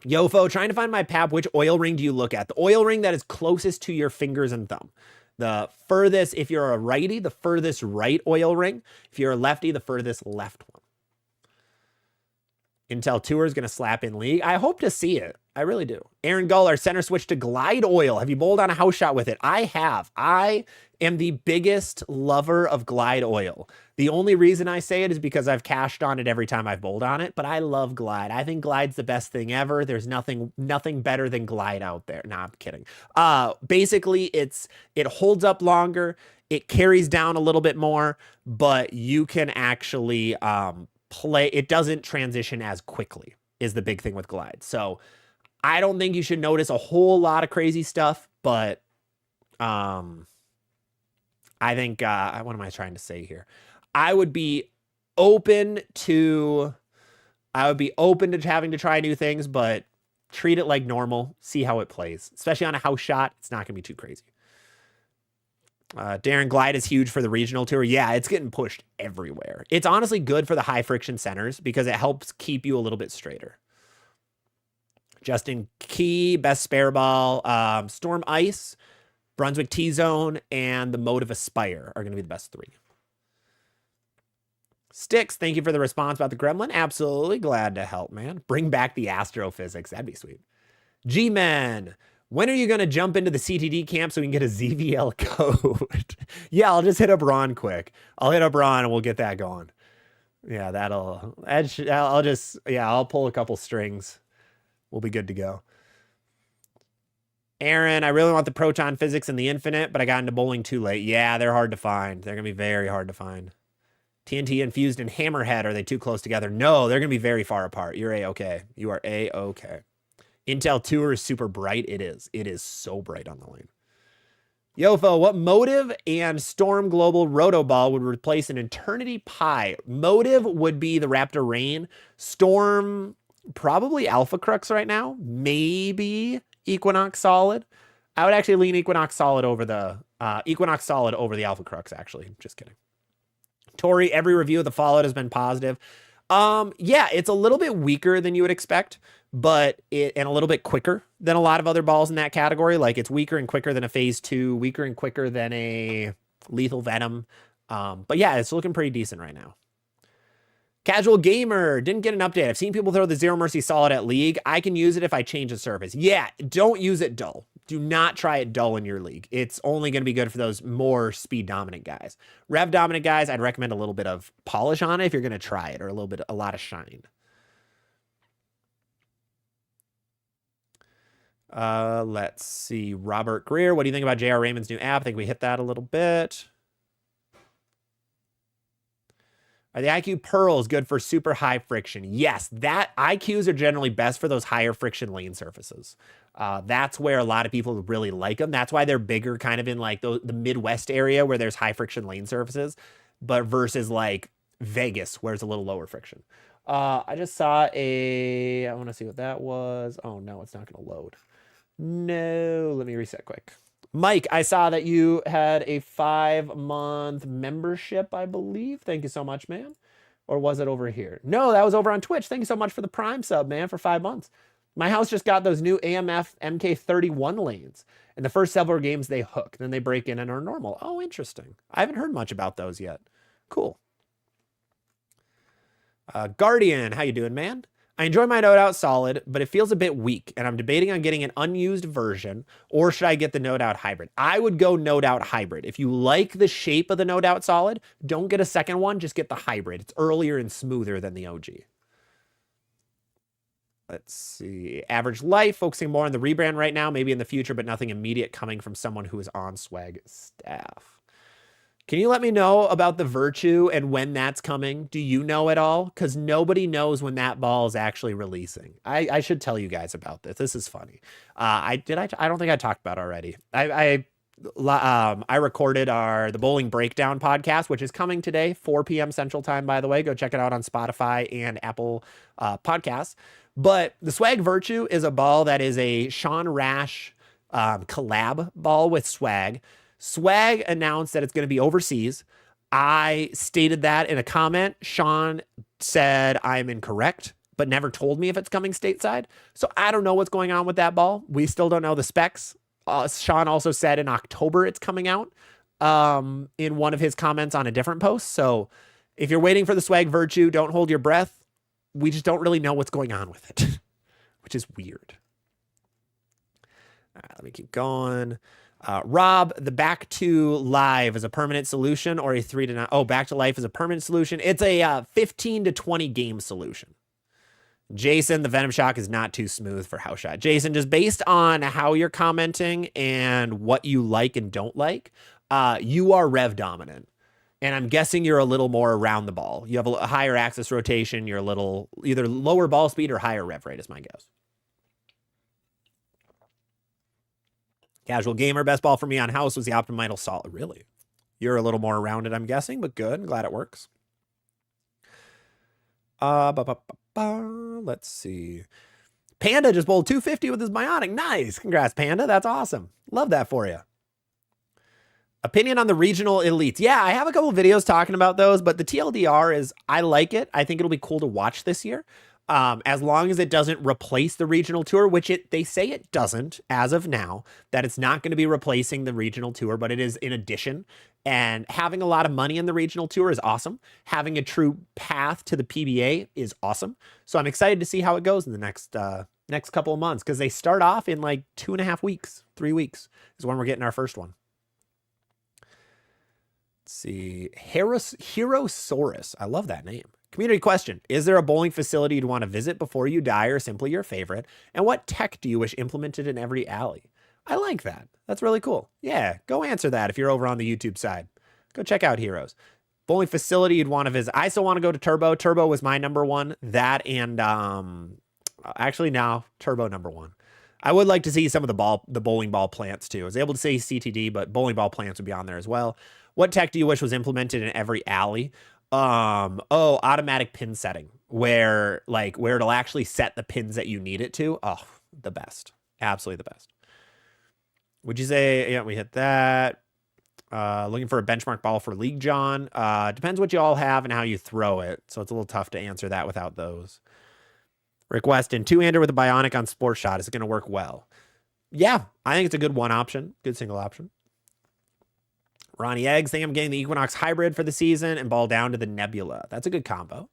Yofo, trying to find my pap. Which oil ring do you look at? The oil ring that is closest to your fingers and thumb. The furthest, if you're a righty, the furthest right oil ring. If you're a lefty, the furthest left one. Intel Tour is going to slap in league. I hope to see it. I really do. Aaron Guller, center switch to Glide Oil. Have you bowled on a house shot with it? I have. I am the biggest lover of Glide Oil. The only reason I say it is because I've cashed on it every time I've bowled on it, but I love Glide. I think Glide's the best thing ever. There's nothing better than Glide out there. Nah, I'm kidding. Basically, it holds up longer. It carries down a little bit more, but you can actually play. It doesn't transition as quickly. is the big thing with Glide. So I don't think you should notice a whole lot of crazy stuff, but I think, what am I trying to say here? I would be open to having to try new things, but treat it like normal, see how it plays, especially on a house shot. It's not going to be too crazy. Darren, Glide is huge for the regional tour. Yeah, it's getting pushed everywhere. It's honestly good for the high friction centers because it helps keep you a little bit straighter. Justin Key, best spare ball. Storm Ice, Brunswick T-Zone, and the Motive Aspire are going to be the best three. Sticks, thank you for the response about the Gremlin. Absolutely glad to help, man. Bring back the astrophysics. That'd be sweet. G-Men, when are you going to jump into the CTD camp so we can get a ZVL code? Yeah, I'll just hit up Ron quick. I'll hit up Ron and we'll get that going. Yeah, I'll pull a couple strings. We'll be good to go. Aaron, I really want the proton physics and the infinite, but I got into bowling too late. Yeah, they're hard to find. They're going to be very hard to find. TNT Infused and Hammerhead, are they too close together? No, they're going to be very far apart. You're A-okay. You are A-okay. Intel Tour is super bright. It is. It is so bright on the lane. Yofo, what Motive and Storm Global Rotoball would replace an Eternity Pi? Motive would be the Raptor Rain. Storm, probably Alpha Crux right now. Maybe Equinox Solid. I would actually lean Equinox Solid over the Alpha Crux, actually. Just kidding. Tori, every review of the Fallout has been positive. Yeah, it's a little bit weaker than you would expect, and a little bit quicker than a lot of other balls in that category. Like, it's weaker and quicker than a Phase 2, weaker and quicker than a Lethal Venom. But yeah, it's looking pretty decent right now. Casual Gamer, didn't get an update. I've seen people throw the Zero Mercy Solid at League. I can use it if I change the surface. Yeah, don't use it dull. Do not try it dull in your league. It's only going to be good for those more speed dominant guys. Rev dominant guys, I'd recommend a little bit of polish on it if you're going to try it, or a lot of shine. Let's see. Robert Greer, what do you think about J.R. Raymond's new app? I think we hit that a little bit. Are the IQ Pearls good for super high friction? Yes, that IQs are generally best for those higher friction lane surfaces. That's where a lot of people really like them. That's why they're bigger kind of in like the Midwest area where there's high friction lane surfaces, but versus like Vegas where it's a little lower friction. I just saw I want to see what that was. Oh no, it's not going to load. No, let me reset quick. Mike, I saw that you had a 5-month membership, I believe. Thank you so much, man. Or was it over here? No, that was over on Twitch. Thank you so much for the Prime sub, man, for 5 months. My house just got those new AMF MK31 lanes. In the first several games, they hook. Then they break in and are normal. Oh, interesting. I haven't heard much about those yet. Cool. Guardian, how you doing, man? I enjoy my No Doubt Solid, but it feels a bit weak, and I'm debating on getting an unused version, or should I get the No Doubt Hybrid? I would go No Doubt Hybrid. If you like the shape of the No Doubt Solid, don't get a second one, just get the Hybrid. It's earlier and smoother than the OG. Let's see. Average Life, focusing more on the rebrand right now, maybe in the future, but nothing immediate coming from someone who is on Swag staff. Can you let me know about the Virtue and when that's coming? Do you know at all? Because nobody knows when that ball is actually releasing. I should tell you guys about this. This is funny. I don't think I talked about it already. I recorded the Bowling Breakdown podcast, which is coming today, 4 p.m. Central Time, by the way. Go check it out on Spotify and Apple Podcasts. But the Swag Virtue is a ball that is a Sean Rash collab ball with Swag. Swag announced that it's going to be overseas. I stated that in a comment. Sean said I'm incorrect, but never told me if it's coming stateside. So I don't know what's going on with that ball. We still don't know the specs. Sean also said in October it's coming out in one of his comments on a different post. So if you're waiting for the Swag Virtue, don't hold your breath. We just don't really know what's going on with it, which is weird. All right, let me keep going. Rob, the Back to Live is a permanent solution or a 3 to 9? Oh, Back to Life is a permanent solution. It's a 15 to 20 game solution. Jason, the Venom Shock is not too smooth for house shot. Jason, just based on how you're commenting and what you like and don't like, you are rev dominant. And I'm guessing you're a little more around the ball. You have a higher axis rotation. You're a little either lower ball speed or higher rev rate is my guess. Casual gamer, best ball for me on house was the Optimidal Solid. Really? You're a little more rounded, I'm guessing, but good. I'm glad it works. Let's see. Panda just bowled 250 with his Bionic. Nice. Congrats, Panda. That's awesome. Love that for you. Opinion on the regional elites. Yeah, I have a couple of videos talking about those, but the TLDR is, I like it. I think it'll be cool to watch this year. As long as it doesn't replace the regional tour, which they say it doesn't as of now, that it's not going to be replacing the regional tour, but it is in addition. And having a lot of money in the regional tour is awesome. Having a true path to the PBA is awesome. So I'm excited to see how it goes in the next couple of months, because they start off in like 2.5 weeks, 3 weeks is when we're getting our first one. Let's see. Herosaurus. I love that name. Community question. Is there a bowling facility you'd want to visit before you die, or simply your favorite? And what tech do you wish implemented in every alley? I like that. That's really cool. Yeah, go answer that if you're over on the YouTube side. Go check out Heroes. Bowling facility you'd want to visit. I still want to go to Turbo. Turbo was my number one. That and actually now Turbo number one. I would like to see some of the bowling ball plants too. I was able to say CTD, but bowling ball plants would be on there as well. What tech do you wish was implemented in every alley? Automatic pin setting, where it'll actually set the pins that you need it to. Oh, the best. Absolutely the best. Would you say, yeah, we hit that. Looking for a benchmark ball for League John. Depends what you all have and how you throw it. So it's a little tough to answer that without those. Rick Weston, 2-hander with a Bionic on Sport Shot. Is it going to work well? Yeah, I think it's a good one option. Good single option. Ronnie Eggs, think I'm getting the Equinox Hybrid for the season and ball down to the Nebula. That's a good combo.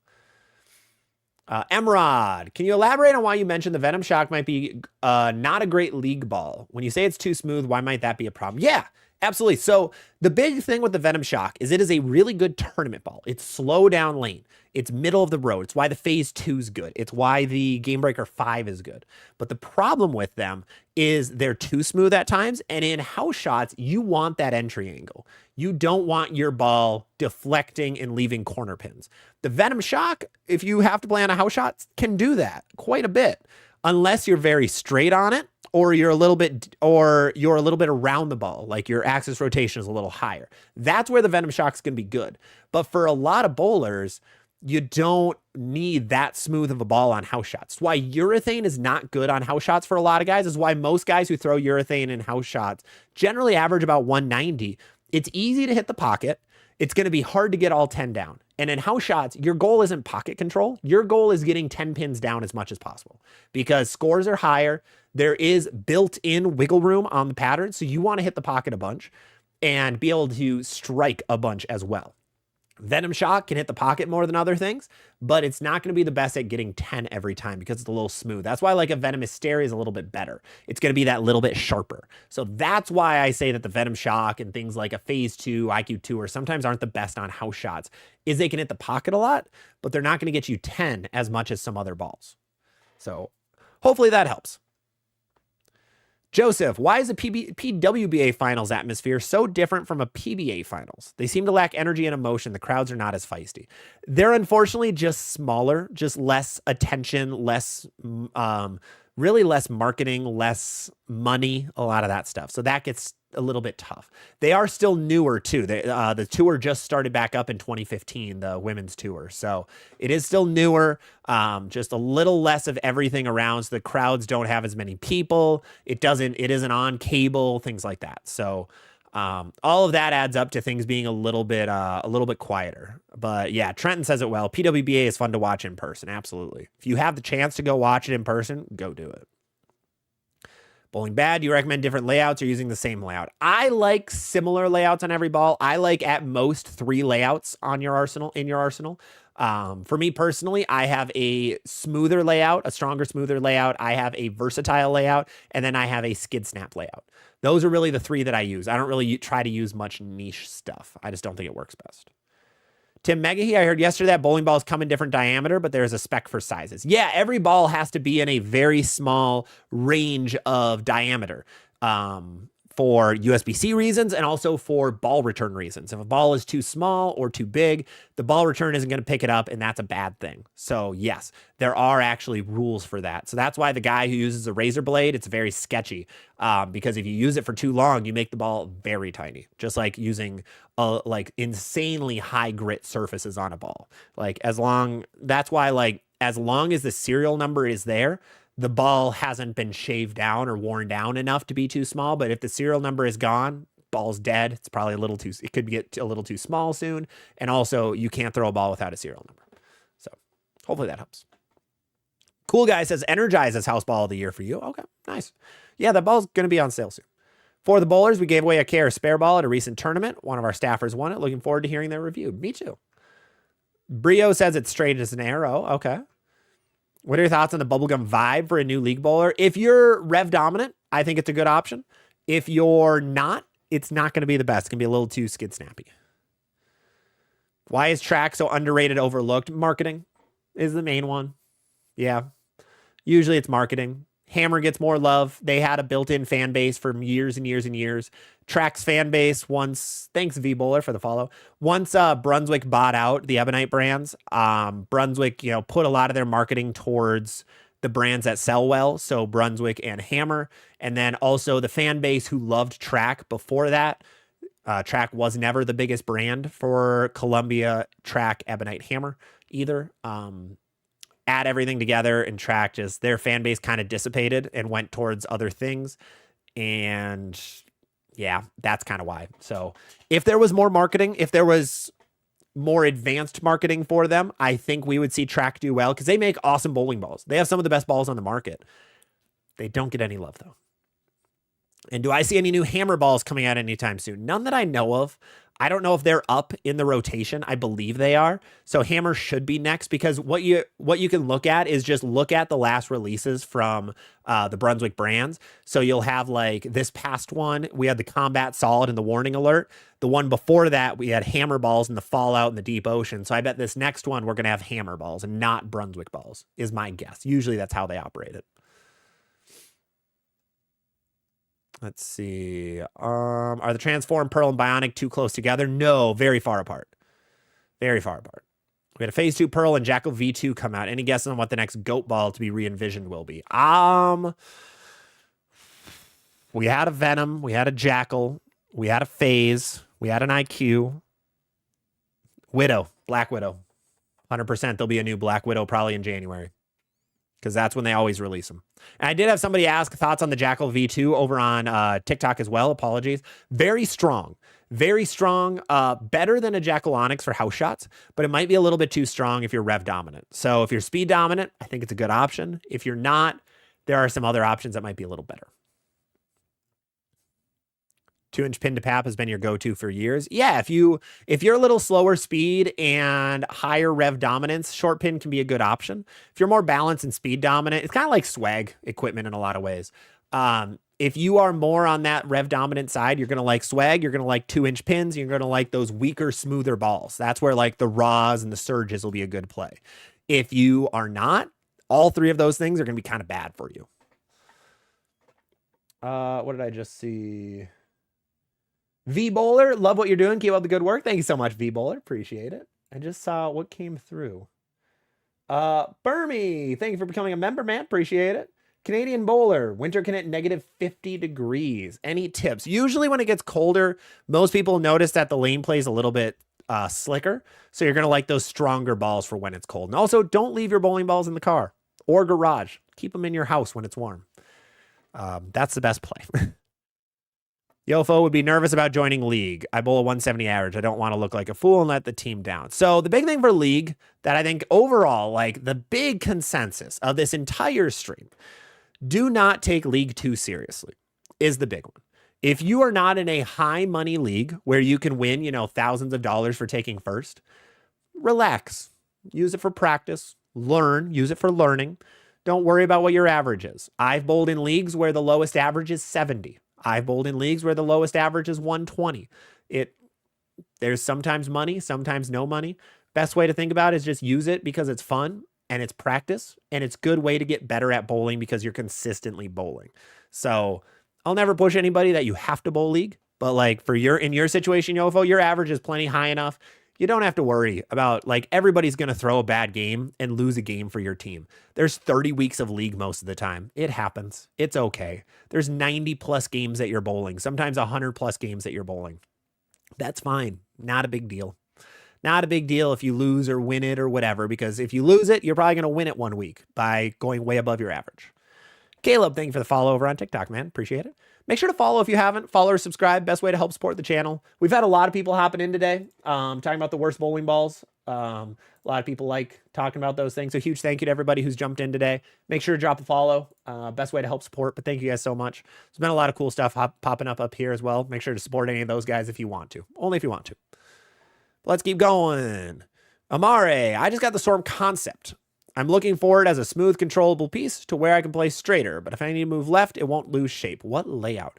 Emrod, can you elaborate on why you mentioned the Venom Shock might be not a great league ball? When you say it's too smooth, why might that be a problem? Yeah, absolutely. So the big thing with the Venom Shock is it is a really good tournament ball. It's slow down lane. It's middle of the road. It's why the Phase 2 is good. It's why the Game Breaker 5 is good. But the problem with them is they're too smooth at times. And in house shots, you want that entry angle. You don't want your ball deflecting and leaving corner pins. The Venom Shock, if you have to play on a house shot, can do that quite a bit, unless you're very straight on it, or you're a little bit around the ball, like your axis rotation is a little higher. That's where the Venom Shock is going to be good. But for a lot of bowlers, you don't need that smooth of a ball on house shots. Why urethane is not good on house shots for a lot of guys is why most guys who throw urethane in house shots generally average about 190. It's easy to hit the pocket. It's going to be hard to get all 10 down. And in house shots, your goal isn't pocket control. Your goal is getting 10 pins down as much as possible, because scores are higher. There is built-in wiggle room on the pattern. So you want to hit the pocket a bunch and be able to strike a bunch as well. Venom Shock can hit the pocket more than other things, but it's not going to be the best at getting 10 every time because it's a little smooth. That's why like a Venom Hysteria is a little bit better. It's going to be that little bit sharper. So that's why I say that the Venom Shock and things like a Phase 2, IQ 2 or sometimes aren't the best on house shots, is they can hit the pocket a lot, but they're not going to get you 10 as much as some other balls. So hopefully that helps. Joseph, why is the PWBA finals atmosphere so different from a PBA finals? They seem to lack energy and emotion. The crowds are not as feisty. They're unfortunately just smaller, just less attention, less, really less marketing, less money, a lot of that stuff. So that gets a little bit tough. They are still newer too. The tour just started back up in 2015, the women's tour. So it is still newer, just a little less of everything around. So the crowds don't have as many people. It isn't on cable, things like that. So all of that adds up to things being a little bit quieter. But yeah, Trenton says it well. PWBA is fun to watch in person. Absolutely. If you have the chance to go watch it in person, go do it. Bowling Bad, do you recommend different layouts or using the same layout? I like similar layouts on every ball. I like at most 3 layouts in your arsenal. For me personally, I have a smoother layout, a stronger, smoother layout. I have a versatile layout, and then I have a skid snap layout. Those are really the 3 that I use. I don't really try to use much niche stuff. I just don't think it works best. Tim Megahe, I heard yesterday that bowling balls come in different diameter, but there's a spec for sizes. Yeah, every ball has to be in a very small range of diameter. for USB-C reasons and also for ball return reasons. If a ball is too small or too big, the ball return isn't going to pick it up, and that's a bad thing. So yes, there are actually rules for that. So that's why the guy who uses a razor blade, it's very sketchy, because if you use it for too long, you make the ball very tiny, just like using like insanely high grit surfaces on a ball. Like that's why, like, as long as the serial number is there, the ball hasn't been shaved down or worn down enough to be too small. But if the serial number is gone, ball's dead. It's probably it could get a little too small soon. And also, you can't throw a ball without a serial number. So hopefully that helps. Cool Guy says, Energize is house ball of the year for you. Okay, nice. Yeah, that ball's going to be on sale soon. For the bowlers, we gave away a KR spare ball at a recent tournament. One of our staffers won it. Looking forward to hearing their review. Me too. Brio says it's straight as an arrow. Okay. What are your thoughts on the bubblegum vibe for a new league bowler? If you're rev dominant, I think it's a good option. If you're not, it's not going to be the best. It's going to be a little too skid snappy. Why is track so underrated, overlooked? Marketing is the main one. Yeah. Usually it's marketing. Hammer gets more love. They had a built-in fan base for years and years and years. Track's fan base thanks V-Bowler for the follow. Once Brunswick bought out the Ebonite brands, Brunswick, put a lot of their marketing towards the brands that sell well. So Brunswick and Hammer. And then also the fan base who loved Track before that. Track was never the biggest brand for Columbia, Track, Ebonite, Hammer either. Add everything together, and Track, just their fan base kind of dissipated and went towards other things. And yeah, that's kind of why. So if there was more marketing, if there was more advanced marketing for them, I think we would see Track do well, because they make awesome bowling balls. They have some of the best balls on the market. They don't get any love though. And do I see any new Hammer balls coming out anytime soon? None that I know of. I don't know if they're up in the rotation. I believe they are. So Hammer should be next, because what you can look at is just look at the last releases from the Brunswick brands. So you'll have, like, this past one, we had the Combat Solid and the Warning Alert. The one before that, we had Hammer balls and the Fallout and the Deep Ocean. So I bet this next one, we're going to have Hammer balls and not Brunswick balls, is my guess. Usually that's how they operate it. Let's see. Are the Transform Pearl and Bionic too close together? No, very far apart. Very far apart. We had a Phase 2 Pearl and Jackal V2 come out. Any guesses on what the next GOAT ball to be re-envisioned will be? We had a Venom. We had a Jackal. We had a Phase. We had an IQ. Widow. Black Widow. 100% there'll be a new Black Widow probably in January, because that's when they always release them. And I did have somebody ask thoughts on the Jackal V2 over on TikTok as well. Apologies. Very strong. Very strong. Better than a Jackal Onyx for house shots, but it might be a little bit too strong if you're rev dominant. So if you're speed dominant, I think it's a good option. If you're not, there are some other options that might be a little better. 2-inch pin to pap has been your go-to for years. Yeah, if you're a little slower speed and higher rev dominance, short pin can be a good option. If you're more balanced and speed dominant, it's kind of like swag equipment in a lot of ways. If you are more on that rev dominant side, you're going to like swag, you're going to like 2-inch pins, you're going to like those weaker, smoother balls. That's where, like, the Raws and the Surges will be a good play. If you are not, all three of those things are going to be kind of bad for you. What did I just see? V-Bowler, love what you're doing. Keep up the good work. Thank you so much, V-Bowler. Appreciate it. I just saw what came through. Burmy, thank you for becoming a member, man. Appreciate it. Canadian Bowler, winter can hit negative 50 degrees. Any tips? Usually when it gets colder, most people notice that the lane play is a little bit slicker. So you're going to like those stronger balls for when it's cold. And also, don't leave your bowling balls in the car or garage. Keep them in your house when it's warm. That's the best play. Yofo would be nervous about joining League. I bowl a 170 average. I don't want to look like a fool and let the team down. So the big thing for League that I think overall, like the big consensus of this entire stream, do not take League too seriously is the big one. If you are not in a high money league where you can win, thousands of dollars for taking first, relax. Use it for practice. Learn. Use it for learning. Don't worry about what your average is. I've bowled in leagues where the lowest average is 70. I've bowled in leagues where the lowest average is 120. There's sometimes money, sometimes no money. Best way to think about it is just use it because it's fun and it's practice and it's a good way to get better at bowling because you're consistently bowling. So I'll never push anybody that you have to bowl league, but like in your situation, Yofo, your average is plenty high enough. You don't have to worry about like everybody's going to throw a bad game and lose a game for your team. There's 30 weeks of league most of the time. It happens. It's okay. There's 90 plus games that you're bowling, sometimes 100 plus games that you're bowling. That's fine. Not a big deal. Not a big deal if you lose or win it or whatever, because if you lose it, you're probably going to win it 1 week by going way above your average. Caleb, thank you for the follow over on TikTok, man. Appreciate it. Make sure to follow if you haven't. Follow or subscribe. Best way to help support the channel. We've had a lot of people hopping in today, talking about the worst bowling balls. A lot of people like talking about those things. So huge thank you to everybody who's jumped in today. Make sure to drop a follow. Best way to help support. But thank you guys so much. There's been a lot of cool stuff popping up here as well. Make sure to support any of those guys if you want to. Only if you want to. Let's keep going. Amare, I just got the Storm Concept. I'm looking for it as a smooth, controllable piece to where I can play straighter, but if I need to move left, it won't lose shape. What layout?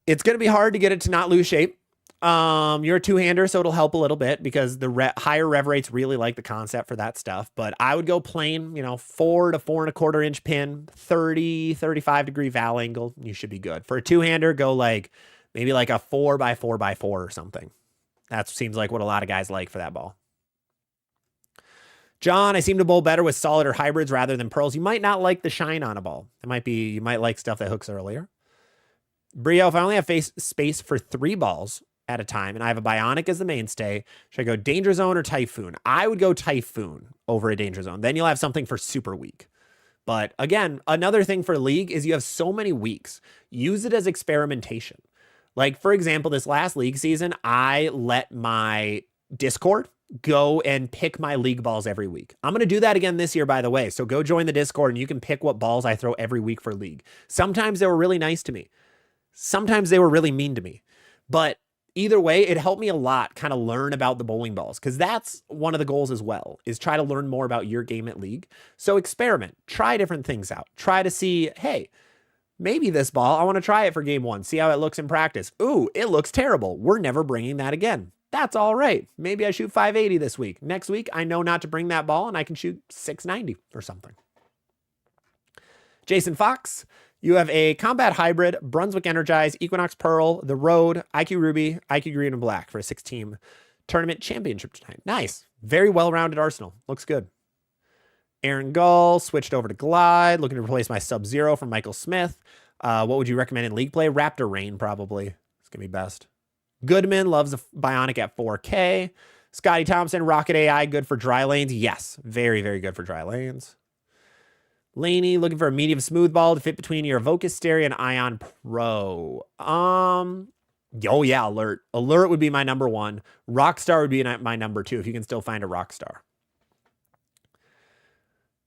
It's going to be hard to get it to not lose shape. You're a two-hander, so it'll help a little bit because the higher rev rates really like the concept for that stuff, but I would go plain, 4 to 4.25 inch pin, 30, 35 degree val angle. You should be good. For a two-hander, go maybe like a 4x4x4 or something. That seems like what a lot of guys like for that ball. John, I seem to bowl better with solid or hybrids rather than pearls. You might not like the shine on a ball. You might like stuff that hooks earlier. Brio, if I only have space for 3 balls at a time and I have a Bionic as the mainstay, should I go Danger Zone or Typhoon? I would go Typhoon over a Danger Zone. Then you'll have something for super weak. But again, another thing for League is you have so many weeks. Use it as experimentation. Like, for example, this last League season, I let my Discord go and pick my league balls every week. I'm going to do that again this year, by the way. So go join the Discord and you can pick what balls I throw every week for league. Sometimes they were really nice to me. Sometimes they were really mean to me. But either way, it helped me a lot kind of learn about the bowling balls, because that's one of the goals as well, is try to learn more about your game at league. So experiment, try different things out. Try to see, hey, maybe this ball, I want to try it for game 1. See how it looks in practice. Ooh, it looks terrible. We're never bringing that again. That's all right. Maybe I shoot 580 this week. Next week, I know not to bring that ball and I can shoot 690 or something. Jason Fox, you have a Combat Hybrid, Brunswick Energize, Equinox Pearl, The Road, IQ Ruby, IQ Green and Black for a 6-team tournament championship tonight. Nice. Very well-rounded arsenal. Looks good. Aaron Gull switched over to Glide, looking to replace my Sub-Zero from Michael Smith. What would you recommend in league play? Raptor Rain, probably. It's going to be best. Goodman loves a Bionic at 4K. Scotty Thompson, Rocket AI, good for dry lanes. Yes, very, very good for dry lanes. Laney, looking for a medium smooth ball to fit between your Evoke Stereo and Ion Pro. Oh yeah, Alert. Alert would be my number 1. Rockstar would be my number 2 if you can still find a Rockstar.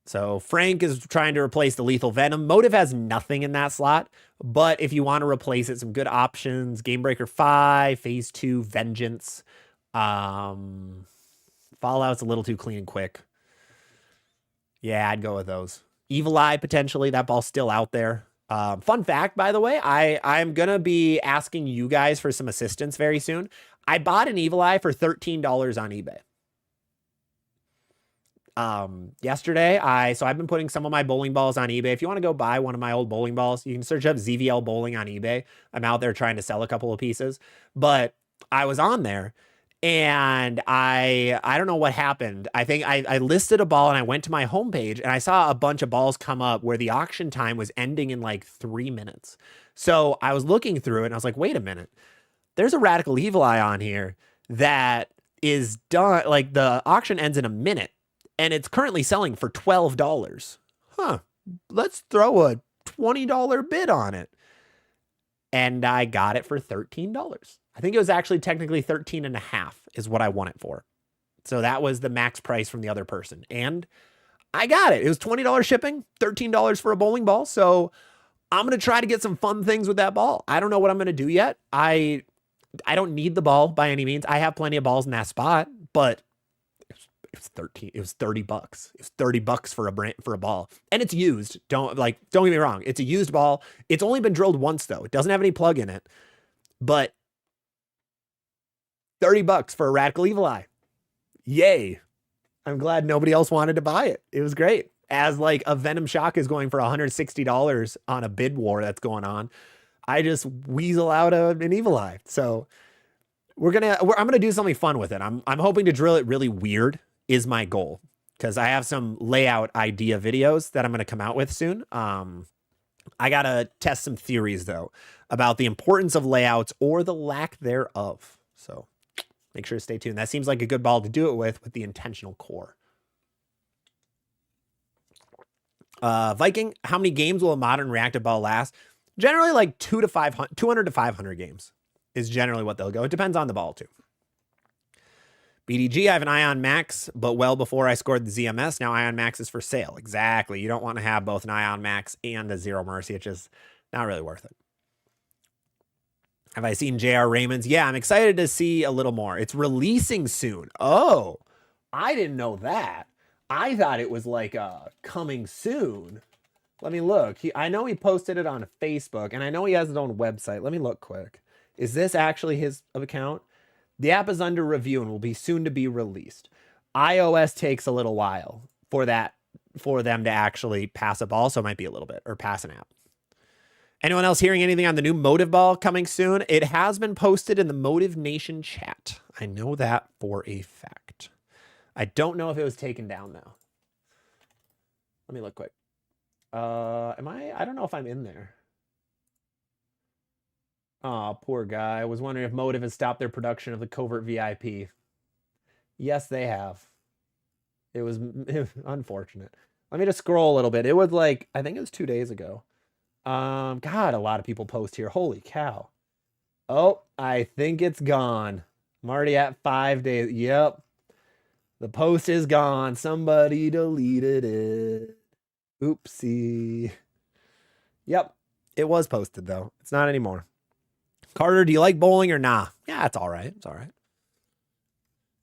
So Frank is trying to replace the Lethal Venom. Motive has nothing in that slot, but if you want to replace it, some good options. Gamebreaker 5, Phase 2, Vengeance. Fallout's a little too clean and quick. Yeah, I'd go with those. Evil Eye, potentially. That ball's still out there. Fun fact, by the way, I'm going to be asking you guys for some assistance very soon. I bought an Evil Eye for $13 on eBay. Yesterday, I've been putting some of my bowling balls on eBay. If you want to go buy one of my old bowling balls, you can search up ZVL Bowling on eBay. I'm out there trying to sell a couple of pieces, but I was on there and I don't know what happened. I think I listed a ball and I went to my homepage and I saw a bunch of balls come up where the auction time was ending in like 3 minutes. So I was looking through it and I was like, wait a minute, there's a Radical Evil Eye on here that is done. Like the auction ends in a minute. And it's currently selling for $12. Huh. Let's throw a $20 bid on it. And I got it for $13. I think it was actually technically 13.5 is what I won it for. So that was the max price from the other person. And I got it. It was $20 shipping, $13 for a bowling ball. So I'm going to try to get some fun things with that ball. I don't know what I'm going to do yet. I don't need the ball by any means. I have plenty of balls in that spot, but it was $30. It was $30 for a ball. And it's used. Don't get me wrong. It's a used ball. It's only been drilled once though. It doesn't have any plug in it. But $30 for a Radical Evil Eye. Yay. I'm glad nobody else wanted to buy it. It was great. as like a Venom Shock is going for $160 on a bid war that's going on, I just weasel out an Evil Eye. So I'm gonna do something fun with it. I'm hoping to drill it really weird is my goal, because I have some layout idea videos that I'm gonna come out with soon. I gotta test some theories though about the importance of layouts or the lack thereof. So make sure to stay tuned. That seems like a good ball to do it with the intentional core. Viking, how many games will a modern reactive ball last? Generally like 200 to 500 games is generally what they'll go. It depends on the ball too. BDG, I have an Ion Max, but well before I scored the ZMS, now Ion Max is for sale. Exactly. You don't want to have both an Ion Max and a Zero Mercy. It's just not really worth it. Have I seen J.R. Raymond's? Yeah, I'm excited to see a little more. It's releasing soon. Oh, I didn't know that. I thought it was like coming soon. Let me look. I know he posted it on Facebook, and I know he has his own website. Let me look quick. Is this actually his account? The app is under review and will be soon to be released. iOS takes a little while for them to actually pass a ball, so it might be a little bit, or pass an app. Anyone else hearing anything on the new Motive ball coming soon? It has been posted in the Motive Nation chat. I know that for a fact. I don't know if it was taken down though. Let me look quick. I don't know if I'm in there. Oh, poor guy. I was wondering if Motive has stopped their production of the Covert VIP. Yes, they have. It was unfortunate. Let me just scroll a little bit. It was like, I think it was 2 days ago. God, a lot of people post here. Holy cow. Oh, I think it's gone. I'm already at 5 days. Yep. The post is gone. Somebody deleted it. Oopsie. Yep. It was posted, though. It's not anymore. Carter, do you like bowling or nah? Yeah, it's all right. It's all right.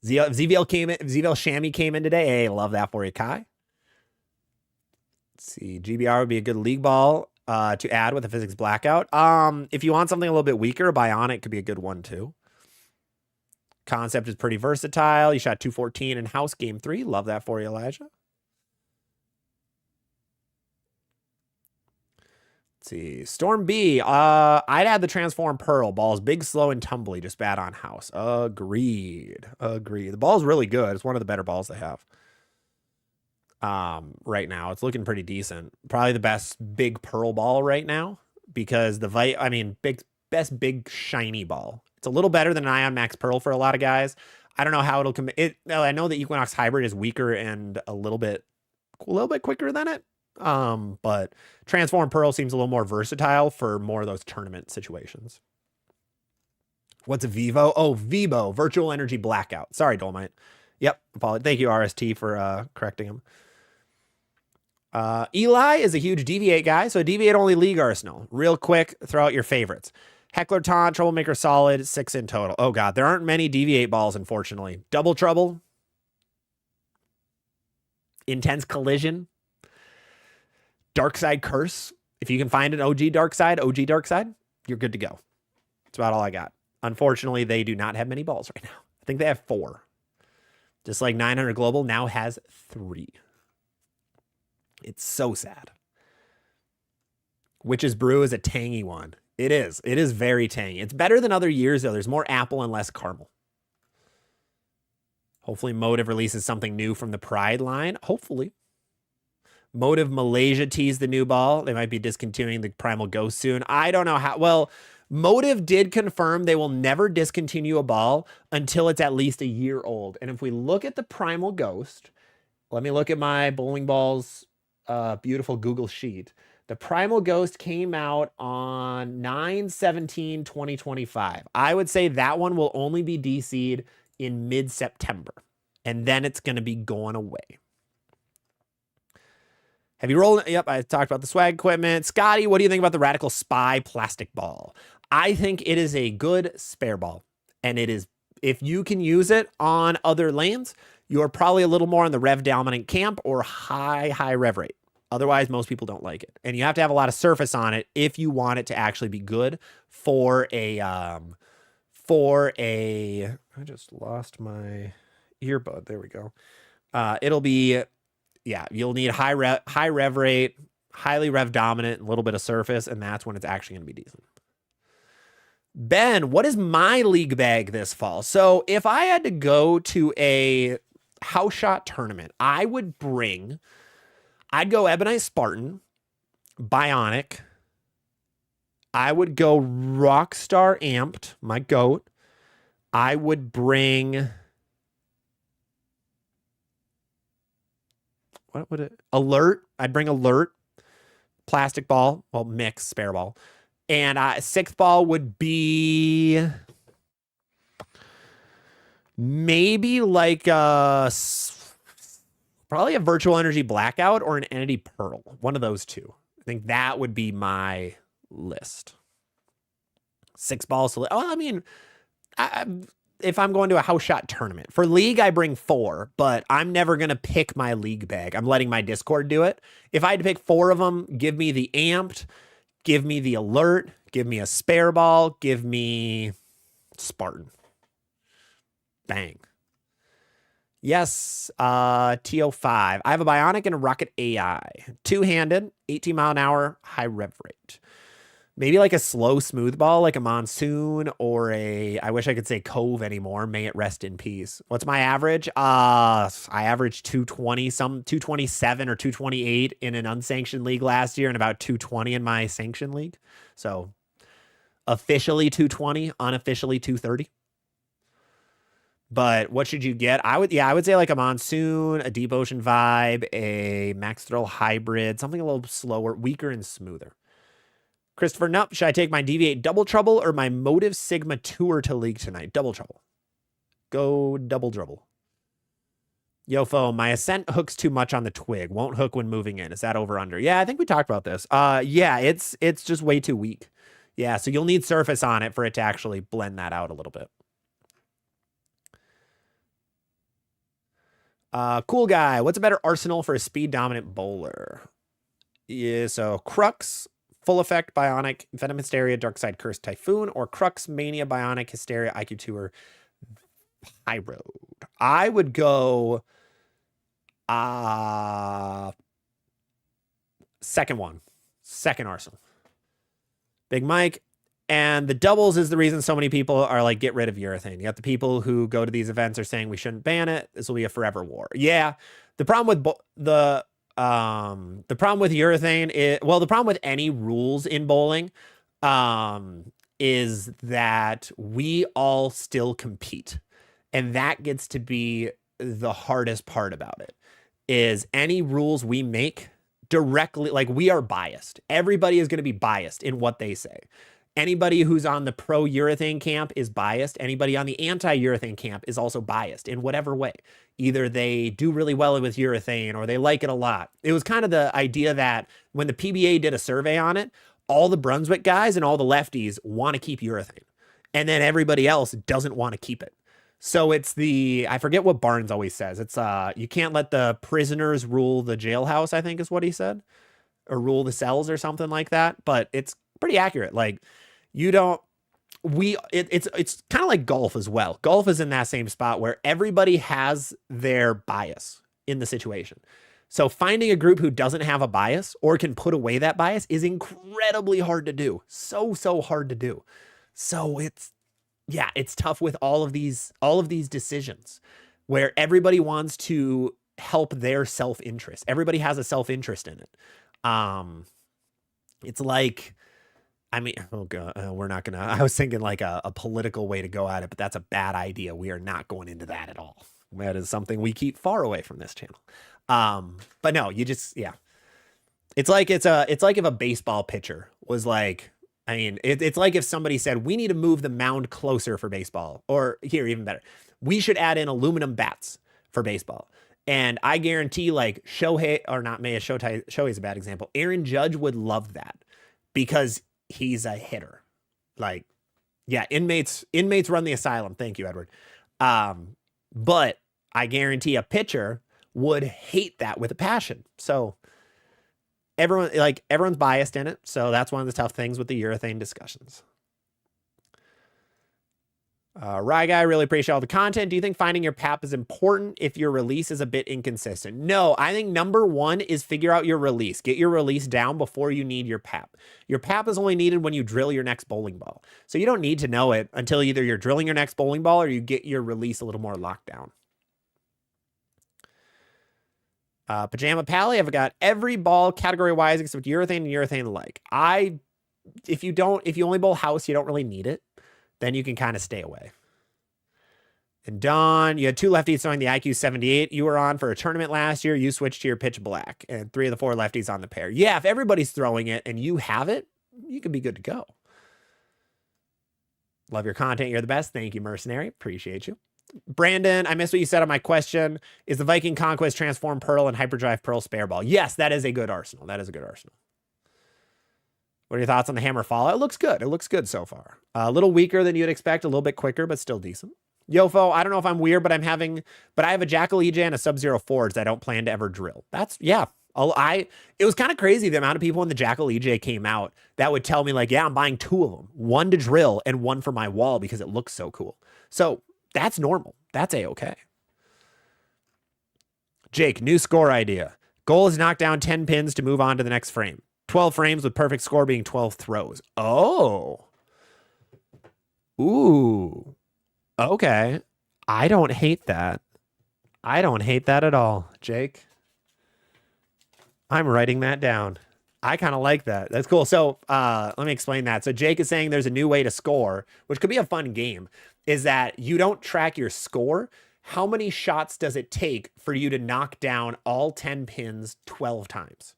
ZVL came in. ZVL Shammy came in today. Hey, love that for you, Kai. Let's see. GBR would be a good league ball to add with a physics blackout. If you want something a little bit weaker, Bionic could be a good one too. Concept is pretty versatile. You shot 214 in house game 3. Love that for you, Elijah. Let's see. Storm B. I'd add the Transform Pearl. Ball's big, slow, and tumbly. Just bad on house. Agreed. Agreed. The ball's really good. It's one of the better balls they have. Right now. It's looking pretty decent. Probably the best big pearl ball right now, because best big shiny ball. It's a little better than an Ion Max Pearl for a lot of guys. I don't know how it'll come. I know the Equinox Hybrid is weaker and a little bit quicker than it. But Transform Pearl seems a little more versatile for more of those tournament situations. What's a Vivo? Oh, Vivo, Virtual Energy Blackout. Sorry, Dolomite. Yep. Thank you, RST, for correcting him. Eli is a huge Deviate guy, so Deviate only League Arsenal. Real quick, throw out your favorites. Heckler Taunt, Troublemaker Solid, 6 in total. Oh god, there aren't many Deviate balls, unfortunately. Double Trouble. Intense Collision. Dark Side Curse. If you can find an OG Dark Side, you're good to go. That's about all I got. Unfortunately, they do not have many balls right now. I think they have 4. Just like 900 Global now has 3. It's so sad. Witch's Brew is a tangy one. It is. It is very tangy. It's better than other years, though. There's more apple and less caramel. Hopefully, Motive releases something new from the Pride line. Hopefully. Motive Malaysia teased the new ball. They might be discontinuing the Primal Ghost soon. I don't know how. Well, Motive did confirm they will never discontinue a ball until it's at least a year old. And if we look at the Primal Ghost, let me look at my bowling balls beautiful Google sheet. The Primal Ghost came out on 9/17/2025. I would say that one will only be DC'd in mid-September, and then it's going to be going away. Have you rolled? Yep, I talked about the swag equipment. Scotty, what do you think about the Radical Spy plastic ball? I think it is a good spare ball, and it is, if you can use it on other lanes, you're probably a little more on the rev dominant camp or high rev rate. Otherwise, most people don't like it. And you have to have a lot of surface on it if you want it to actually be good for a, I just lost my earbud. There we go. It'll be yeah, you'll need high rev rate, highly rev dominant, and a little bit of surface, and that's when it's actually going to be decent. Ben, what is my league bag this fall? So if I had to go to a house shot tournament, I'd go Ebonite Spartan, Bionic. I would go Rockstar Amped, my goat. I would bring... What would it... Alert. I'd bring Alert. Plastic ball. Well, mix, spare ball. And sixth ball would be... maybe like probably a Virtual Energy Blackout or an Entity Pearl. One of those two. I think that would be my list. 6 balls. Oh, I mean, if I'm going to a house shot tournament for league, I bring 4, but I'm never going to pick my league bag. I'm letting my Discord do it. If I had to pick 4 of them, give me the Amped, give me the Alert, give me a spare ball, give me Spartan. Bang. Yes, TO5. I have a Bionic and a Rocket AI. 2-handed, 18 mile an hour, high rev rate. Maybe like a slow smooth ball, like a Monsoon or I wish I could say Cove anymore. May it rest in peace. What's my average? I averaged 227 or 228 in an unsanctioned league last year and about 220 in my sanctioned league. So officially 220, unofficially 230. But what should you get? I would say like a Monsoon, a Deep Ocean Vibe, a Max Thrill Hybrid, something a little slower, weaker, and smoother. Christopher Nupp, should I take my Deviate Double Trouble or my Motive Sigma Tour to league tonight? Double Trouble. Go Double Trouble. Yofo, my Ascent hooks too much on the twig. Won't hook when moving in. Is that over under? Yeah, I think we talked about this. Yeah, it's just way too weak. Yeah, so you'll need surface on it for it to actually blend that out a little bit. Cool guy. What's a better arsenal for a speed dominant bowler? Yeah, so Crux, Full Effect, Bionic, Venom Hysteria, Darkside Curse, Typhoon, or Crux, Mania, Bionic, Hysteria, IQ Tour, High Road. I would go second arsenal. Big Mike. And the doubles is the reason so many people are like, get rid of urethane. You got the people who go to these events are saying we shouldn't ban it. This will be a forever war. Yeah. The problem with the problem with urethane is, well, the problem with any rules in bowling is that we all still compete. And that gets to be the hardest part about it, is any rules we make directly, like we are biased. Everybody is going to be biased in what they say. Anybody who's on the pro-urethane camp is biased. Anybody on the anti-urethane camp is also biased in whatever way. Either they do really well with urethane or they like it a lot. It was kind of the idea that when the PBA did a survey on it, all the Brunswick guys and all the lefties want to keep urethane. And then everybody else doesn't want to keep it. So it's I forget what Barnes always says. It's you can't let the prisoners rule the jailhouse, I think is what he said. Or rule the cells or something like that. But it's pretty accurate. Like, it's kind of like golf as well. Golf is in that same spot where everybody has their bias in the situation. So finding a group who doesn't have a bias or can put away that bias is incredibly hard to do. So hard to do. So it's tough with all of these decisions where everybody wants to help their self-interest. Everybody has a self-interest in it. It's like, I mean, oh God, we're not going to, I was thinking like a political way to go at it, but that's a bad idea. We are not going into that at all. That is something we keep far away from this channel. But no, you just, yeah. It's like if a baseball pitcher was like, I mean, it's like if somebody said, we need to move the mound closer for baseball, or here, even better, we should add in aluminum bats for baseball. And I guarantee like Shohei's a bad example. Aaron Judge would love that because he's a hitter. Like, yeah, inmates run the asylum. Thank you, Edward. But I guarantee a pitcher would hate that with a passion. So everyone's biased in it. So that's one of the tough things with the urethane discussions. Rye Guy, really appreciate all the content. Do you think finding your PAP is important if your release is a bit inconsistent? No, I think number one is figure out your release. Get your release down before you need your PAP. Your PAP is only needed when you drill your next bowling ball. So you don't need to know it until either you're drilling your next bowling ball or you get your release a little more locked down. Pajama Pally, I've got every ball category-wise except urethane and urethane-like. If you only bowl house, you don't really need it. Then you can kind of stay away. And Don, you had 2 lefties throwing the IQ 78 you were on for a tournament last year. You switched to your pitch black and 3 of the 4 lefties on the pair. Yeah, if everybody's throwing it and you have it, you can be good to go. Love your content. You're the best. Thank you, Mercenary. Appreciate you. Brandon, I missed what you said on my question. Is the Viking Conquest Transform Pearl and Hyperdrive Pearl spare ball? Yes, that is a good arsenal. That is a good arsenal. What are your thoughts on the Hammer Fallout? It looks good. It looks good so far. A little weaker than you'd expect, a little bit quicker, but still decent. Yofo, I don't know if I'm weird, but I have a Jackal EJ and a Sub-Zero Forge that I don't plan to ever drill. Yeah. It was kind of crazy the amount of people when the Jackal EJ came out that would tell me like, yeah, I'm buying 2 of them, 1 to drill and 1 for my wall because it looks so cool. So that's normal. That's a-okay. Jake, new score idea. Goal is knock down 10 pins to move on to the next frame. 12 frames with perfect score being 12 throws. Oh. Ooh. Okay. I don't hate that. I don't hate that at all, Jake. I'm writing that down. I kind of like that. That's cool. So let me explain that. So Jake is saying there's a new way to score, which could be a fun game, is that you don't track your score. How many shots does it take for you to knock down all 10 pins 12 times?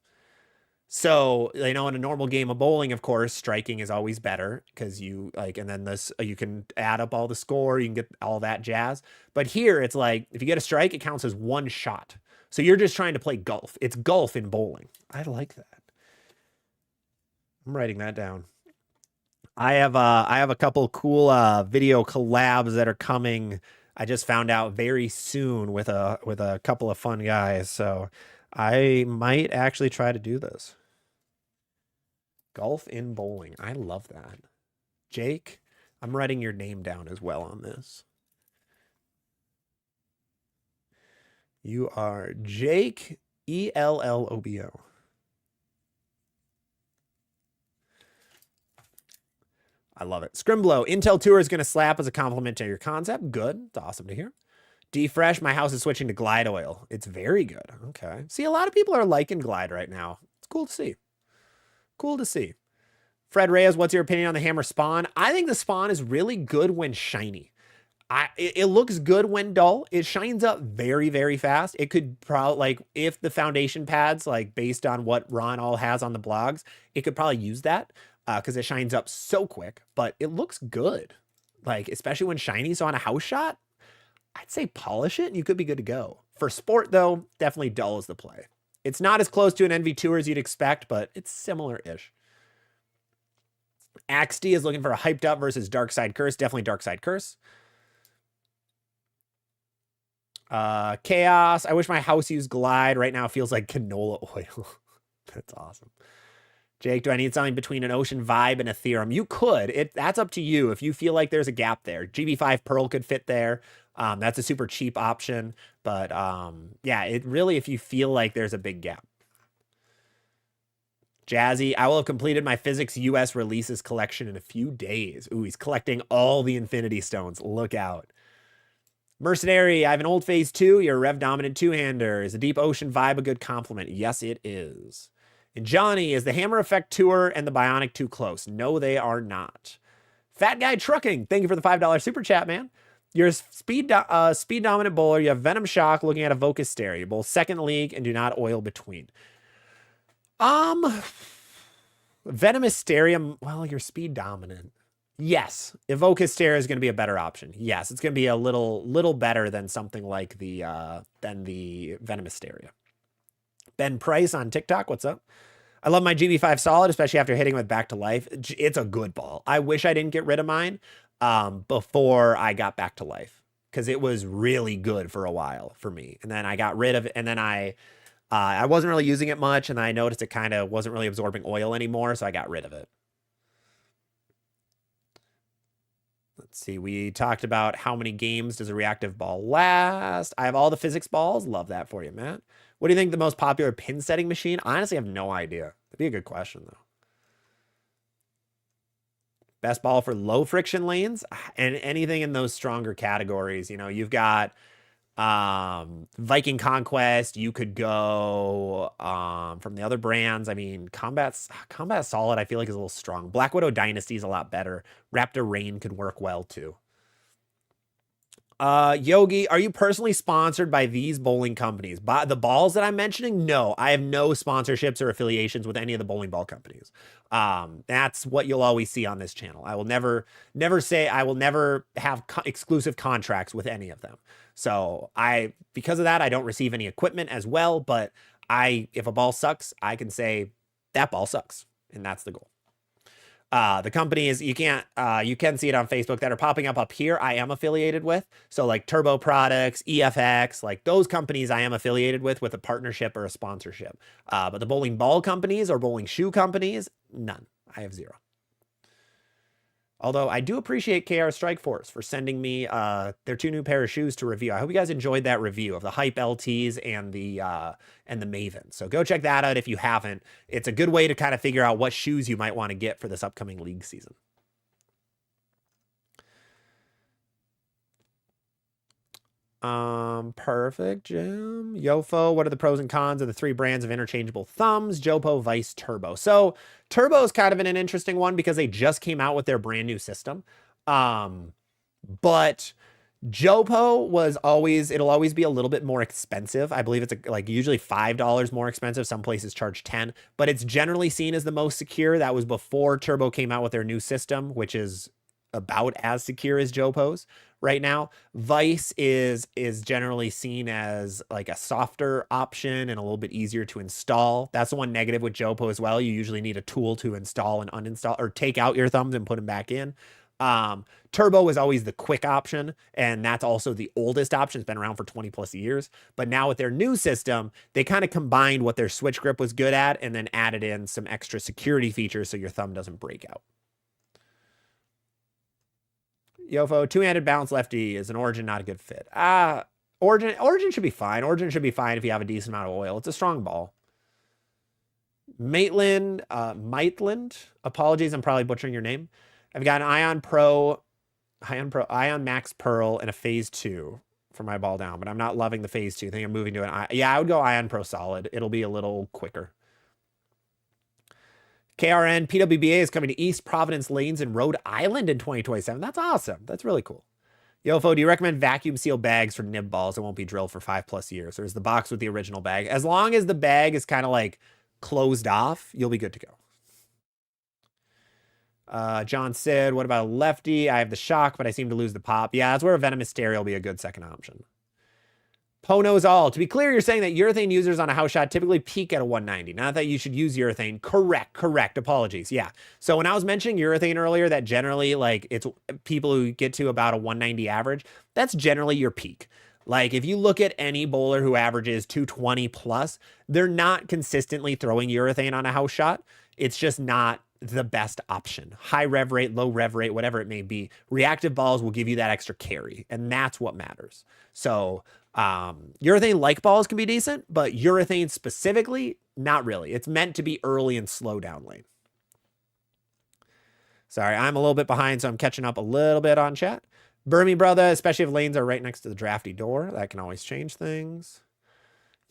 So, in a normal game of bowling, of course, striking is always better because you and then you can add up all the score, you can get all that jazz. But here it's like, if you get a strike, it counts as 1 shot. So you're just trying to play golf. It's golf in bowling. I like that. I'm writing that down. I have a couple cool video collabs that are coming. I just found out very soon with a couple of fun guys. So I might actually try to do this. Golf in bowling. I love that. Jake, I'm writing your name down as well on this. You are Jake ELLOBO. I love it. Scrimblow, Intel Tour is going to slap as a compliment to your concept. Good. It's awesome to hear. D-Fresh, my house is switching to Glide Oil. It's very good. Okay. See, a lot of people are liking Glide right now. It's cool to see. Cool to see. Fred Reyes, what's your opinion on the Hammer Spawn? I think the Spawn is really good when shiny. It looks good when dull. It shines up very, very fast. It could probably, if the foundation pads, based on what Ron all has on the blogs, it could probably use that because it shines up so quick, but it looks good. Especially when shiny. So on a house shot, I'd say polish it and you could be good to go. For sport, though, definitely dull is the play. It's not as close to an NV2 as you'd expect, but it's similar-ish. Axty is looking for a hyped up versus Dark Side Curse. Definitely Dark Side Curse. Chaos. I wish my house used Glide. Right now it feels like canola oil. That's awesome. Jake, do I need something between an Ocean Vibe and a Theorem? You could. That's up to you. If you feel like there's a gap there. GB5 Pearl could fit there. That's a super cheap option. But yeah, it really, if you feel like there's a big gap. Jazzy, I will have completed my Physics US releases collection in a few days. Ooh, he's collecting all the Infinity Stones. Look out. Mercenary, I have an old phase 2. You're a Rev Dominant 2-hander. Is a Deep Ocean Vibe a good compliment? Yes, it is. And Johnny, is the Hammer Effect Tour and the Bionic too close? No, they are not. Fat Guy Trucking, thank you for the $5 super chat, man. You're a speed dominant bowler. You have Venom Shock looking at a Vocus Stare. You bowl second league and do not oil between. Venomous Starium, well, you're speed dominant. Yes, Evoca Stare is going to be a better option. Yes, it's going to be a little better than something like the Venomous Staria. Ben Price on TikTok, what's up? I love my GB5 Solid, especially after hitting with Back to Life. It's a good ball. I wish I didn't get rid of mine before I got Back to Life because it was really good for a while for me. And then I got rid of it, and then I wasn't really using it much, and I noticed it kind of wasn't really absorbing oil anymore, so I got rid of it. Let's see, we talked about how many games does a reactive ball last. I have all the physics balls. Love that for you, Matt. What do you think the most popular pin setting machine? I honestly have no idea. That'd be a good question, though. Best ball for low friction lanes and anything in those stronger categories. You know, you've got Viking Conquest. You could go from the other brands. I mean, Combat Solid, I feel like is a little strong. Black Widow Dynasty is a lot better. Raptor Rain could work well too. Yogi, are you personally sponsored by these bowling companies? By the balls that I'm mentioning? No, I have no sponsorships or affiliations with any of the bowling ball companies. That's what you'll always see on this channel. I will never say I will never have exclusive contracts with any of them. So because of that, I don't receive any equipment as well. But if a ball sucks, I can say that ball sucks, and that's the goal. The companies you can see it on Facebook that are popping up here. I am affiliated with. So like Turbo Products, EFX, like those companies I am affiliated with a partnership or a sponsorship. But the bowling ball companies or bowling shoe companies, none. I have zero. Although I do appreciate KR Strike Force for sending me their 2 new pair of shoes to review. I hope you guys enjoyed that review of the Hype LTs and the Maven. So go check that out if you haven't. It's a good way to kind of figure out what shoes you might want to get for this upcoming league season. Perfect, Jim. Yofo, what are the pros and cons of the 3 brands of interchangeable thumbs? Jopo, Vice, Turbo. So Turbo is kind of an interesting one because they just came out with their brand new system. But Jopo it'll always be a little bit more expensive. I believe it's like usually $5 more expensive. Some places charge 10, but it's generally seen as the most secure. That was before Turbo came out with their new system, which is about as secure as Jopo's right now. Vice is generally seen as like a softer option and a little bit easier to install. That's the one negative with Jopo as well. You usually need a tool to install and uninstall or take out your thumbs and put them back in. Turbo is always the quick option, and that's also the oldest option. It's been around for 20 plus years. But now with their new system, they kind of combined what their switch grip was good at and then added in some extra security features so your thumb doesn't break out. Yofo, 2-handed bounce lefty is an Origin, not a good fit. Origin should be fine. Origin should be fine if you have a decent amount of oil. It's a strong ball. Maitland, apologies, I'm probably butchering your name. I've got an Ion Max Pearl, and a Phase 2 for my ball down, but I'm not loving the Phase 2. I think I'm moving to I would go Ion Pro Solid. It'll be a little quicker. KRN, PWBA is coming to East Providence Lanes in Rhode Island in 2027. That's awesome. That's really cool. Yofo, do you recommend vacuum seal bags for nib balls that won't be drilled for 5+ years? Or is the box with the original bag? As long as the bag is kind of like closed off, you'll be good to go. John said, what about a lefty? I have the shock, but I seem to lose the pop. Yeah, that's where a Venomous Stereo will be a good second option. Poe knows all. To be clear, you're saying that urethane users on a house shot typically peak at a 190. Not that you should use urethane. Correct. Apologies. Yeah. So when I was mentioning urethane earlier, that generally like it's people who get to about a 190 average, that's generally your peak. Like if you look at any bowler who averages 220 plus, they're not consistently throwing urethane on a house shot. It's just not the best option. High rev rate, low rev rate, whatever it may be. Reactive balls will give you that extra carry, and that's what matters. So urethane like balls can be decent, but urethane specifically, not really. It's meant to be early and slow down lane. Sorry, I'm a little bit behind, so I'm catching up a little bit on chat. Burmy brother, especially if lanes are right next to the drafty door, that can always change things.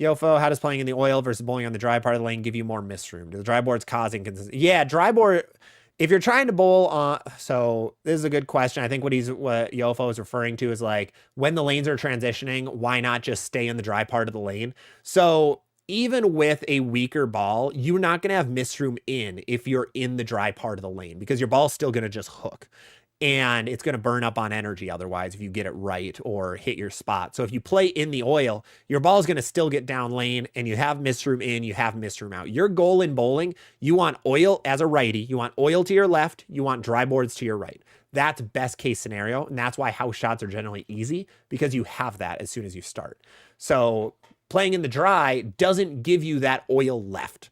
Yofo, how does playing in the oil versus bowling on the dry part of the lane give you more miss room? Do the dry boards cause inconsistency? Yeah, dry board. If you're trying to bowl on, so this is a good question. I think what Yofo is referring to is like when the lanes are transitioning, why not just stay in the dry part of the lane? So even with a weaker ball, you're not going to have miss room if you're in the dry part of the lane because your ball's still going to just hook. And it's going to burn up on energy otherwise if you get it right or hit your spot. So if you play in the oil, your ball is going to still get down lane and you have miss room in, you have miss room out. Your goal in bowling, you want oil as a righty. You want oil to your left. You want dry boards to your right. That's best case scenario. And that's why house shots are generally easy because you have that as soon as you start. So playing in the dry doesn't give you that oil left.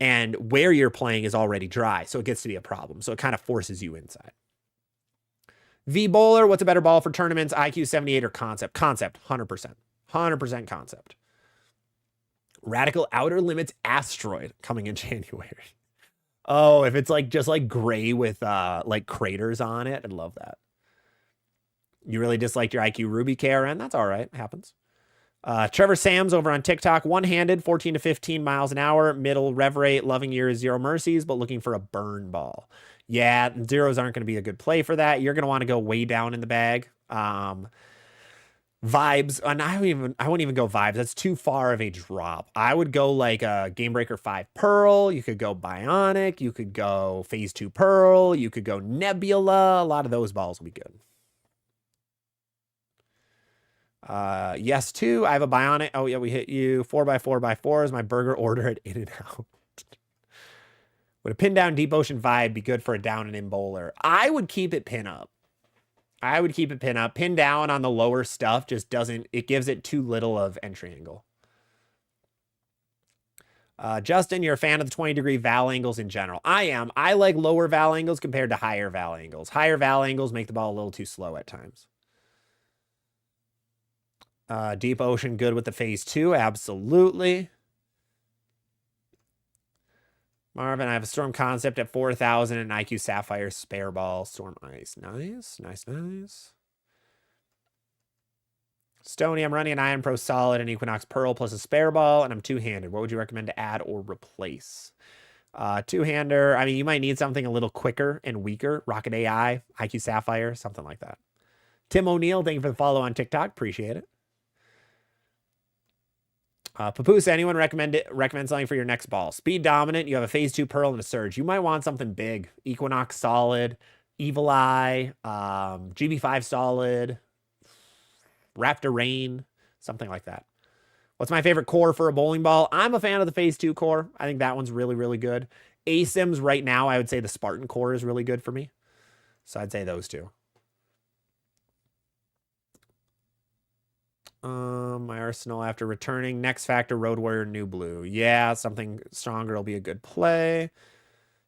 And where you're playing is already dry. So it gets to be a problem. So it kind of forces you inside. V Bowler, what's a better ball for tournaments? IQ 78 or Concept? Concept, 100%. 100% Concept. Radical Outer Limits Asteroid coming in January. Oh, if it's like just like gray with like craters on it, I'd love that. You really disliked your IQ Ruby KRN? That's all right. It happens. Trevor Sams over on TikTok. One-handed, 14 to 15 miles an hour. Middle rev rate, loving your Zero Mercies, but looking for a burn ball. Yeah, zeros aren't going to be a good play for that. You're going to want to go way down in the bag. Vibes, and I wouldn't even go vibes. That's too far of a drop. I would go like a Game Breaker 5 Pearl. You could go Bionic. You could go Phase 2 Pearl. You could go Nebula. A lot of those balls would be good. Yes, too. I have a Bionic. Oh, yeah, we hit you. 4x4x4 is my burger order at In-N-Out. Would a pin down Deep Ocean Vibe be good for a down and in bowler? I would keep it pin up. I would keep it pin up. Pin down on the lower stuff just doesn't, it gives it too little of entry angle. Justin, you're a fan of the 20-degree val angles in general. I am. I like lower val angles compared to higher val angles. Higher val angles make the ball a little too slow at times. Deep Ocean, good with the Phase 2. Absolutely. Marvin, I have a Storm Concept at 4,000 and IQ Sapphire spare ball. Storm Ice. Nice. Nice, nice. Stony, I'm running an Iron Pro Solid and Equinox Pearl plus a spare ball, and I'm two-handed. What would you recommend to add or replace? Two-hander, I mean, you might need something a little quicker and weaker. Rocket AI, IQ Sapphire, something like that. Tim O'Neill, thank you for the follow on TikTok. Appreciate it. Papoose, anyone recommend something for your next ball? Speed Dominant, you have a Phase 2 Pearl and a Surge. You might want something big. Equinox Solid, Evil Eye, GB5 Solid, Raptor Rain, something like that. What's my favorite core for a bowling ball? I'm a fan of the Phase 2 core. I think that one's really, really good. ASIMs right now, I would say the Spartan core is really good for me. So I'd say those two. My arsenal after returning. Next Factor, Road Warrior, New Blue. Yeah, something stronger will be a good play.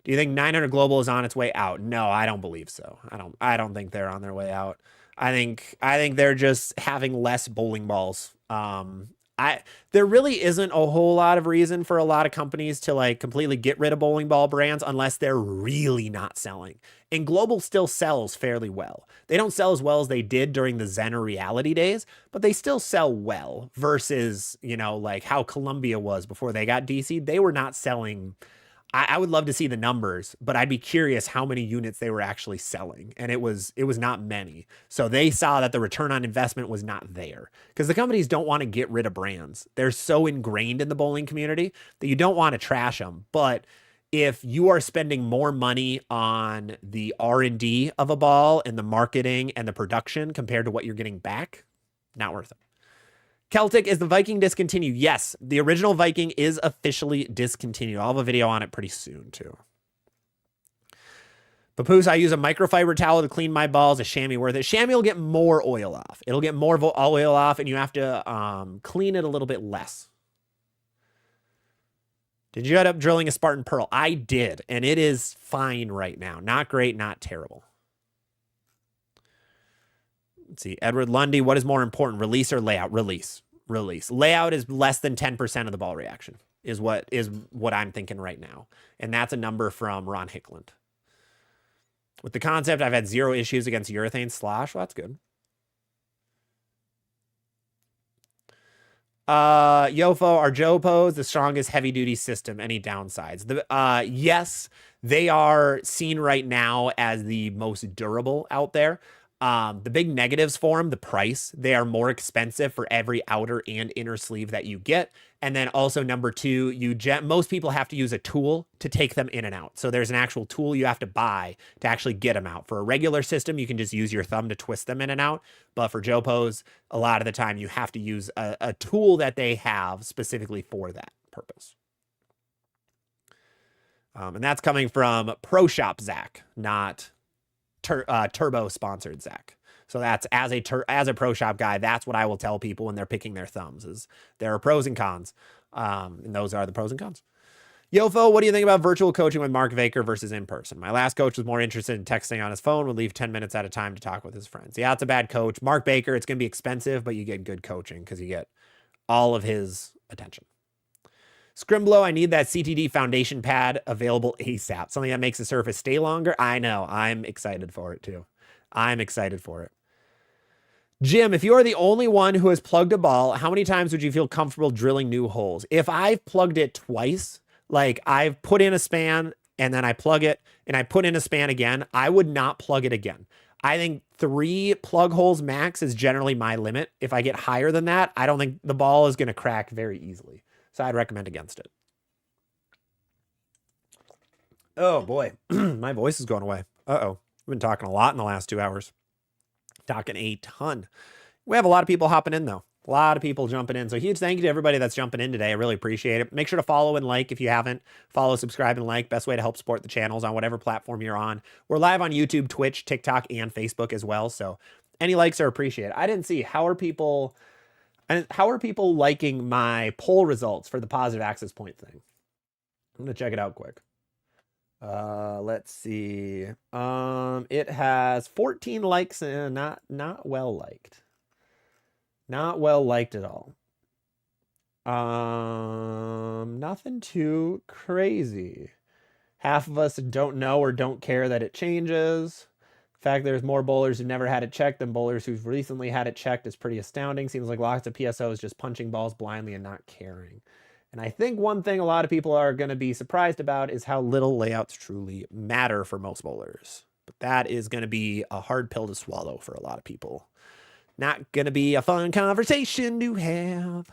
Do you think 900 Global is on its way out? No, I don't believe so. I don't think they're on their way out. I think they're just having less bowling balls. There really isn't a whole lot of reason for a lot of companies to like completely get rid of bowling ball brands unless they're really not selling. And Global still sells fairly well. They don't sell as well as they did during the Zen or Reality days, but they still sell well versus, you know, like how Columbia was before they got DC'd. They were not selling. I would love to see the numbers, but I'd be curious how many units they were actually selling. And it was not many. So they saw that the return on investment was not there because the companies don't want to get rid of brands. They're so ingrained in the bowling community that you don't want to trash them. But if you are spending more money on the R&D of a ball and the marketing and the production compared to what you're getting back, not worth it. Celtic, is the Viking discontinued? Yes, the original Viking is officially discontinued. I'll have a video on it pretty soon, too. Papoose, I use a microfiber towel to clean my balls. Is chamois worth it? Chamois will get more oil off. It'll get more oil off, and you have to clean it a little bit less. Did you end up drilling a Spartan Pearl? I did, and it is fine right now. Not great, not terrible. Let's see. Edward Lundy, what is more important, release or layout? Release. Layout is less than 10% of the ball reaction is what I'm thinking right now. And that's a number from Ron Hickland. With the concept, I've had 0 issues against urethane slosh. Well, that's good. Yofo, are Jopos the strongest heavy-duty system? Any downsides? Yes, they are seen right now as the most durable out there. The big negatives for them, the price, they are more expensive for every outer and inner sleeve that you get. And then also number 2, most people have to use a tool to take them in and out. So there's an actual tool you have to buy to actually get them out. For a regular system, you can just use your thumb to twist them in and out. But for Jopos, a lot of the time you have to use a tool that they have specifically for that purpose. And that's coming from Pro Shop Zach, not Turbo sponsored Zach. So that's as a pro shop guy, that's what I will tell people when they're picking their thumbs is there are pros and cons. And those are the pros and cons. Yofo, what do you think about virtual coaching with Mark Vaker versus in person? My last coach was more interested in texting on his phone, would leave 10 minutes at a time to talk with his friends. Yeah, it's a bad coach. Mark Baker, it's going to be expensive, but you get good coaching because you get all of his attention. Scrimblow, I need that CTD foundation pad available ASAP. Something that makes the surface stay longer. I know. I'm excited for it too. I'm excited for it. Jim, if you are the only one who has plugged a ball, how many times would you feel comfortable drilling new holes? If I've plugged it twice, like I've put in a span and then I plug it and I put in a span again, I would not plug it again. I think 3 plug holes max is generally my limit. If I get higher than that, I don't think the ball is going to crack very easily. So I'd recommend against it. Oh boy, my voice is going away. Uh-oh. We've been talking a lot in the last 2 hours. Talking a ton. We have a lot of people hopping in though. A lot of people jumping in. So huge thank you to everybody that's jumping in today. I really appreciate it. Make sure to follow and like if you haven't. Follow, subscribe, and like. Best way to help support the channels on whatever platform you're on. We're live on YouTube, Twitch, TikTok, and Facebook as well. So any likes are appreciated. I didn't see how are people liking my poll results for the positive access point thing. I'm gonna check it out quick. Let's see. It has 14 likes and not well liked. Not well liked at all. Nothing too crazy. Half of us don't know or don't care that it changes. The fact there's more bowlers who've never had it checked than bowlers who've recently had it checked is pretty astounding. Seems like lots of PSOs just punching balls blindly and not caring. And I think one thing a lot of people are going to be surprised about is how little layouts truly matter for most bowlers. But that is going to be a hard pill to swallow for a lot of people. Not going to be a fun conversation to have.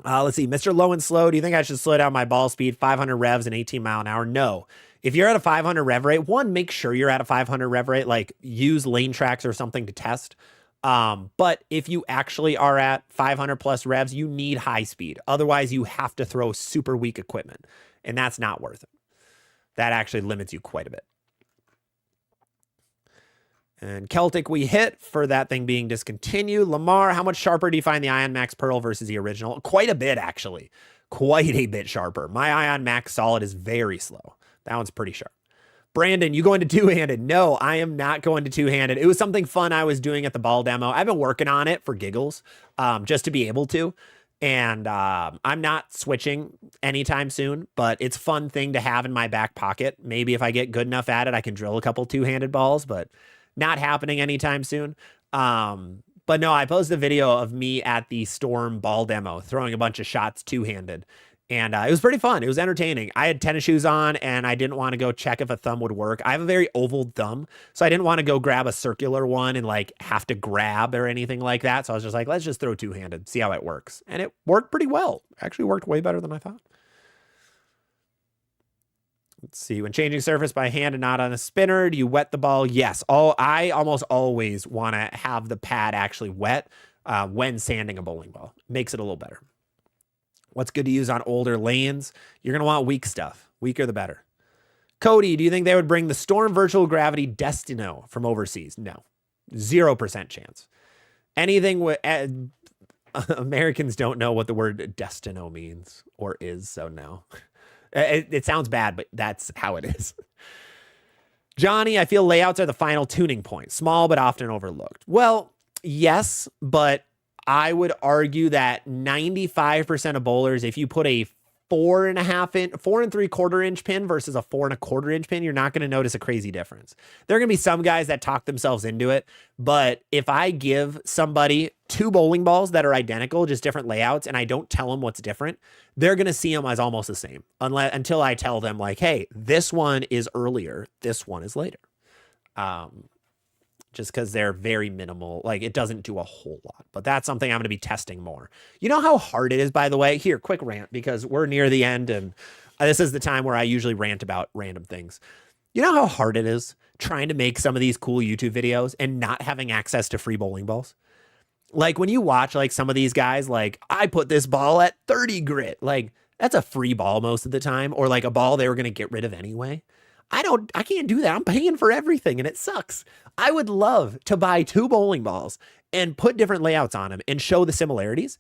Let's see. Mr. Low and Slow, do you think I should slow down my ball speed 500 revs and 18 mile an hour? No. If you're at a 500 rev rate, one, make sure you're at a 500 rev rate. Like use lane tracks or something to test. But if you actually are at 500 plus revs, you need high speed. Otherwise, you have to throw super weak equipment, and that's not worth it. That actually limits you quite a bit. And Celtic we hit for that thing being discontinued. Lamar, how much sharper do you find the Ion Max Pearl versus the original? Quite a bit, actually. Quite a bit sharper. My Ion Max Solid is very slow. That one's pretty sharp. Brandon, you going to two-handed? No, I am not going to two-handed. It was something fun I was doing at the ball demo. I've been working on it for giggles, just to be able to. And I'm not switching anytime soon, but it's a fun thing to have in my back pocket. Maybe if I get good enough at it, I can drill a couple two-handed balls, but not happening anytime soon. But no, I posted a video of me at the Storm ball demo, throwing a bunch of shots two-handed. And it was pretty fun. It was entertaining. I had tennis shoes on and I didn't want to go check if a thumb would work. I have a very oval thumb, so I didn't want to go grab a circular one and like have to grab or anything like that. So I was just like, let's just throw two-handed, see how it works. And it worked pretty well. Actually worked way better than I thought. Let's see. When changing surface by hand and not on a spinner, do you wet the ball? Yes. I almost always want to have the pad actually wet when sanding a bowling ball. Makes it a little better. What's good to use on older lanes? You're going to want weak stuff. Weaker the better. Cody, do you think they would bring the Storm Virtual Gravity Destino from overseas? No. 0% chance. Anything with... Americans don't know what the word Destino means or is, so no. It sounds bad, but that's how it is. Johnny, I feel layouts are the final tuning point. Small, but often overlooked. Well, yes, but I would argue that 95% of bowlers, if you put a 4 3/4 inch pin versus a 4 1/4 inch pin, you're not going to notice a crazy difference. There are going to be some guys that talk themselves into it, but if I give somebody 2 bowling balls that are identical, just different layouts, and I don't tell them what's different, they're going to see them as almost the same until I tell them like, hey, this one is earlier, this one is later. Just because they're very minimal. Like, it doesn't do a whole lot. But that's something I'm going to be testing more. You know how hard it is, by the way? Here, quick rant, because we're near the end, and this is the time where I usually rant about random things. You know how hard it is trying to make some of these cool YouTube videos and not having access to free bowling balls? Like, when you watch, like, some of these guys, like, I put this ball at 30 grit. Like, that's a free ball most of the time. Or, like, a ball they were going to get rid of anyway. I can't do that. I'm paying for everything and it sucks. I would love to buy 2 bowling balls and put different layouts on them and show the similarities.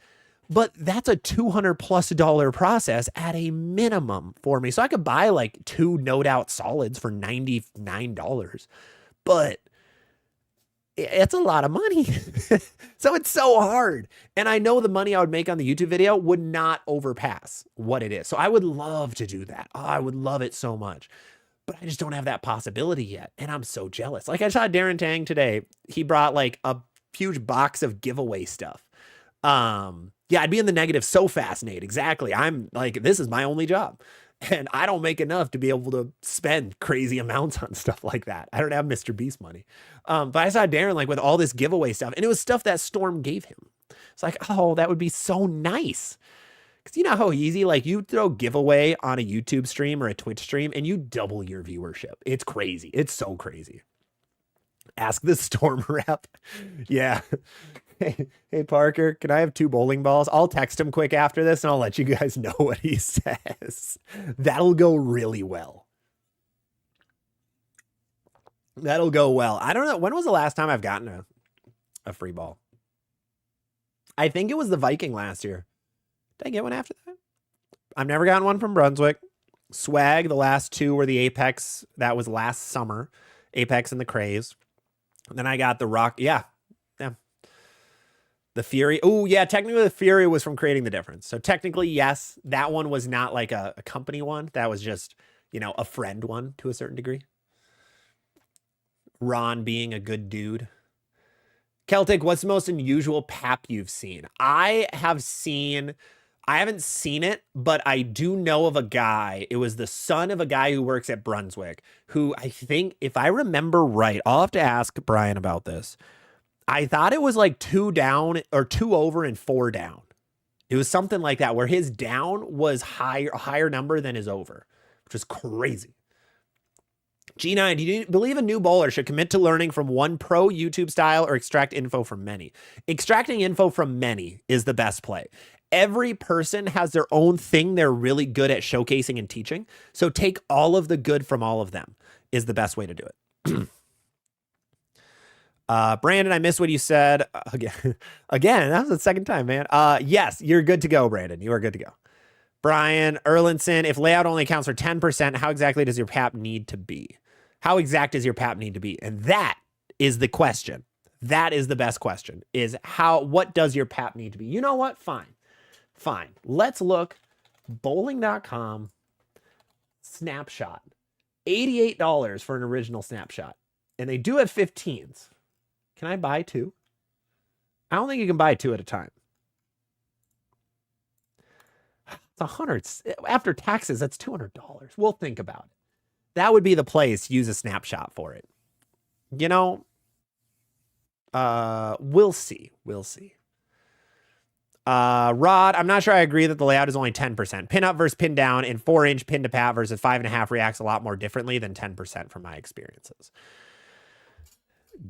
But that's a $200+ process at a minimum for me. So I could buy like 2 no doubt solids for $99, but it's a lot of money. So it's so hard. And I know the money I would make on the YouTube video would not overpass what it is. So I would love to do that. Oh, I would love it so much. But I just don't have that possibility yet. And I'm so jealous. Like I saw Darren Tang today. He brought like a huge box of giveaway stuff. Yeah, I'd be in the negative so fast, Nate. Exactly. I'm like, this is my only job. And I don't make enough to be able to spend crazy amounts on stuff like that. I don't have Mr. Beast money. But I saw Darren like with all this giveaway stuff, and it was stuff that Storm gave him. It's like, oh, that would be so nice. Because you know how easy, like you throw giveaway on a YouTube stream or a Twitch stream and you double your viewership. It's crazy. It's so crazy. Ask the Storm rep. Yeah. Hey, Parker, can I have 2 bowling balls? I'll text him quick after this and I'll let you guys know what he says. That'll go really well. That'll go well. I don't know. When was the last time I've gotten a free ball? I think it was the Viking last year. Did I get one after that? I've never gotten one from Brunswick. Swag, the last 2 were the Apex. That was last summer. Apex and the Craze. And then I got the Rock. Yeah. The Fury. Oh, yeah. Technically, the Fury was from Creating the Difference. So technically, yes, that one was not like a company one. That was just, you know, a friend one to a certain degree. Ron being a good dude. Celtic, what's the most unusual pap you've seen? I haven't seen it, but I do know of a guy. It was the son of a guy who works at Brunswick, who I think, if I remember right, I'll have to ask Brian about this. I thought it was like 2 down or 2 over and 4 down. It was something like that where his down was a higher number than his over, which is crazy. G9, do you believe a new bowler should commit to learning from one pro YouTube style or extract info from many? Extracting info from many is the best play. Every person has their own thing they're really good at showcasing and teaching. So take all of the good from all of them is the best way to do it. Brandon, I missed what you said. Again, that was the second time, man. Yes, you're good to go, Brandon. You are good to go. Brian Erlinson, if layout only accounts for 10%, how exactly does your PAP need to be? How exact does your PAP need to be? And that is the question. That is the best question, is what does your PAP need to be? You know what? Fine. Let's look. Bowling.com snapshot. $88 for an original snapshot. And they do have 15s. Can I buy 2? I don't think you can buy 2 at a time. It's $100. After taxes, that's $200. We'll think about it. That would be the place. Use a snapshot for it. You know, we'll see. Rod, I'm not sure I agree that the layout is only 10%. Pin up versus pin down in 4-inch pin to pat versus 5.5 reacts a lot more differently than 10% from my experiences.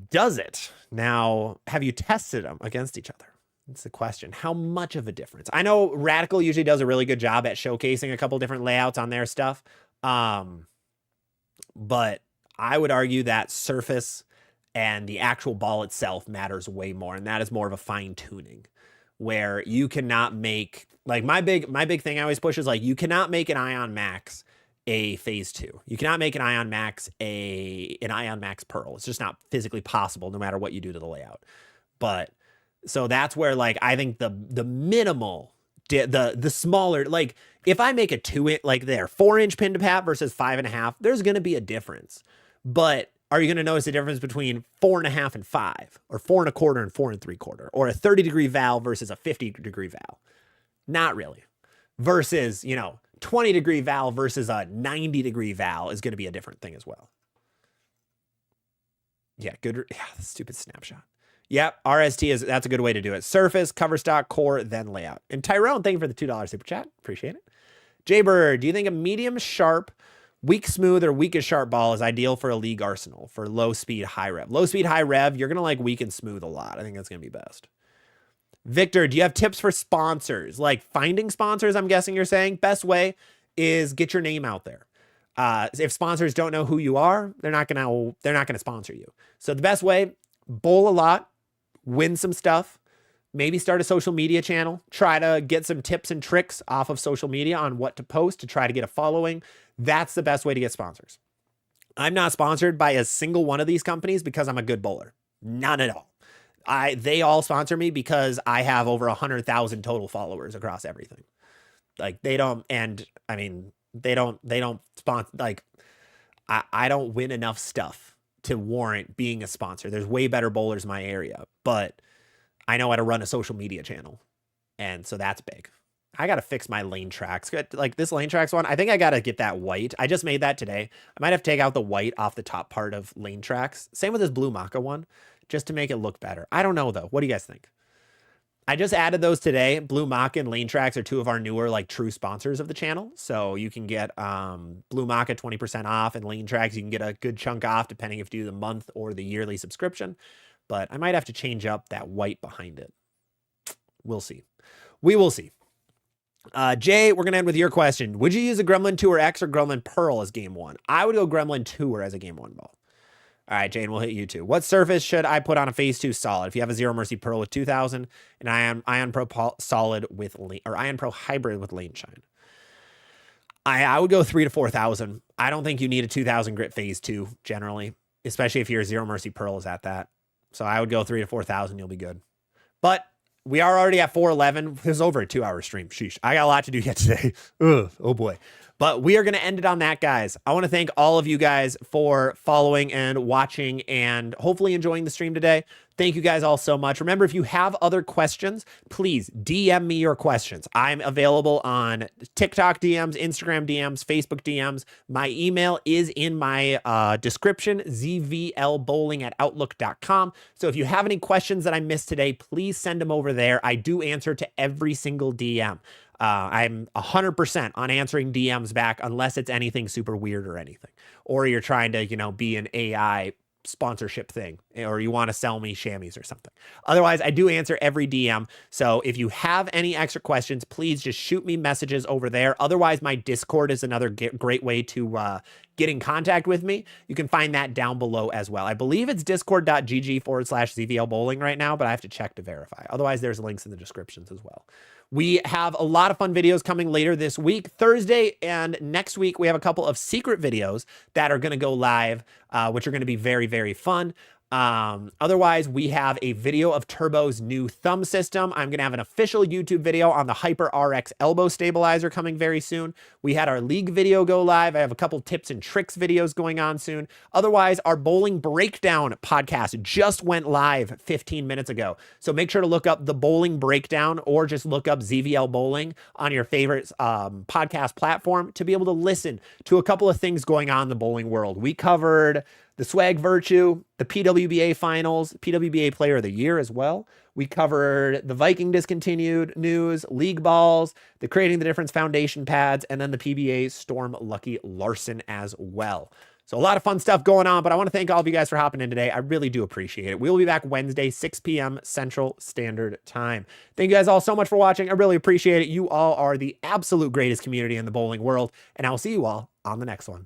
Does it? Now, have you tested them against each other? That's the question. How much of a difference? I know Radical usually does a really good job at showcasing a couple different layouts on their stuff. But I would argue that surface and the actual ball itself matters way more. And that is more of a fine tuning where you cannot make, like my big thing I always push is like, you cannot make an Ion Max a phase 2. You cannot make an Ion Max an Ion Max Pearl. It's just not physically possible no matter what you do to the layout. But so that's where like I think the minimal the smaller, like if I make a 2-inch like there 4-inch pin to pat versus 5.5, there's going to be a difference. But are you going to notice the difference between 4.5 and 5 or 4.25 and 4 3/4 or a 30-degree valve versus a 50-degree valve? Not really. Versus, 20-degree valve versus a 90-degree valve is going to be a different thing as well. Yeah, good. Yeah, the stupid snapshot. Yep, RST that's a good way to do it. Surface, cover stock, core, then layout. And Tyrone, thank you for the $2 super chat. Appreciate it. Jaybird, do you think a medium sharp, weak smooth, or weakest sharp ball is ideal for a league arsenal for low speed, high rev? Low speed, high rev, you're going to like weak and smooth a lot. I think that's going to be best. Victor, do you have tips for sponsors? Like finding sponsors, I'm guessing you're saying. Best way is get your name out there. If sponsors don't know who you are, they're not gonna sponsor you. So the best way, bowl a lot, win some stuff, maybe start a social media channel, try to get some tips and tricks off of social media on what to post to try to get a following. That's the best way to get sponsors. I'm not sponsored by a single one of these companies because I'm a good bowler. None at all. They all sponsor me because I have over 100,000 total followers across everything. Like they don't, and I mean, they don't sponsor, like I don't win enough stuff to warrant being a sponsor. There's way better bowlers in my area, but I know how to run a social media channel. And so that's big. I got to fix my lane tracks. Like this lane tracks one, I think I got to get that white. I just made that today. I might have to take out the white off the top part of lane tracks. Same with this blue maca one, just to make it look better. I don't know though. What do you guys think? I just added those today. Blue Maca and Lane Tracks are two of our newer, like, true sponsors of the channel. So you can get Blue Maca 20% off, and Lane Tracks you can get a good chunk off depending if you do the month or the yearly subscription. But I might have to change up that white behind it. We'll see. We will see. Jay, we're going to end with your question. Would you use a Gremlin Tour X or Gremlin Pearl as game one? I would go Gremlin Tour as a game one ball. All right, Jane, we'll hit you too. What surface should I put on a phase 2 solid? If you have a Zero Mercy Pearl with 2000 and Ion Pro solid with Ion Pro hybrid with Lane Shine, I would go 3,000 to 4,000. I don't think you need a 2000 grit phase 2 generally, especially if your Zero Mercy Pearl is at that. So I would go 3,000 to 4,000. You'll be good. But we are already at 411. This is over a 2-hour stream. Sheesh. I got a lot to do yet today. Ugh, oh boy. But we are going to end it on that, guys. I want to thank all of you guys for following and watching and hopefully enjoying the stream today. Thank you guys all so much. Remember, if you have other questions, please DM me your questions. I'm available on TikTok DMs, Instagram DMs, Facebook DMs. My email is in my description, zvlbowling@outlook.com. So if you have any questions that I missed today, please send them over there. I do answer to every single DM. I'm 100% on answering DMs back unless it's anything super weird or anything, or you're trying to, be an AI sponsorship thing, or you want to sell me chamois or something. Otherwise, I do answer every DM. So if you have any extra questions, please just shoot me messages over there. Otherwise, my Discord is another great way to get in contact with me. You can find that down below as well. I believe it's discord.gg/ZVL bowling right now, but I have to check to verify. Otherwise, there's links in the descriptions as well. We have a lot of fun videos coming later this week. Thursday and next week, we have a couple of secret videos that are going to go live, which are going to be very, very fun. Otherwise, we have a video of Turbo's new thumb system. I'm going to have an official YouTube video on the Hyper RX elbow stabilizer coming very soon. We had our league video go live. I have a couple tips and tricks videos going on soon. Otherwise, our bowling breakdown podcast just went live 15 minutes ago. So make sure to look up the bowling breakdown or just look up ZVL bowling on your favorite podcast platform to be able to listen to a couple of things going on in the bowling world. We covered the Swag Virtue, the PWBA finals, PWBA Player of the Year as well. We covered the Viking discontinued news, league balls, the Creating the Difference Foundation pads, and then the PBA Storm Lucky Larson as well. So a lot of fun stuff going on, but I want to thank all of you guys for hopping in today. I really do appreciate it. We will be back Wednesday, 6 p.m. Central Standard Time. Thank you guys all so much for watching. I really appreciate it. You all are the absolute greatest community in the bowling world, and I'll see you all on the next one.